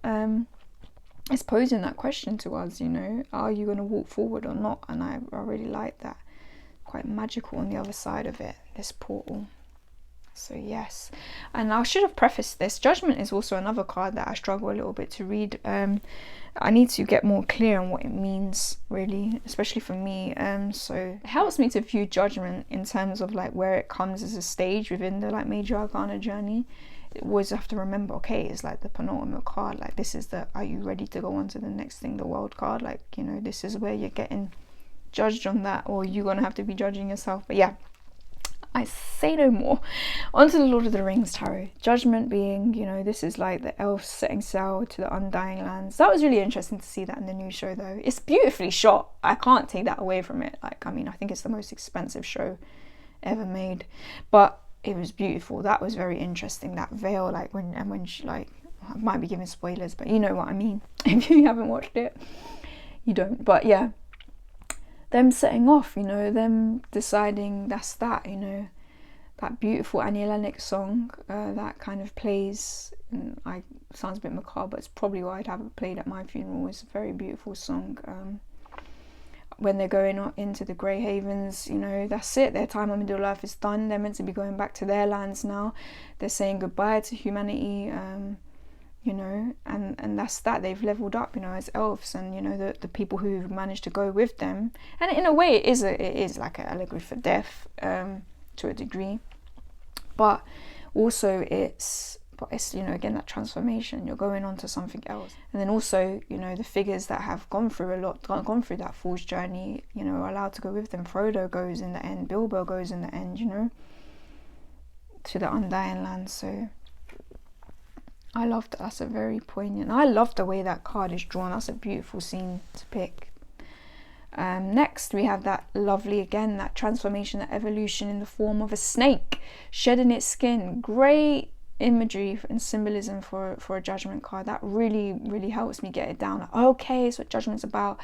It's posing that question to us, you know, are you going to walk forward or not? And I really like that. Quite magical on the other side of it, this portal. So yes, and I should have prefaced this, Judgment is also another card that I struggle a little bit to read. I need to get more clear on what it means, really, especially for me. So it helps me to view Judgment in terms of like where it comes as a stage within the like Major Arcana journey. You always have to remember, okay, it's like the penultimate card, like this is the, are you ready to go on to the next thing, the World card, like, you know, this is where you're getting judged on that, or you're gonna have to be judging yourself. But yeah, I say no more. On to the Lord of the Rings Tarot. Judgment being, you know, this is like the elves setting sail to the Undying Lands. That was really interesting to see that in the new show though. It's beautifully shot. I can't take that away from it. Like, I mean, I think it's the most expensive show ever made. But it was beautiful. That was very interesting. That veil, like when she, like, I might be giving spoilers, but you know what I mean. If you haven't watched it, you don't. But yeah, them setting off, you know, them deciding that's that, you know, that beautiful Annie Lennox song that kind of plays, and sounds a bit macabre, but it's probably why I'd have it played at my funeral. It's a very beautiful song. When they're going into the Grey Havens, you know, that's it, their time on Middle Earth is done. They're meant to be going back to their lands now. They're saying goodbye to humanity, you know, and that's that. They've leveled up, you know, as elves, and you know, the people who managed to go with them. And in a way, it is like an allegory for death, to a degree, but also it's, you know, again, that transformation, you're going on to something else. And then also, you know, the figures that have gone through that fool's journey, you know, are allowed to go with them. Frodo goes in the end, Bilbo goes in the end, you know, to the Undying Lands. So I love that. That's a very poignant, I love the way that card is drawn. That's a beautiful scene to pick. Next we have that lovely, again, that transformation, that evolution in the form of a snake shedding its skin. Great imagery and symbolism for a Judgment card. That really helps me get it down. Like, okay, it's what Judgment's about.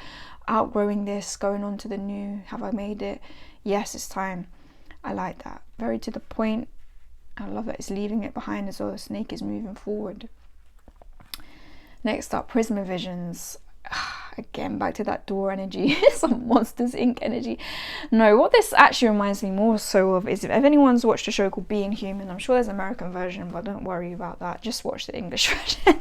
Outgrowing this, going on to the new. Have I made it? Yes, it's time. I like that. Very to the point. I love that it's leaving it behind as well. The snake is moving forward. Next up, Prisma Visions. Again, back to that door energy. Some Monsters Inc. energy. No, what this actually reminds me more so of is, if anyone's watched a show called Being Human, I'm sure there's an American version, but don't worry about that. Just watch the English version.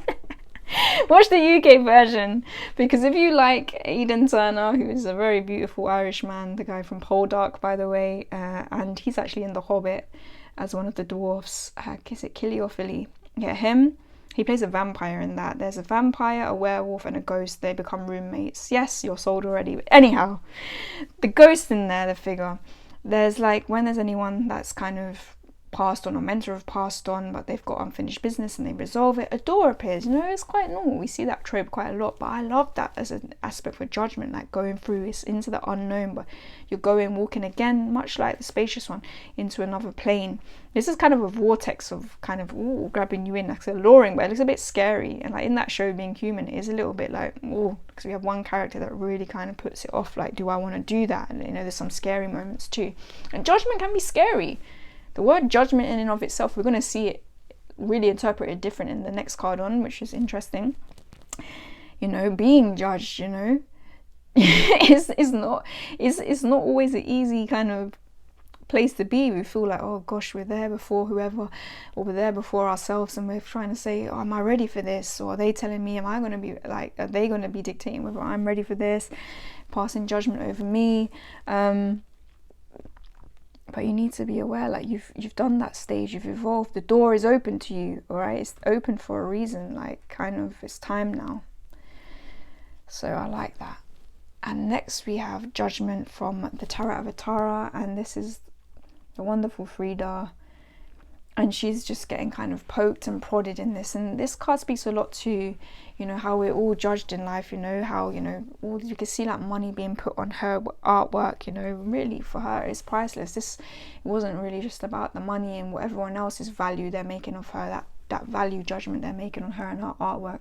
Watch the UK version, because if you like Aidan Turner, who is a very beautiful Irish man, the guy from Poldark, by the way, and he's actually in The Hobbit as one of the dwarfs. Is it Killy or Philly? Yeah, him. He plays a vampire in that. There's a vampire, a werewolf, and a ghost. They become roommates. Yes, you're sold already. But anyhow, the ghost in there, the figure, there's like, when there's anyone that's kind of passed on or meant to have passed on, but they've got unfinished business and they resolve it, a door appears. You know, it's quite normal. We see that trope quite a lot, but I love that as an aspect for Judgment, like going through, it's into the unknown, but you're walking again, much like the spacious one, into another plane. This is kind of a vortex of kind of grabbing you in, like alluring, but it looks a bit scary. And like in that show, Being Human, it is a little bit like, because we have one character that really kind of puts it off, like, do I want to do that? And you know, there's some scary moments too. And Judgment can be scary. The word judgment in and of itself, we're going to see it really interpreted different in the next card on, which is interesting. You know, being judged, you know, is not always an easy kind of place to be. We feel like, oh gosh, we're there before whoever, or we're there before ourselves, and we're trying to say, oh, am I ready for this? Or are they telling me, am I going to be like, are they going to be dictating whether I'm ready for this, passing judgment over me? But you need to be aware, like, you've done that stage, you've evolved, the door is open to you, all right? It's open for a reason, like, kind of, it's time now. So I like that. And next we have Judgment from the Tarot of Atara, and this is the wonderful Frida, and she's just getting kind of poked and prodded in this. And this card speaks a lot to, you know, how we're all judged in life, you know, how, you know, all you can see like money being put on her artwork, you know, really for her it's priceless. It wasn't really just about the money and what everyone else's value they're making of her, that value judgment they're making on her and her artwork.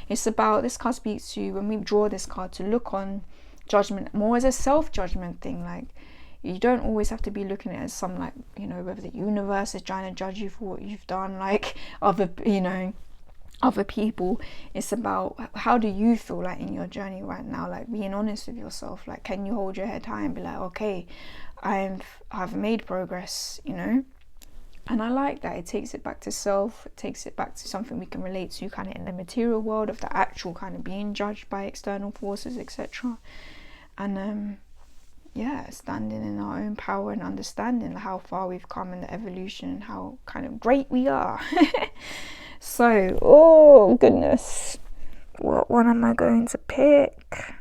It's about, this card speaks to, when we draw this card, to look on judgment more as a self-judgment thing. Like, you don't always have to be looking at it as some, like, you know, whether the universe is trying to judge you for what you've done, like other, you know, other people. It's about, how do you feel like in your journey right now, like being honest with yourself. Like, can you hold your head high and be like, okay, I've made progress, you know, And I like that. It takes it back to self. It takes it back to something we can relate to kind of in the material world, of the actual kind of being judged by external forces, etc. And yeah, standing in our own power and understanding how far we've come in the evolution and how kind of great we are. So, oh goodness, what one am I going to pick?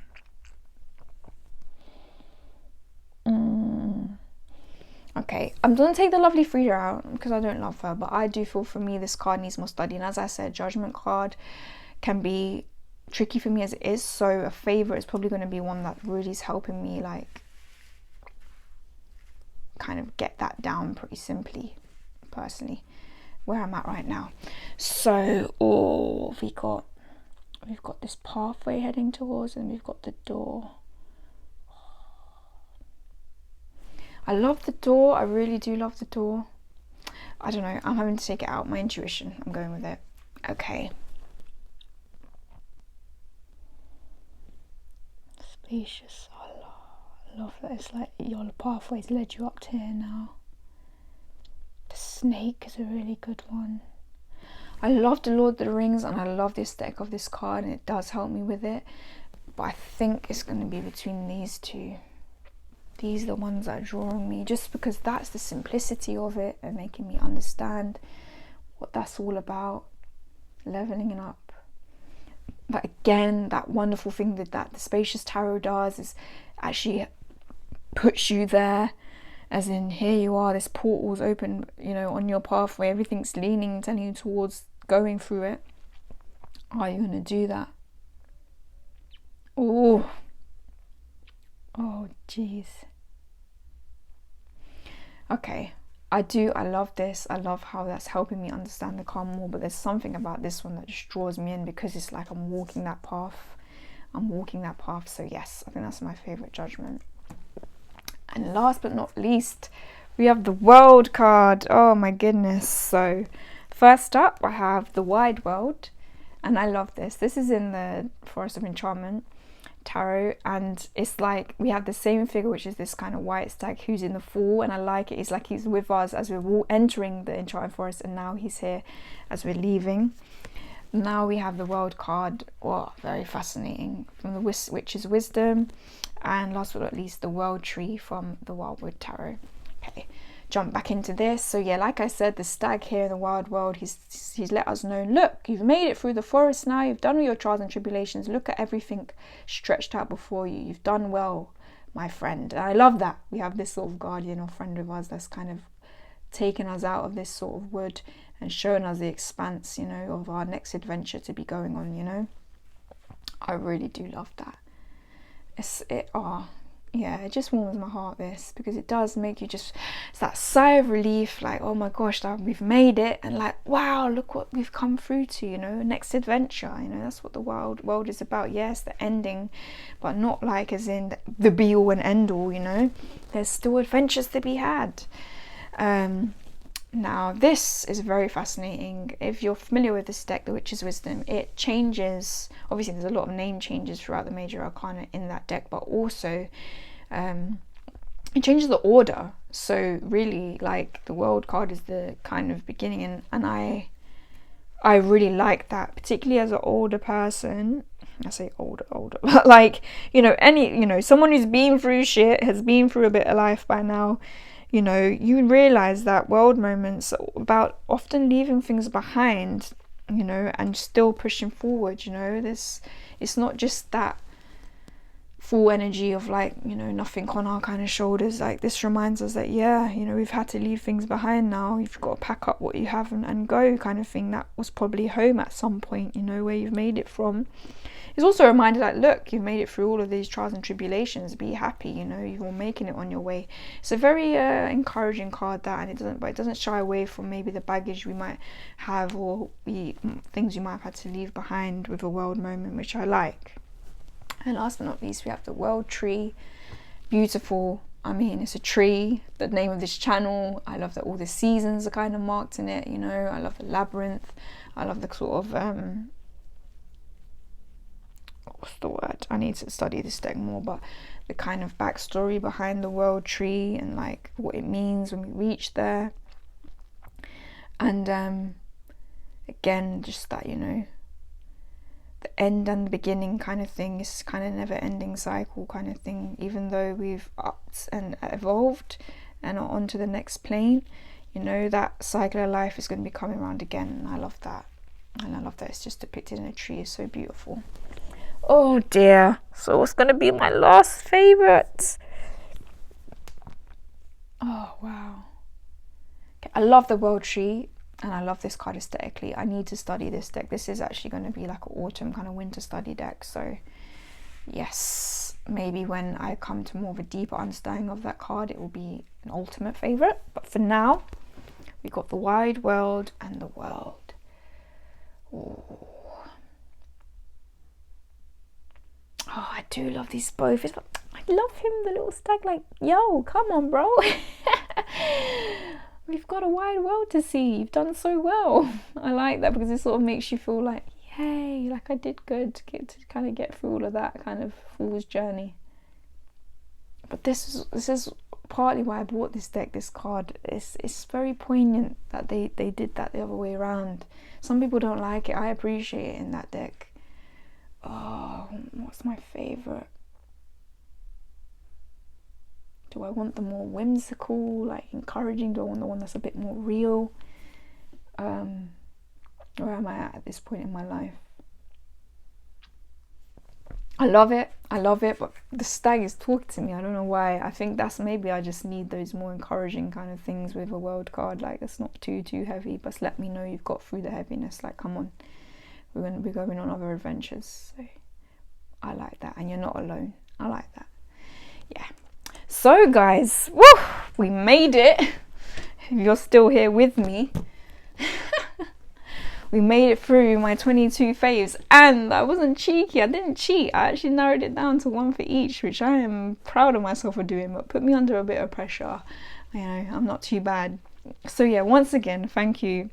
Okay, I'm going to take the lovely Frida out because I don't love her, but I do feel for me this card needs more study. And as I said, Judgment card can be tricky for me as it is, so a favourite is probably going to be one that really is helping me like kind of get that down pretty simply, personally, where I'm at right now. So, oh, we've got this pathway heading towards, and we've got the door. I love the door. I really do love the door. I don't know. I'm having to take it out. My intuition. I'm going with it. Okay. Spacious. I love that. It's like your pathway's led you up to here now. The snake is a really good one. I love the Lord of the Rings, and I love this deck of this card, and it does help me with it. But I think it's going to be between these two. These are the ones that are drawing me, just because that's the simplicity of it and making me understand what that's all about, leveling up. But again, that wonderful thing that the Spacious Tarot does is actually puts you there, as in here you are, this portal's open, you know, on your pathway, everything's leaning, telling you towards going through it. Are you going to do that? Oh jeez. Okay, I love this. I love how that's helping me understand the card more, but there's something about this one that just draws me in because it's like I'm walking that path. So yes, I think that's my favourite Judgment. And last but not least, we have the World card. Oh my goodness. So first up, I have the Wide World, and I love this. This is in the Forest of Enchantment tarot, and it's like we have the same figure, which is this kind of white stag who's in the fall, and I like it. It's like he's with us as we're entering the enchanted forest, and now he's here as we're leaving. Now we have the World card. Oh, very fascinating, from the Witch's Wisdom, and last but not least, the World Tree from the Wildwood Tarot. Okay, jump back into this. So yeah, like I said, the stag here in the Wild World, he's let us know, look, you've made it through the forest now, you've done all your trials and tribulations, look at everything stretched out before you, you've done well, my friend. And I love that we have this sort of guardian or friend of us that's kind of taken us out of this sort of wood and showing us the expanse, you know, of our next adventure to be going on, you know. I really do love that. Yeah, it just warms my heart, this, because it does make you just, it's that sigh of relief, like, oh my gosh, we've made it, and like, wow, look what we've come through to, you know, next adventure, you know, that's what the world is about. Yes, the ending, but not like as in the be all and end all, you know, there's still adventures to be had. Now this is very fascinating. If you're familiar with this deck, the Witch's Wisdom, it changes, obviously there's a lot of name changes throughout the Major Arcana in that deck, but also it changes the order. So really, like, the World card is the kind of beginning, and I really like that, particularly as an older person. I say older, but like, you know, someone who's been through shit, has been through a bit of life by now. You know, you realise that world moments are about often leaving things behind, you know, and still pushing forward, you know. It's not just that full energy of like, you know, nothing on our kind of shoulders. Like, this reminds us that, yeah, you know, we've had to leave things behind now. You've got to pack up what you have and go, kind of thing. That was probably home at some point, you know, where you've made it from. It's also a reminder that, look, you've made it through all of these trials and tribulations. Be happy, you know, you're making it on your way. It's a very encouraging card, that, and it doesn't shy away from maybe the baggage we might have, or things you might have had to leave behind with a world moment, which I like. And last but not least, we have the World Tree. Beautiful. I mean, it's a tree, the name of this channel. I love that all the seasons are kind of marked in it, you know. I love the labyrinth. I love the sort of what's the word? I need to study this deck more, but the kind of backstory behind the World Tree and like what it means when we reach there. And again, just that, you know, the end and the beginning kind of thing is kind of never ending cycle kind of thing. Even though we've upped and evolved and are on to the next plane, you know, that cycle of life is going to be coming around again. And I love that. And I love that it's just depicted in a tree. It's so beautiful. Oh dear. So what's going to be my last favourite? Oh wow. Okay, I love the world tree. And I love this card aesthetically. I need to study this deck. This is actually going to be like an autumn kind of winter study deck. So yes, maybe when I come to more of a deeper understanding of that card, it will be an ultimate favourite. But for now, we got the wide world and the world. Oh, I do love these both. I love him, the little stag, like, yo, come on, bro. We've got a wide world to see. You've done so well. I like that because it sort of makes you feel like, yay, like I did good to kind of get through all of that kind of fool's journey. But this is partly why I bought this deck, this card. It's very poignant that they did that the other way around. Some people don't like it. I appreciate it in that deck. Oh, what's my favourite? Do I want the more whimsical, like encouraging? Do I want the one that's a bit more real? Where am I at this point in my life? I love it, but the stag is talking to me. I don't know why. I think that's maybe I just need those more encouraging kind of things with a world card. Like, it's not too heavy, but let me know you've got through the heaviness. Like, come on, we're going to be going on other adventures. So I like that, and you're not alone. I like that. Yeah. So guys, woo, we made it. If you're still here with me, we made it through my 22 faves, and I wasn't cheeky. I didn't cheat. I actually narrowed it down to one for each, which I am proud of myself for doing, but put me under a bit of pressure. You know, I'm not too bad. So yeah, once again, thank you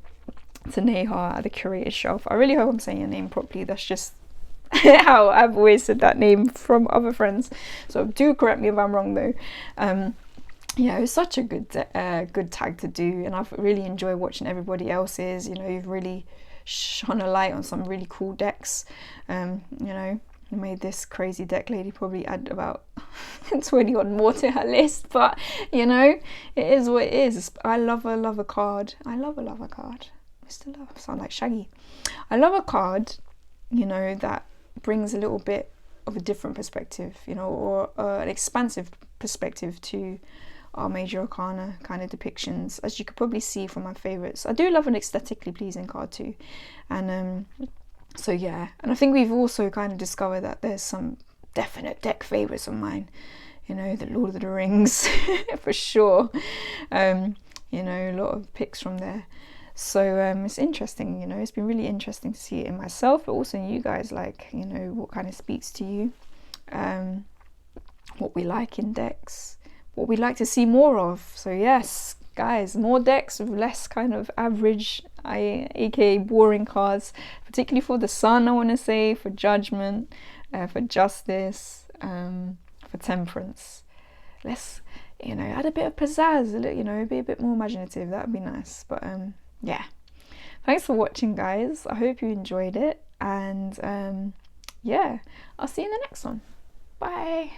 to Neha at the Curated Shelf. I really hope I'm saying your name properly. That's just how I've always said that name from other friends, so do correct me if I'm wrong though. Yeah, it was such a good tag to do, and I've really enjoyed watching everybody else's. You know, you've really shone a light on some really cool decks. You know, you made this crazy deck lady probably add about 20 odd more to her list, but you know, it is what it is. I love a card. I love a card. Mr. Love, sound like Shaggy. I love a card, you know, that brings a little bit of a different perspective, you know, or an expansive perspective to our Major Arcana kind of depictions, as you could probably see from my favourites. I do love an aesthetically pleasing card too, and so yeah, and I think we've also kind of discovered that there's some definite deck favourites of mine, you know, the Lord of the Rings for sure, you know, a lot of picks from there. So it's interesting, you know, it's been really interesting to see it in myself, but also in you guys, like, you know, what kind of speaks to you, what we like in decks, what we'd like to see more of. So yes, guys, more decks with less kind of average, aka boring cards, particularly for the Sun, I want to say, for Judgement, for Justice, for Temperance. Let's, you know, add a bit of pizzazz, you know, be a bit more imaginative. That would be nice. But yeah, thanks for watching, guys. I hope you enjoyed it, and yeah, I'll see you in the next one. Bye.